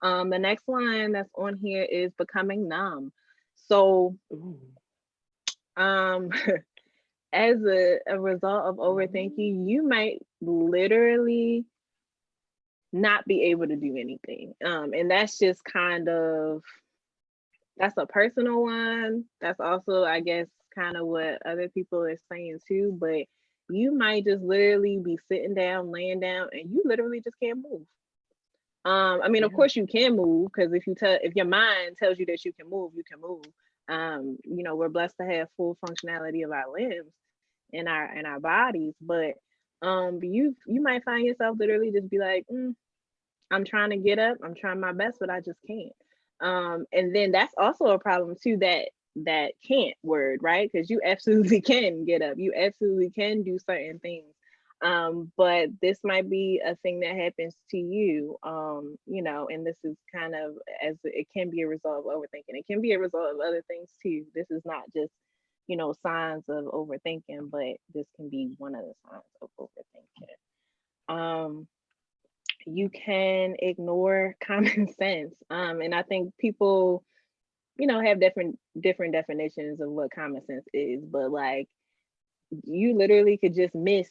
The next line that's on here is becoming numb. So Ooh. um as a result of overthinking, you might literally not be able to do anything. And that's just kind of, that's a personal one. That's also, I guess, kind of what other people are saying too. But you might just literally be sitting down, laying down, and you literally just can't move. I mean, of Yeah. course you can move, because if your mind tells you that you can move, you can move. You know, we're blessed to have full functionality of our limbs in our bodies, but you might find yourself literally just be like, I'm trying to get up, I'm trying my best, but I just can't. And then that's also a problem too, that can't word, right? Because you absolutely can get up, you absolutely can do certain things. But this might be a thing that happens to you, you know, and this is kind of, as it can be a result of overthinking. It can be a result of other things too. This is not just, you know, signs of overthinking, but this can be one of the signs of overthinking. You can ignore common sense. And I think people, you know, have different definitions of what common sense is, but like, you literally could just miss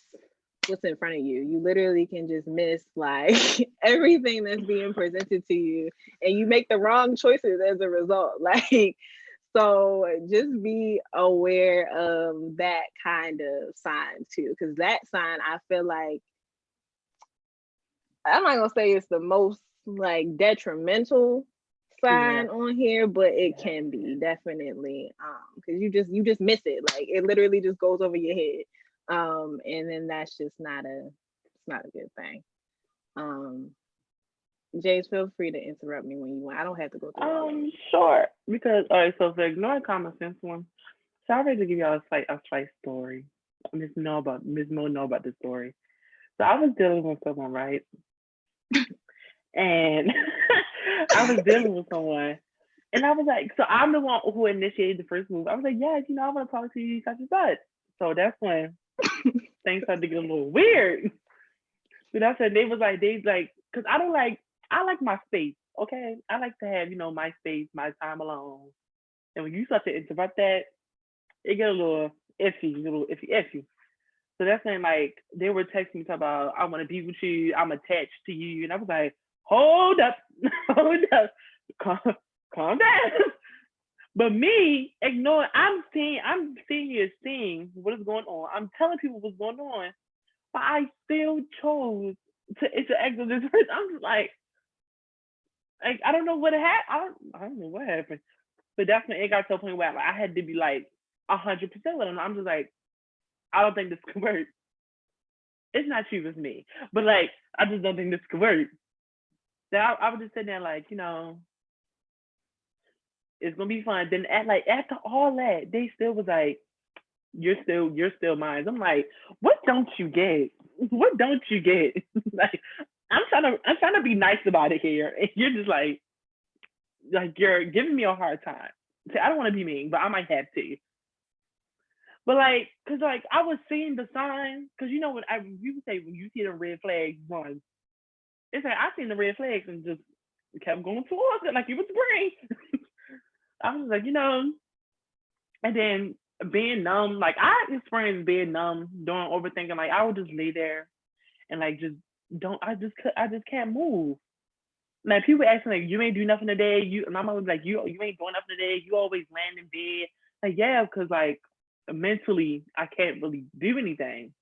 what's in front of you. You literally can just miss like everything that's being presented to you, and you make the wrong choices as a result. Like, so just be aware of that kind of sign too, because that sign, I feel like, I'm not gonna say it's the most like detrimental Yeah. sign on here, but it Yeah. can be definitely, because you just miss it. Like, it literally just goes over your head. And then that's just not a good thing. Um James, feel free to interrupt me when you want. I don't have to go through all of it. Sure. Because all right, so the ignoring common sense one. So I ready to give y'all a slight story. Miss Mo know about this story. So I was dealing with someone, right? And I was dealing with someone, and I was like, so I'm the one who initiated the first move. I was like, yeah, you know, I want to talk to you, such and such. So that's when things started to get a little weird. So that's when because I like my space. Okay, I like to have, you know, my space, my time alone. And when you start to interrupt that, it get a little iffy. So that's when like they were texting me talking about, I want to be with you, I'm attached to you, and I was like, hold up, hold up, calm, calm down. But me ignoring, I'm seeing you, seeing what is going on. I'm telling people what's going on, but I still chose to interact with this person. I'm just like I don't know what happened. I don't know what happened, but that's when it got to a point where like, I had to be like 100% with him. I'm just like, I don't think this could work. It's not you, it's me. But like, I just don't think this could work. So I was just sitting there like, you know, it's gonna be fun. Then after all that, they still was like, you're still mine. I'm like, what don't you get? What don't you get? Like, I'm trying to be nice about it here, and you're just like you're giving me a hard time. See, I don't want to be mean, but I might have to. But like, cause like I was seeing the signs, cause you know you say when you see the red flags, one, it's like I seen the red flags and just kept going towards it like it was spring. I was like, you know, and then being numb, like I experienced being numb during overthinking. Like I would just lay there and like just don't. I just can't move. Like people asking like you ain't do nothing today. My mom was like you ain't doing nothing today. You always laying in bed. Like yeah, because like mentally I can't really do anything.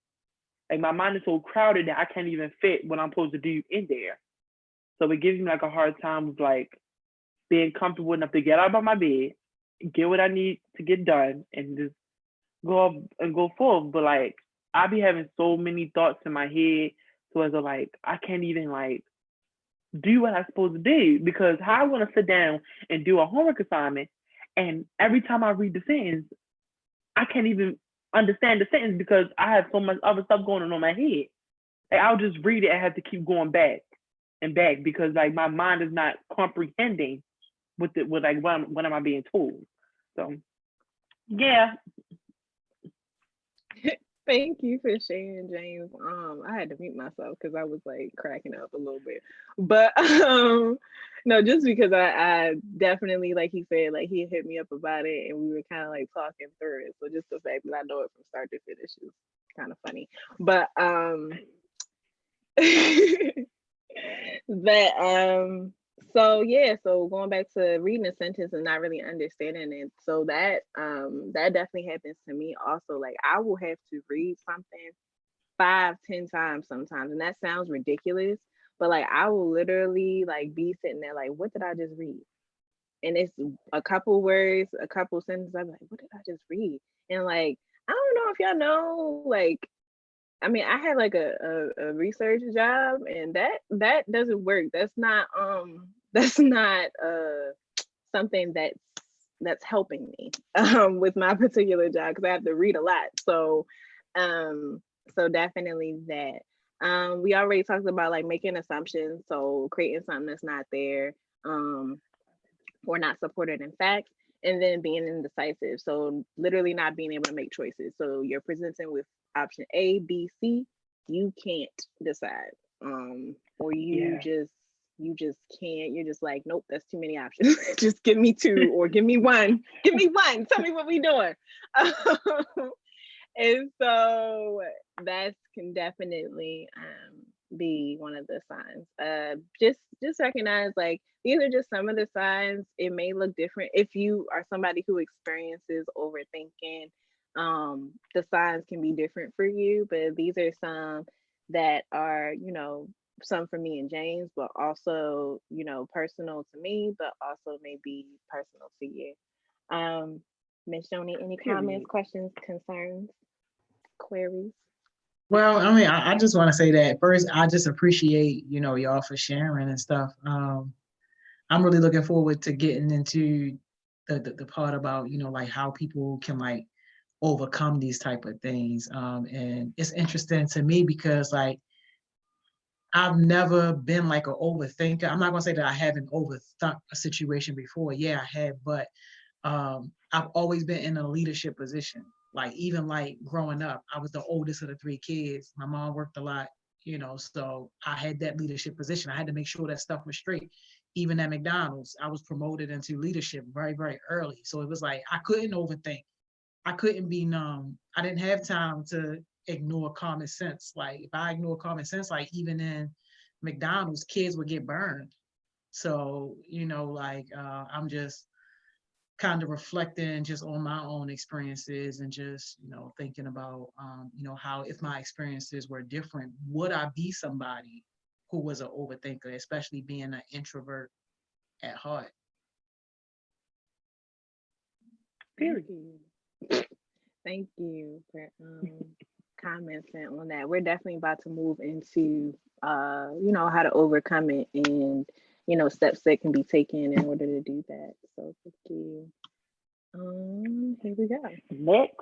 Like my mind is so crowded that I can't even fit what I'm supposed to do in there. So it gives me like a hard time with like being comfortable enough to get out of my bed, get what I need to get done, and just go up and go forward. But like I be having so many thoughts in my head, so as like I can't even like do what I'm supposed to do because how I want to sit down and do a homework assignment, and every time I read the sentence, I can't even understand the sentence because I have so much other stuff going on in my head. Like I'll just read it and have to keep going back and back because like my mind is not comprehending with like what am I being told. So Yeah. Thank you for sharing, James. I had to mute myself because I was like cracking up a little bit. But no, just because I definitely, like he said, like he hit me up about it and we were kind of like talking through it. So just the fact that I know it from start to finish is kind of funny. But but so yeah, so going back to reading a sentence and not really understanding it, so that definitely happens to me also. Like I will have to read something 5, 10 times sometimes, and that sounds ridiculous, but like I will literally like be sitting there like, what did I just read? And it's a couple words, a couple sentences. I'm like, what did I just read? And like, I don't know if y'all know, like, I mean, I had like a research job, and that doesn't work. That's not that's not something that's helping me with my particular job because I have to read a lot. So definitely that. We already talked about like making assumptions, so creating something that's not there, or not supported in facts, and then being indecisive. So literally not being able to make choices. So you're presenting with option A, B, C, you can't decide. Or you just can't. You're just like, nope, that's too many options. Just give me two or give me one. Give me one. Tell me what we doing. And so that can definitely be one of the signs. Just recognize like these are just some of the signs. It may look different if you are somebody who experiences overthinking. The signs can be different for you, but these are some that are, some for me and James, but also, personal to me, but also maybe personal to you. Miss Joni, any comments, questions, concerns, queries? Well, I mean, I just want to say that first, I just appreciate, y'all for sharing and stuff. I'm really looking forward to getting into the part about, like how people can like overcome these type of things. And it's interesting to me because like I've never been like an overthinker. I'm not gonna say that I haven't overthought a situation before. Yeah, I have, but I've always been in a leadership position. Like even like growing up, I was the oldest of the three kids. My mom worked a lot, so I had that leadership position. I had to make sure that stuff was straight. Even at McDonald's, I was promoted into leadership very, very early. So it was like I couldn't overthink. I couldn't be numb. I didn't have time to ignore common sense. Like if I ignore common sense, like even in McDonald's, kids would get burned. So, I'm just kind of reflecting just on my own experiences and just, thinking about, how if my experiences were different, would I be somebody who was an overthinker, especially being an introvert at heart? Thank you. Thank you for commenting on that. We're definitely about to move into how to overcome it and steps that can be taken in order to do that. So thank you. Here we go. Next.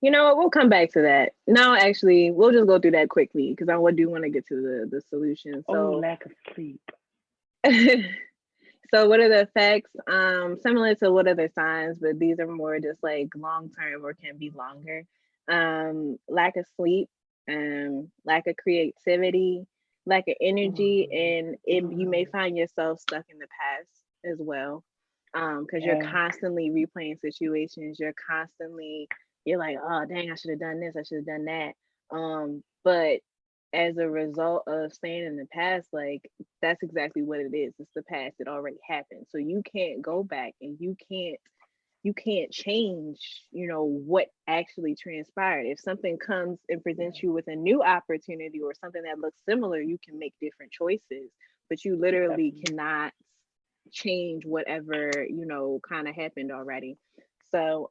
You know what? We'll come back to that. No, actually, we'll just go through that quickly because I do want to get to the solution. So lack of sleep. So what are the effects? Similar to what are the signs, but these are more just like long term or can be longer. Lack of sleep, lack of creativity, lack of energy, and you may find yourself stuck in the past as well. Because you're constantly replaying situations. You're like, oh dang, I should have done this, I should have done that. But as a result of staying in the past, like that's exactly what it is. It's the past. It already happened. So you can't go back and you can't change, what actually transpired. If something comes and presents you with a new opportunity or something that looks similar, you can make different choices, but you literally cannot change whatever, kind of happened already. So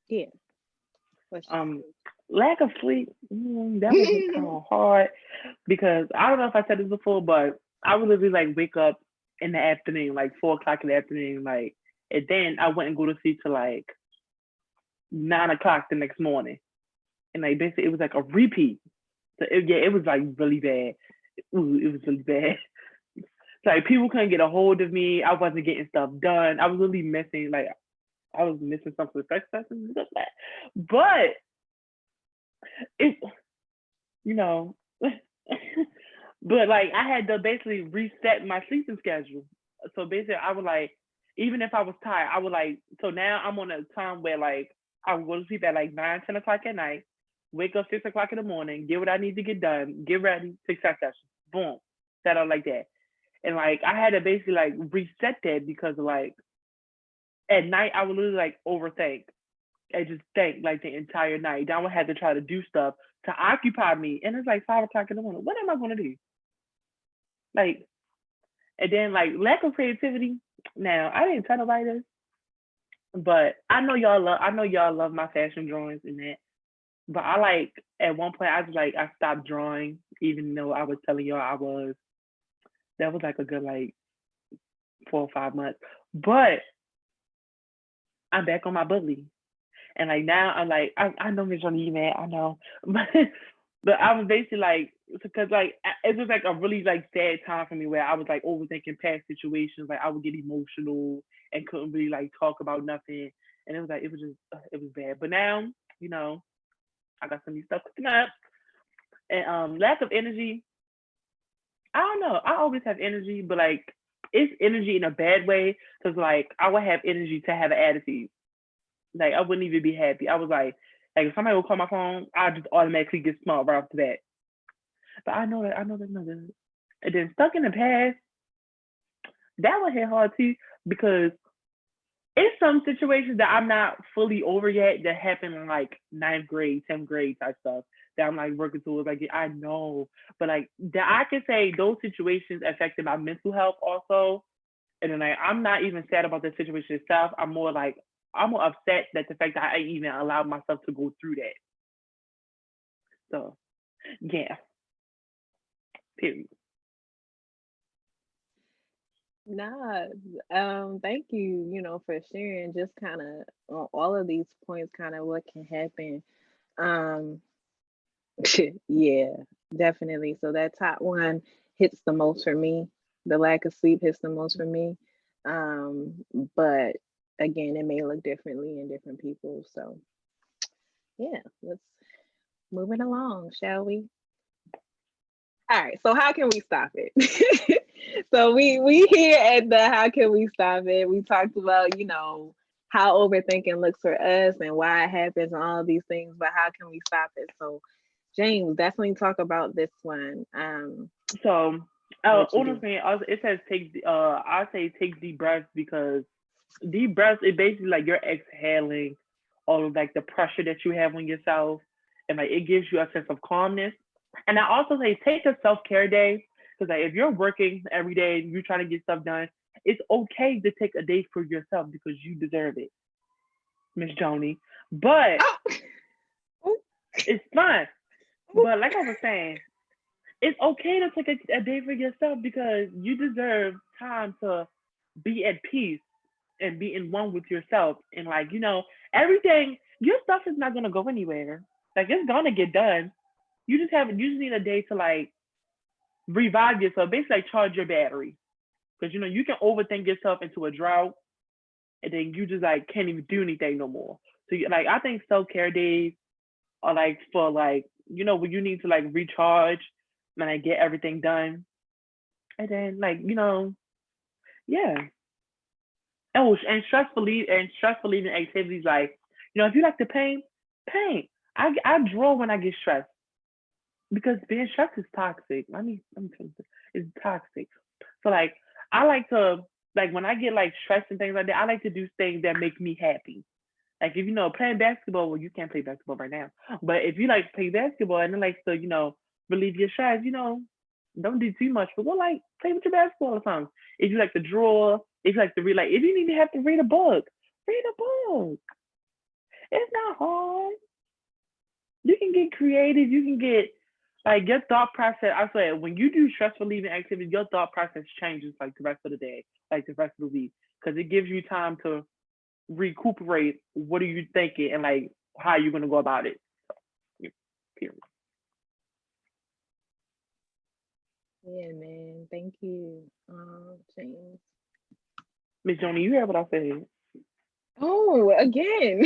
yeah. Lack of sleep, that was just kind of hard because I don't know if I said this before, but I would literally like wake up in the afternoon, like 4 o'clock in the afternoon, like, and then I wouldn't go to sleep till like 9 o'clock the next morning, and like basically it was like a repeat. So it was like really bad. It was really bad. Like people couldn't get a hold of me. I wasn't getting stuff done. I was literally missing. Like I was missing some success lessons, but it, you know, but like I had to basically reset my sleeping schedule. So basically, I would like, even if I was tired, I would like. So now I'm on a time where like I would go to sleep at like 9, 10 o'clock at night, wake up 6 o'clock in the morning, get what I need to get done, get ready, success session, boom, set out like that. And like I had to basically like reset that because like at night I would literally like overthink and just think like the entire night. Then I would have to try to do stuff to occupy me. And it's like 5 o'clock in the morning. What am I gonna do? Like, and then like lack of creativity. Now I didn't tell nobody this, but I know y'all love my fashion drawings and that. But I like at one point I was like I stopped drawing, even though I was telling y'all I was. That was like a good like 4 or 5 months. But I'm back on my bully. And like now I'm like, I know Miss Johnny, you mad, I know. But I was basically like, because like it was like a really like sad time for me where I was like overthinking past situations. Like I would get emotional and couldn't really like talk about nothing. And it was like, it was just, it was bad. But now, you know, I got some new stuff cooking up. And lack of energy, I don't know. I always have energy, but like it's energy in a bad way. Cause like I would have energy to have an attitude. Like I wouldn't even be happy. I was like if somebody would call my phone, I just automatically get smart right off the bat. But I know that's not good. And then stuck in the past, that would hit hard too because it's some situations that I'm not fully over yet that happened in like ninth grade, 10th grade type stuff that I'm like working towards. Like I know, but like that I can say those situations affected my mental health also. And then like I'm not even sad about the situation itself. I'm more upset that the fact that I even allowed myself to go through that. So yeah, period. Nah, thank you, for sharing just kind of all of these points, kind of what can happen. Um, yeah, definitely. So that top one hits the most for me. The lack of sleep hits the most for me. Um, but again, it may look differently in different people. So yeah, let's move it along, shall we? All right. So how can we stop it? So we here at the how can we stop it? We talked about, how overthinking looks for us and why it happens and all of these things, but how can we stop it? So James, definitely talk about this one. So What you older do. thing, it says I say take deep breaths because deep breaths it basically like you're exhaling all of like the pressure that you have on yourself and like it gives you a sense of calmness. And I also say take a self-care day because like if you're working every day and you're trying to get stuff done, it's okay to take a day for yourself because you deserve it, Miss Joni. But Oh, it's fine. ooh, But like I was saying, it's okay to take a day for yourself because you deserve time to be at peace and be in one with yourself. And like, everything, your stuff is not gonna go anywhere. Like it's gonna get done. You just need a day to like revive yourself, basically like charge your battery. Because you can overthink yourself into a drought and then you just like can't even do anything no more. So like I think self-care days are like for like, when you need to like recharge and like get everything done. And then like, yeah. Oh, and stress relieving activities like, if you like to paint, paint. I draw when I get stressed because being stressed is toxic. Let me tell you, it's toxic. So like I like to like when I get like stressed and things like that, I like to do things that make me happy. Like if playing basketball, well you can't play basketball right now. But if you like play basketball and then like to, relieve your stress, don't do too much, but go like play with your basketball or something. If you like to draw, if you like to read, like if you need to have to read a book, read a book. It's not hard. You can get creative. You can get like your thought process. I swear, when you do stress relieving activities, your thought process changes like the rest of the day, like the rest of the week, because it gives you time to recuperate. What are you thinking and like how are you gonna go about it? Yeah, period. yeah, man. Thank you, James. Miss Joni, you hear what I said? Oh, again.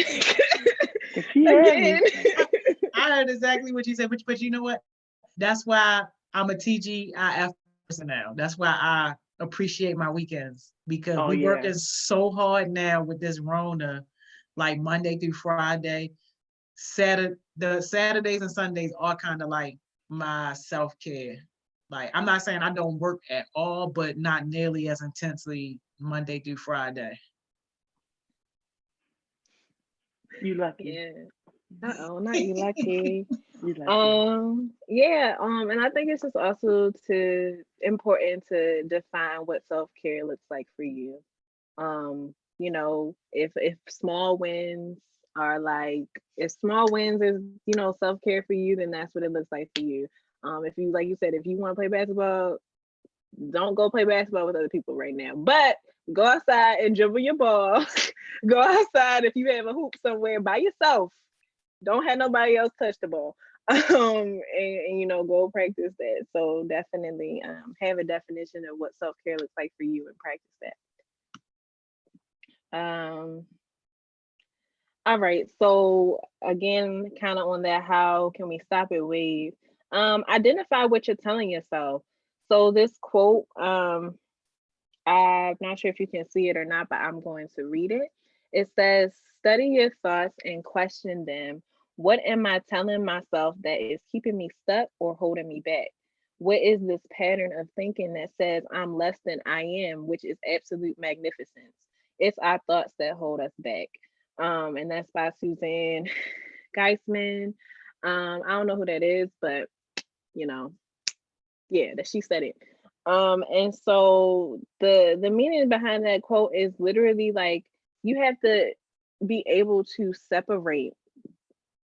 She had me. Again. I heard exactly what you said, but you know what? That's why I'm a TGIF person now. That's why I appreciate my weekends because Oh we yeah. working so hard now with this Rona, like Monday through Friday. The Saturdays and Sundays are kind of like my self-care. Like I'm not saying I don't work at all, but not nearly as intensely Monday through Friday. You lucky. Yeah. Uh-oh, not you lucky. You lucky. Yeah, and I think it's just also to important to define what self-care looks like for you. If small wins are like if small wins is, self-care for you, then that's what it looks like for you. If you like you said, if you want to play basketball, don't go play basketball with other people right now. But go outside and dribble your ball. Go outside if you have a hoop somewhere by yourself. Don't have nobody else touch the ball. And go practice that. So definitely have a definition of what self-care looks like for you and practice that. All right. So again, kind of on that, how can we stop it, Wave? Identify what you're telling yourself. So this quote, I'm not sure if you can see it or not, but I'm going to read it. It says, study your thoughts and question them. What am I telling myself that is keeping me stuck or holding me back? What is this pattern of thinking that says I'm less than I am, which is absolute magnificence? It's our thoughts that hold us back. And that's by Suzanne Geisman. I don't know who that is, but you know, yeah, that she said it. And so the meaning behind that quote is literally like you have to be able to separate,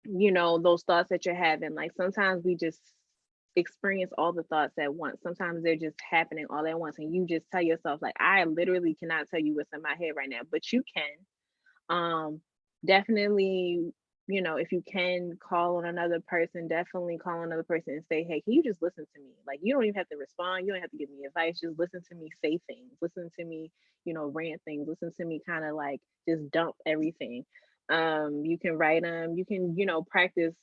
those thoughts that you're having. Like sometimes we just experience all the thoughts at once. Sometimes they're just happening all at once, and you just tell yourself, like, I literally cannot tell you what's in my head right now, but you can. Definitely, if you can call on another person, definitely call on another person and say, hey, can you just listen to me? Like, you don't even have to respond, you don't have to give me advice, just listen to me say things, listen to me, rant things, listen to me kind of like just dump everything. You can write them, you can, practice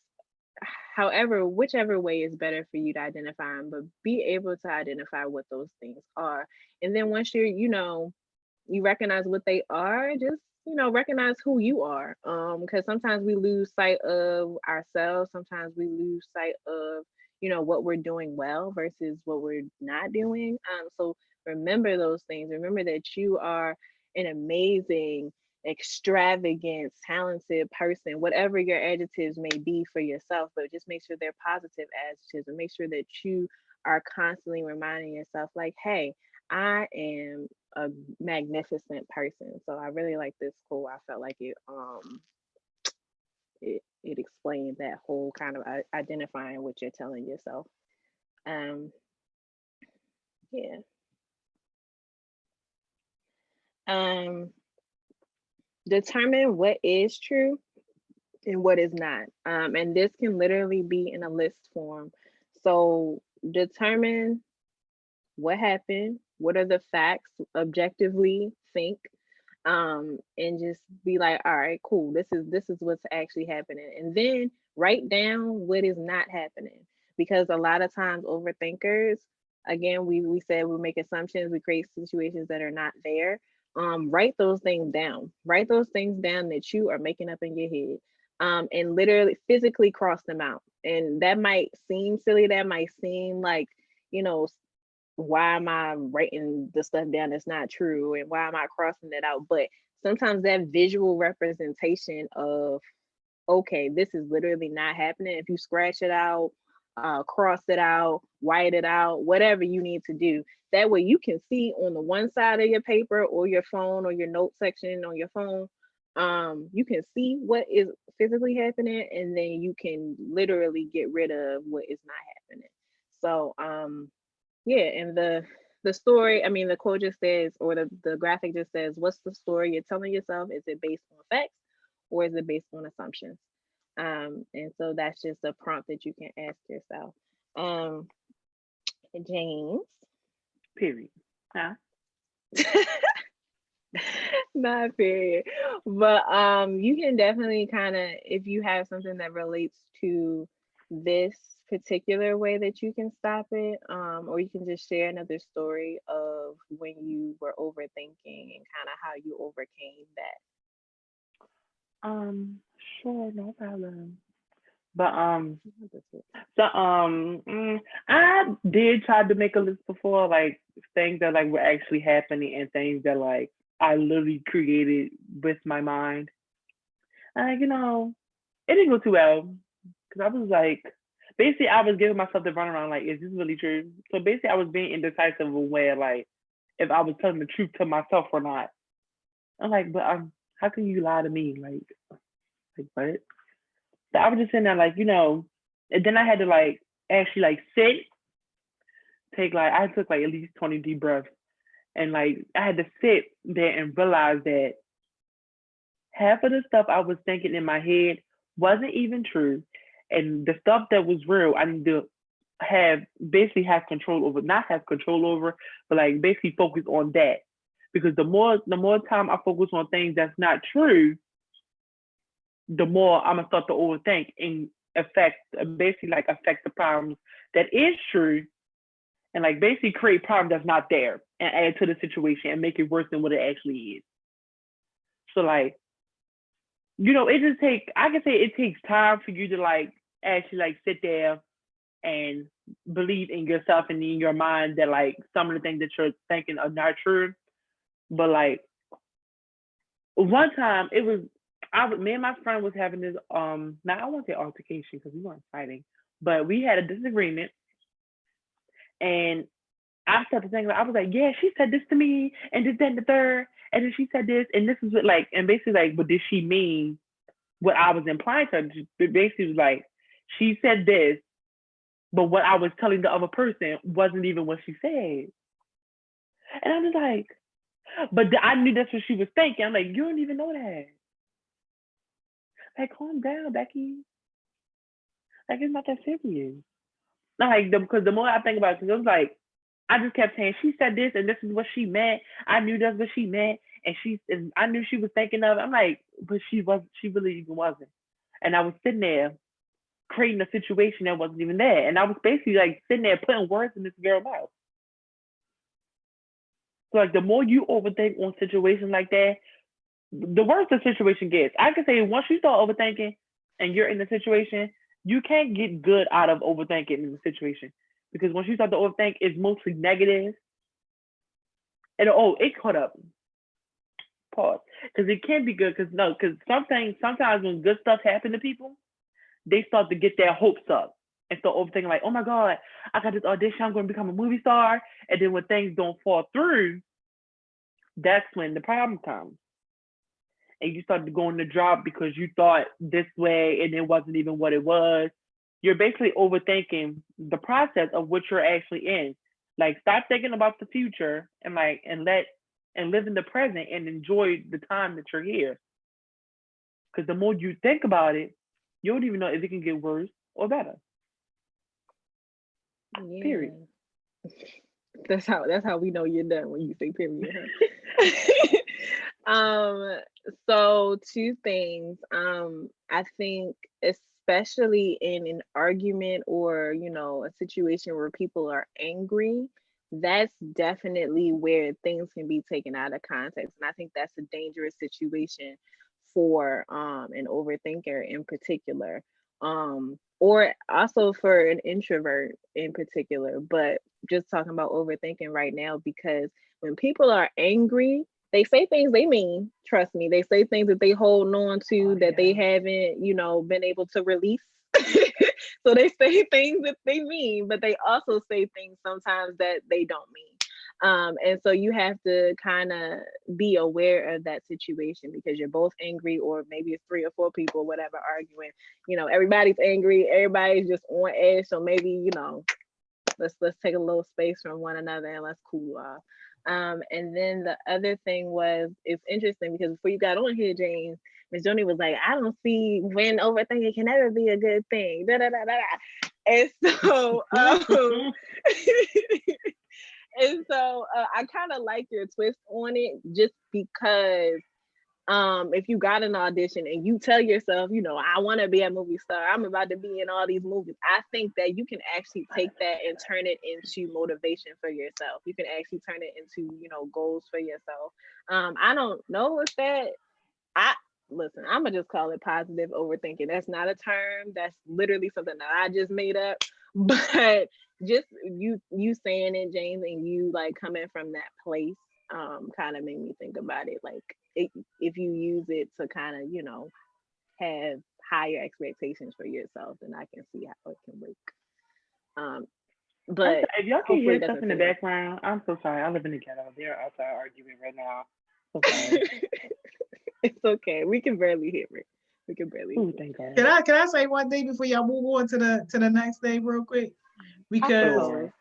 however, whichever way is better for you to identify them, but be able to identify what those things are. And then once you recognize what they are, just recognize who you are, because sometimes we lose sight of ourselves, sometimes we lose sight of what we're doing well versus what we're not doing. So remember those things, remember that you are an amazing, extravagant, talented person, whatever your adjectives may be for yourself, but just make sure they're positive adjectives and make sure that you are constantly reminding yourself, like, hey, I am a magnificent person. So I really like this quote. I felt like it explained that whole kind of identifying what you're telling yourself. Um, yeah. Um, determine what is true and what is not. And this can literally be in a list form. So determine what happened, what are the facts, objectively think, and just be like, all right, cool, this is what's actually happening, and then write down what is not happening, because a lot of times overthinkers, again, we said we make assumptions, we create situations that are not there. Write those things down, write those things down that you are making up in your head, and literally physically cross them out. And that might seem silly, that might seem like, you know why am I writing the stuff down that's not true? And why am I crossing that out? But sometimes that visual representation of, okay, this is literally not happening. If you scratch it out, cross it out, white it out, whatever you need to do. That way you can see on the one side of your paper or your phone or your note section on your phone, you can see what is physically happening, and then you can literally get rid of what is not happening. So yeah, and the story, I mean, the quote just says, or the graphic just says, what's the story you're telling yourself? Is it based on facts or is it based on assumptions? And so that's just a prompt that you can ask yourself. Um, James. Period. Huh? Not period. But you can definitely kind of, if you have something that relates to this particular way that you can stop it, or you can just share another story of when you were overthinking and kind of how you overcame that. Um, sure, no problem. But That's it. so I did try to make a list before, like things that like were actually happening and things that like I literally created with my mind. And like, it didn't go too well because I was like, basically, I was giving myself the runaround, like, is this really true? So basically, I was being indecisive of where, like, if I was telling the truth to myself or not. I'm like, but how can you lie to me? Like what? So I was just sitting there, like, and then I had to like actually like sit, take like I took like at least 20 deep breaths, and like I had to sit there and realize that half of the stuff I was thinking in my head wasn't even true. And the stuff that was real, I need to basically have control over, not have control over, but like basically focus on that. Because the more time I focus on things that's not true, the more I'm gonna start to overthink and affect the problems that is true, and like basically create problems that's not there and add to the situation and make it worse than what it actually is. So like it just I can say it takes time for you to like actually like sit there and believe in yourself and in your mind that like some of the things that you're thinking are not true. But like one time me and my friend was having this now I won't say altercation because we weren't fighting, but we had a disagreement, and I started thinking, I was like, yeah, she said this to me and this, that, and the third, and then she said this, and this is what like, and basically like, but did she mean what I was implying to her? It basically was like, she said this, but what I was telling the other person wasn't even what she said. And I was like, but I knew that's what she was thinking. I'm like, you don't even know that. Like, calm down, Becky. Like, it's not that serious. Like, because the more I think about it, because it was like, I just kept saying, she said this, and this is what she meant. I knew that's what she meant, and I knew she was thinking of it. I'm like, but she really even wasn't. And I was sitting there creating a situation that wasn't even there. And I was basically like sitting there putting words in this girl's mouth. So like the more you overthink on situations like that, the worse the situation gets. I can say once you start overthinking and you're in the situation, you can't get good out of overthinking in the situation. Because once you start to overthink, it's mostly negative. And it caught up. Pause. Because it can be good. Because sometimes when good stuff happens to people, they start to get their hopes up and start overthinking like, oh my God, I got this audition, I'm going to become a movie star. And then when things don't fall through, that's when the problem comes. And you start to go on the job because you thought this way and it wasn't even what it was. You're basically overthinking the process of what you're actually in. Like stop thinking about the future and live in the present and enjoy the time that you're here. Because the more you think about it, you don't even know if it can get worse or better. Yeah. Period. That's how we know you're done when you say period. Huh? So two things. I think especially in an argument or a situation where people are angry, that's definitely where things can be taken out of context, and I think that's a dangerous situation for an overthinker in particular, or also for an introvert in particular. But just talking about overthinking right now, because when people are angry, they say things they mean. Trust me, they say things that they hold on to that they haven't, been able to release. So they say things that they mean, but they also say things sometimes that they don't mean. And so you have to kind of be aware of that situation because you're both angry, or maybe it's three or four people, whatever, arguing. Everybody's angry, everybody's just on edge. So maybe let's take a little space from one another and let's cool off. And then the other thing was, it's interesting because before you got on here, James, Miss Joni was like, I don't see when overthinking can ever be a good thing. Da, da, da, da, da. And so And so I kind of like your twist on it, just because if you got an audition and you tell yourself, I want to be a movie star, I'm about to be in all these movies, I think that you can actually take that and turn it into motivation for yourself. You can actually turn it into, goals for yourself. I don't know if that, I listen, I'm gonna just call it positive overthinking. That's not a term, that's literally something that I just made up. But just you saying it, James, and you like coming from that place, kind of made me think about it. Like, if you use it to kind of, have higher expectations for yourself, then I can see how it can work. Um, I'm but sorry, if y'all can hopefully hear it stuff doesn't in the feel. background, I'm so sorry. I live in the ghetto. They're outside arguing right now. So sorry. It's okay. We can barely hear it. We can barely hear Ooh, it. thank God. Can I say one thing before y'all move on to the next day real quick? Because Sure.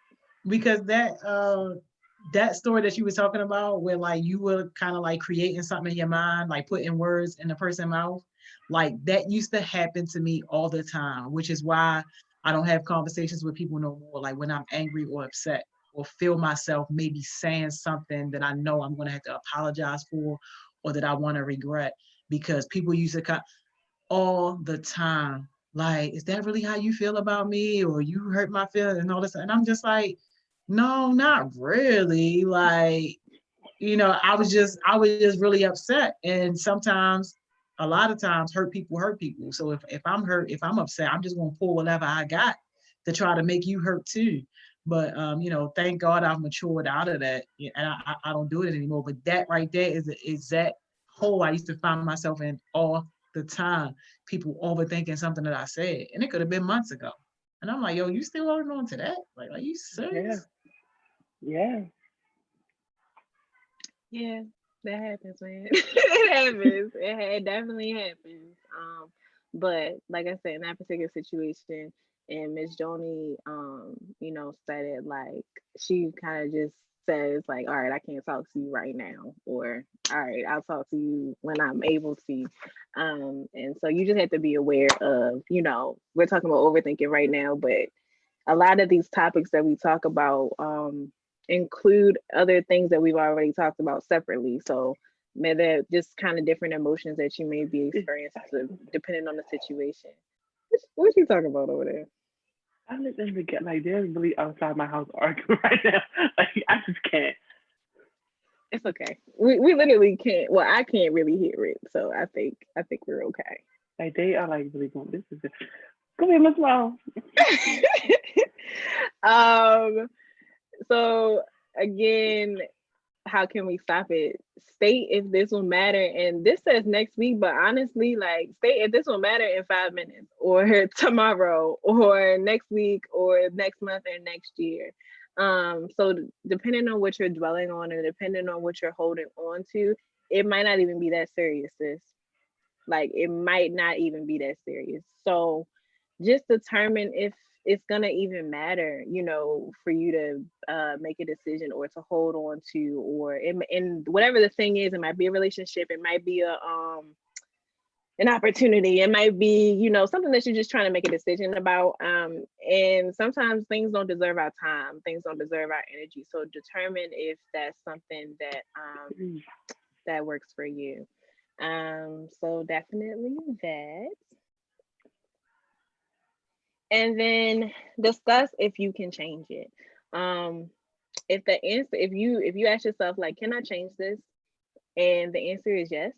that story that you were talking about, where like you were kind of like creating something in your mind, like putting words in the person's mouth, like that used to happen to me all the time, which is why I don't have conversations with people no more. Like when I'm angry or upset or feel myself maybe saying something that I know I'm going to have to apologize for, or that I want to regret, because people used to cut all the time. Like, is that really how you feel about me? Or you hurt my feelings and all this? And I'm just like, no, not really. Like, I was just really upset. And sometimes, a lot of times, hurt people hurt people. So if I'm hurt, if I'm upset, I'm just gonna pull whatever I got to try to make you hurt too. But thank God I've matured out of that, and I don't do it anymore. But that right there is that hole I used to find myself in all the time. People overthinking something that I said, and it could have been months ago. And I'm like, yo, you still holding on to that? Like, are you Yeah. serious? Yeah. Yeah, that happens, man. It happens. It definitely happens. But like I said, in that particular situation, and Miss Joni, said it like, she kind of just says like, all right, I can't talk to you right now, or all right, I'll talk to you when I'm able to. And so you just have to be aware of, we're talking about overthinking right now, but a lot of these topics that we talk about, include other things that we've already talked about separately. So they're just kind of different emotions that you may be experiencing, depending on the situation. What you talking about over there? I live in the ghetto. Like, they're really outside my house arguing right now. Like, I just can't. It's okay. We literally can't. Well, I can't really hear it, so I think we're okay. Like, they are like really going, this is it. Come here, Miss Mom. um. So again, how can we stop it? State if this will matter. And this says next week, but honestly, like, state if this will matter in 5 minutes, or tomorrow, or next week, or next month, or next year. So depending on what you're dwelling on, and depending on what you're holding on to, it might not even be that serious, sis. Like, it might not even be that serious. So just determine if it's gonna even matter, for you to make a decision, or to hold on to, or and whatever the thing is, it might be a relationship, it might be an opportunity, it might be, something that you're just trying to make a decision about. And sometimes things don't deserve our time, things don't deserve our energy. So determine if that's something that works for you. So definitely that. And then discuss if you can change it. Um, if you ask yourself, like, can I change this? And the answer is yes.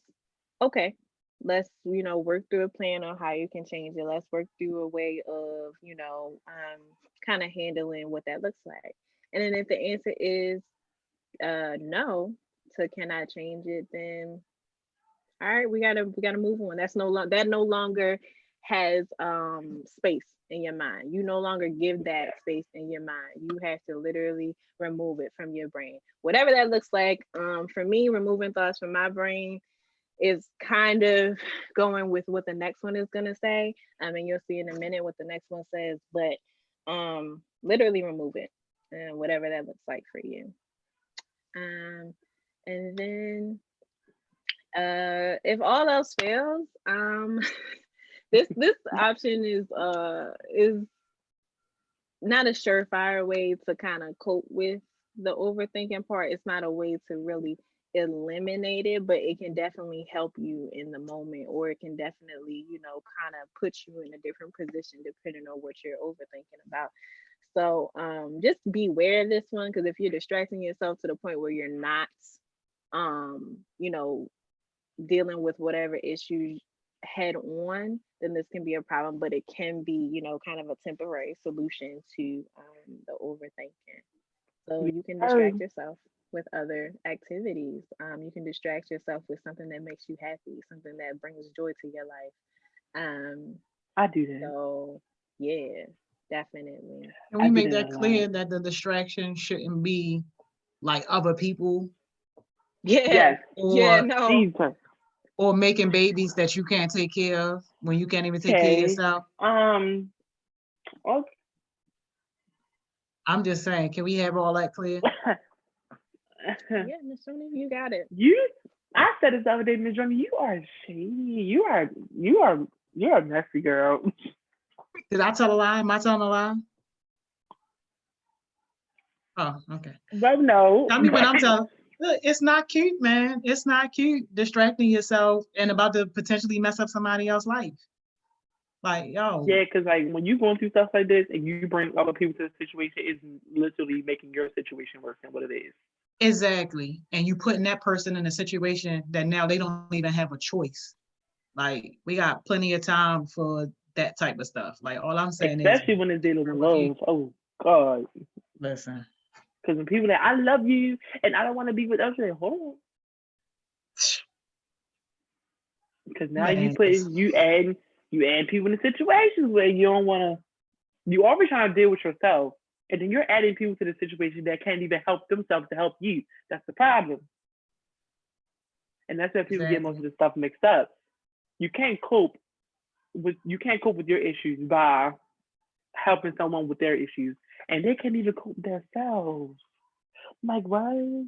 Okay, let's, work through a plan on how you can change it. Let's work through a way of, kind of handling what that looks like. And then if the answer is no to can I change it, then all right, we gotta move on. That no longer has space in your mind. You no longer give that space in your mind. You have to literally remove it from your brain, whatever that looks like. For me, removing thoughts from my brain is kind of going with what the next one is gonna say. I mean, you'll see in a minute what the next one says, but literally remove it, and whatever that looks like for you. um and then if all else fails, this option is not a surefire way to kind of cope with the overthinking part, it's not a way to really eliminate it, but it can definitely help you in the moment, or it can definitely, kind of put you in a different position depending on what you're overthinking about. So just beware of this one, because if you're distracting yourself to the point where you're not um, you know, dealing with whatever issues head on, then this can be a problem, but it can be, kind of a temporary solution to the overthinking. So Yeah. you can distract yourself with other activities. You can distract yourself with something that makes you happy, something that brings joy to your life. I do that. So yeah, definitely. Can I we do make that that a lot. clear that the distraction shouldn't be like other people Yeah, Yes. yeah, or no. Jesus. making babies that you can't take care of when you can't even take care of Okay. yourself? Okay. I'm just saying, can we have all that clear? Yeah, Miss Tony, you got it. You, I said this the other day, Miss Johnny, you are shady. You're a messy girl. Did I tell a lie? Am I telling a lie? Oh, okay. But no, Tell me when I'm telling. Look, it's not cute, man. It's not cute distracting yourself and about to potentially mess up somebody else's life. Like, yo, yeah, because like when you going through stuff like this and you bring other people to the situation, it's literally making your situation worse than what it is. exactly. And you putting that person in a situation that now they don't even have a choice. Like, we got plenty of time for that type of stuff. Like, all I'm saying is, Especially when it's dealing with you, love. Oh God. listen, Because when people that I love you and I don't want to be with others, hold on. Because now man, you add people in situations where you don't want to. You always trying to deal with yourself, and then you're adding people to the situation that can't even help themselves to help you. That's the problem, and that's where people get most exactly. of the stuff mixed up. You can't cope you can't cope with your issues by helping someone with their issues, and they can't even cope with themselves. I'm like, what?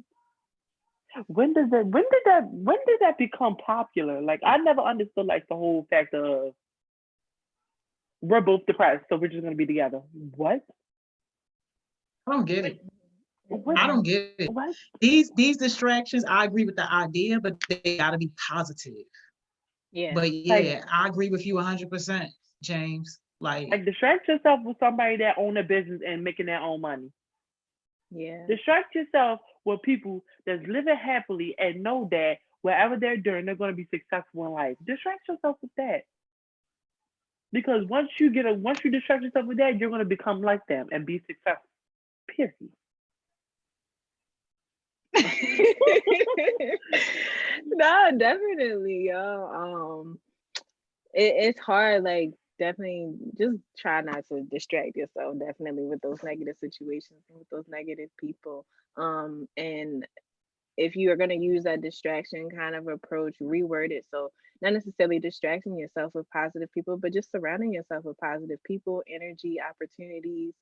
When did that become popular? Like I never understood like the whole fact of we're both depressed, so we're just gonna be together. What? I don't get it. What? I don't get it. What? These distractions, I agree with the idea, but they gotta be positive. Yeah. But Like yeah, I agree with you 100%, James. like Like, distract yourself with somebody that own a business and making their own money. Yeah. Distract yourself with people that's living happily and know that whatever they're doing, they're gonna be successful in life. Distract yourself with that. Because once you distract yourself with that, you're gonna become like them and be successful. Period. No, definitely, yo. It's hard, like definitely just try not to distract yourself, definitely with those negative situations and with those negative people. And if you are going to use that distraction kind of approach, reword it. So not necessarily distracting yourself with positive people, but just surrounding yourself with positive people, energy, opportunities.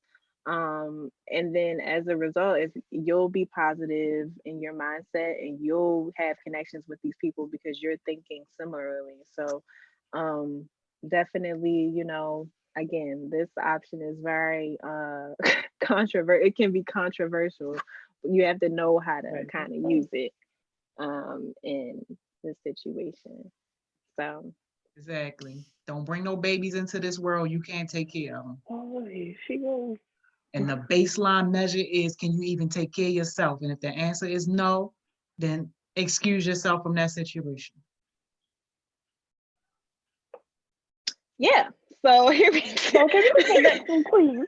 And then as a result, if you'll be positive in your mindset and you'll have connections with these people because you're thinking similarly. So um definitely, again, this option is very controversial. It can be controversial. You have to know how to Right. kind of use it in this situation. So exactly. Don't bring no babies into this world. You can't take care of them. Oh, here she goes. And the baseline measure is, can you even take care of yourself? And if the answer is no, then excuse yourself from that situation. yeah. So here we So can we get the next one, please?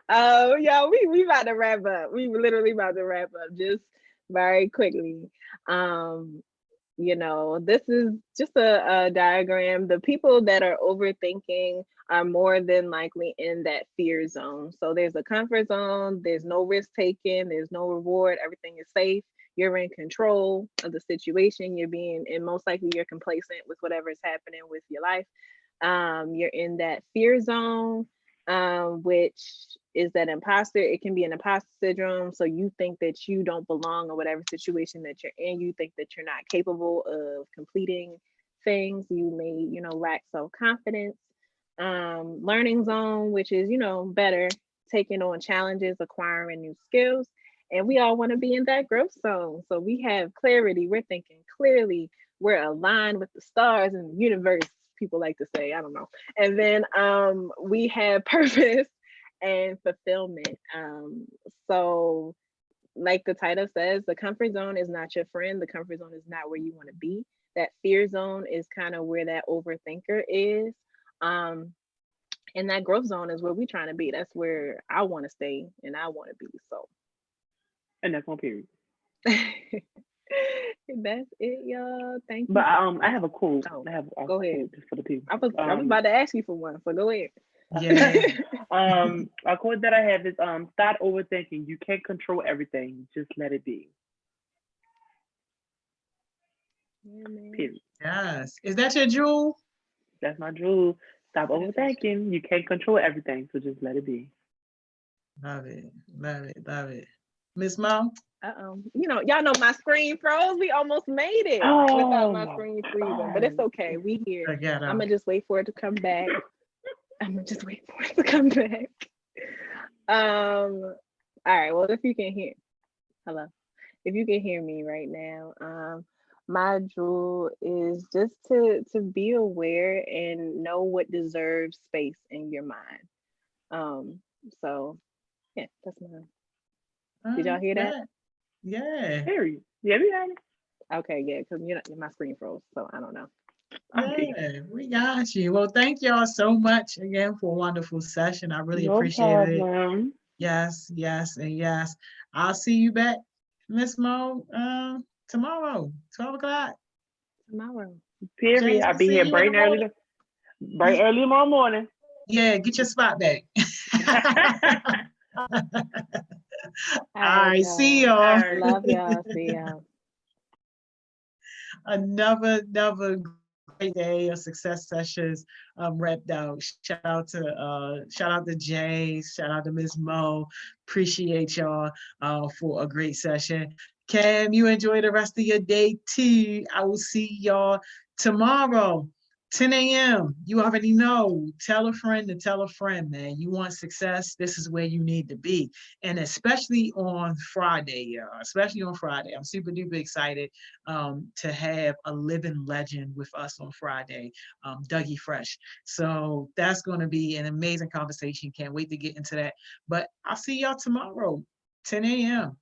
uh, yeah, we about to wrap up. We literally about to wrap up just very quickly. Um, this is just a diagram. The people that are overthinking are more than likely in that fear zone. So there's a comfort zone, there's no risk taken, there's no reward, everything is safe. You're in control of the situation. And most likely you're complacent with whatever is happening with your life. You're in that fear zone, which is that imposter. It can be an imposter syndrome. So you think that you don't belong in whatever situation that you're in. You think that you're not capable of completing things. You may, lack self confidence. Learning zone, which is, better taking on challenges, acquiring new skills, and we all want to be in that growth zone. So we have clarity, we're thinking clearly, we're aligned with the stars and the universe, people like to say, I don't know. And then we have purpose and fulfillment. So like the title says, the comfort zone is not your friend. The comfort zone is not where you want to be. That fear zone is kind of where that overthinker is. And that growth zone is where we're trying to be. That's where I want to stay and I want to be. So And that's one period. that's it, y'all. Thank you. But I have a quote. Oh, I have a go quote ahead. just for the people. I was about to ask you for one, so go ahead. Yeah. A quote that I have is stop overthinking. You can't control everything. Just let it be. Yeah, man. Period. Yes. Is that your jewel? That's my jewel. Stop overthinking. You can't control everything, so just let it be. Love it. Love it. Love it. Miss Mo? You know, y'all know my screen froze. We almost made it without my screen freezing, but it's okay. We here. I'm gonna just wait for it to come back. I'm gonna just wait for it to come back. All right. Well, if you can hear, hello. If you can hear me right now, my jewel is just to be aware and know what deserves space in your mind. So yeah, that's mine. Did y'all hear that? Yeah. Period. Yeah, we got it. Okay, yeah, because my screen froze, so I don't know. Yeah, we got you. Well, thank y'all so much again for a wonderful session. I really No appreciate it. problem. Yes, yes, and yes. I'll see you back, Miss Mo, tomorrow, 12 o'clock. Tomorrow. Period. James, I'll be see here you in bright the and early. morning. Bright early tomorrow morning. Yeah, get your spot back. All right, see y'all. y'all. Love y'all. See y'all. Another great day of success sessions wrapped out. Shout out to James, shout out to Miss Mo. Appreciate y'all for a great session. Cam, you enjoy the rest of your day too. I will see y'all tomorrow, 10 a.m. You already know. Tell a friend to tell a friend, man. You want success, this is where you need to be. And especially on Friday, especially on Friday. I'm super duper excited to have a living legend with us on Friday, Dougie Fresh. So that's going to be an amazing conversation. Can't wait to get into that. But I'll see y'all tomorrow, 10 a.m.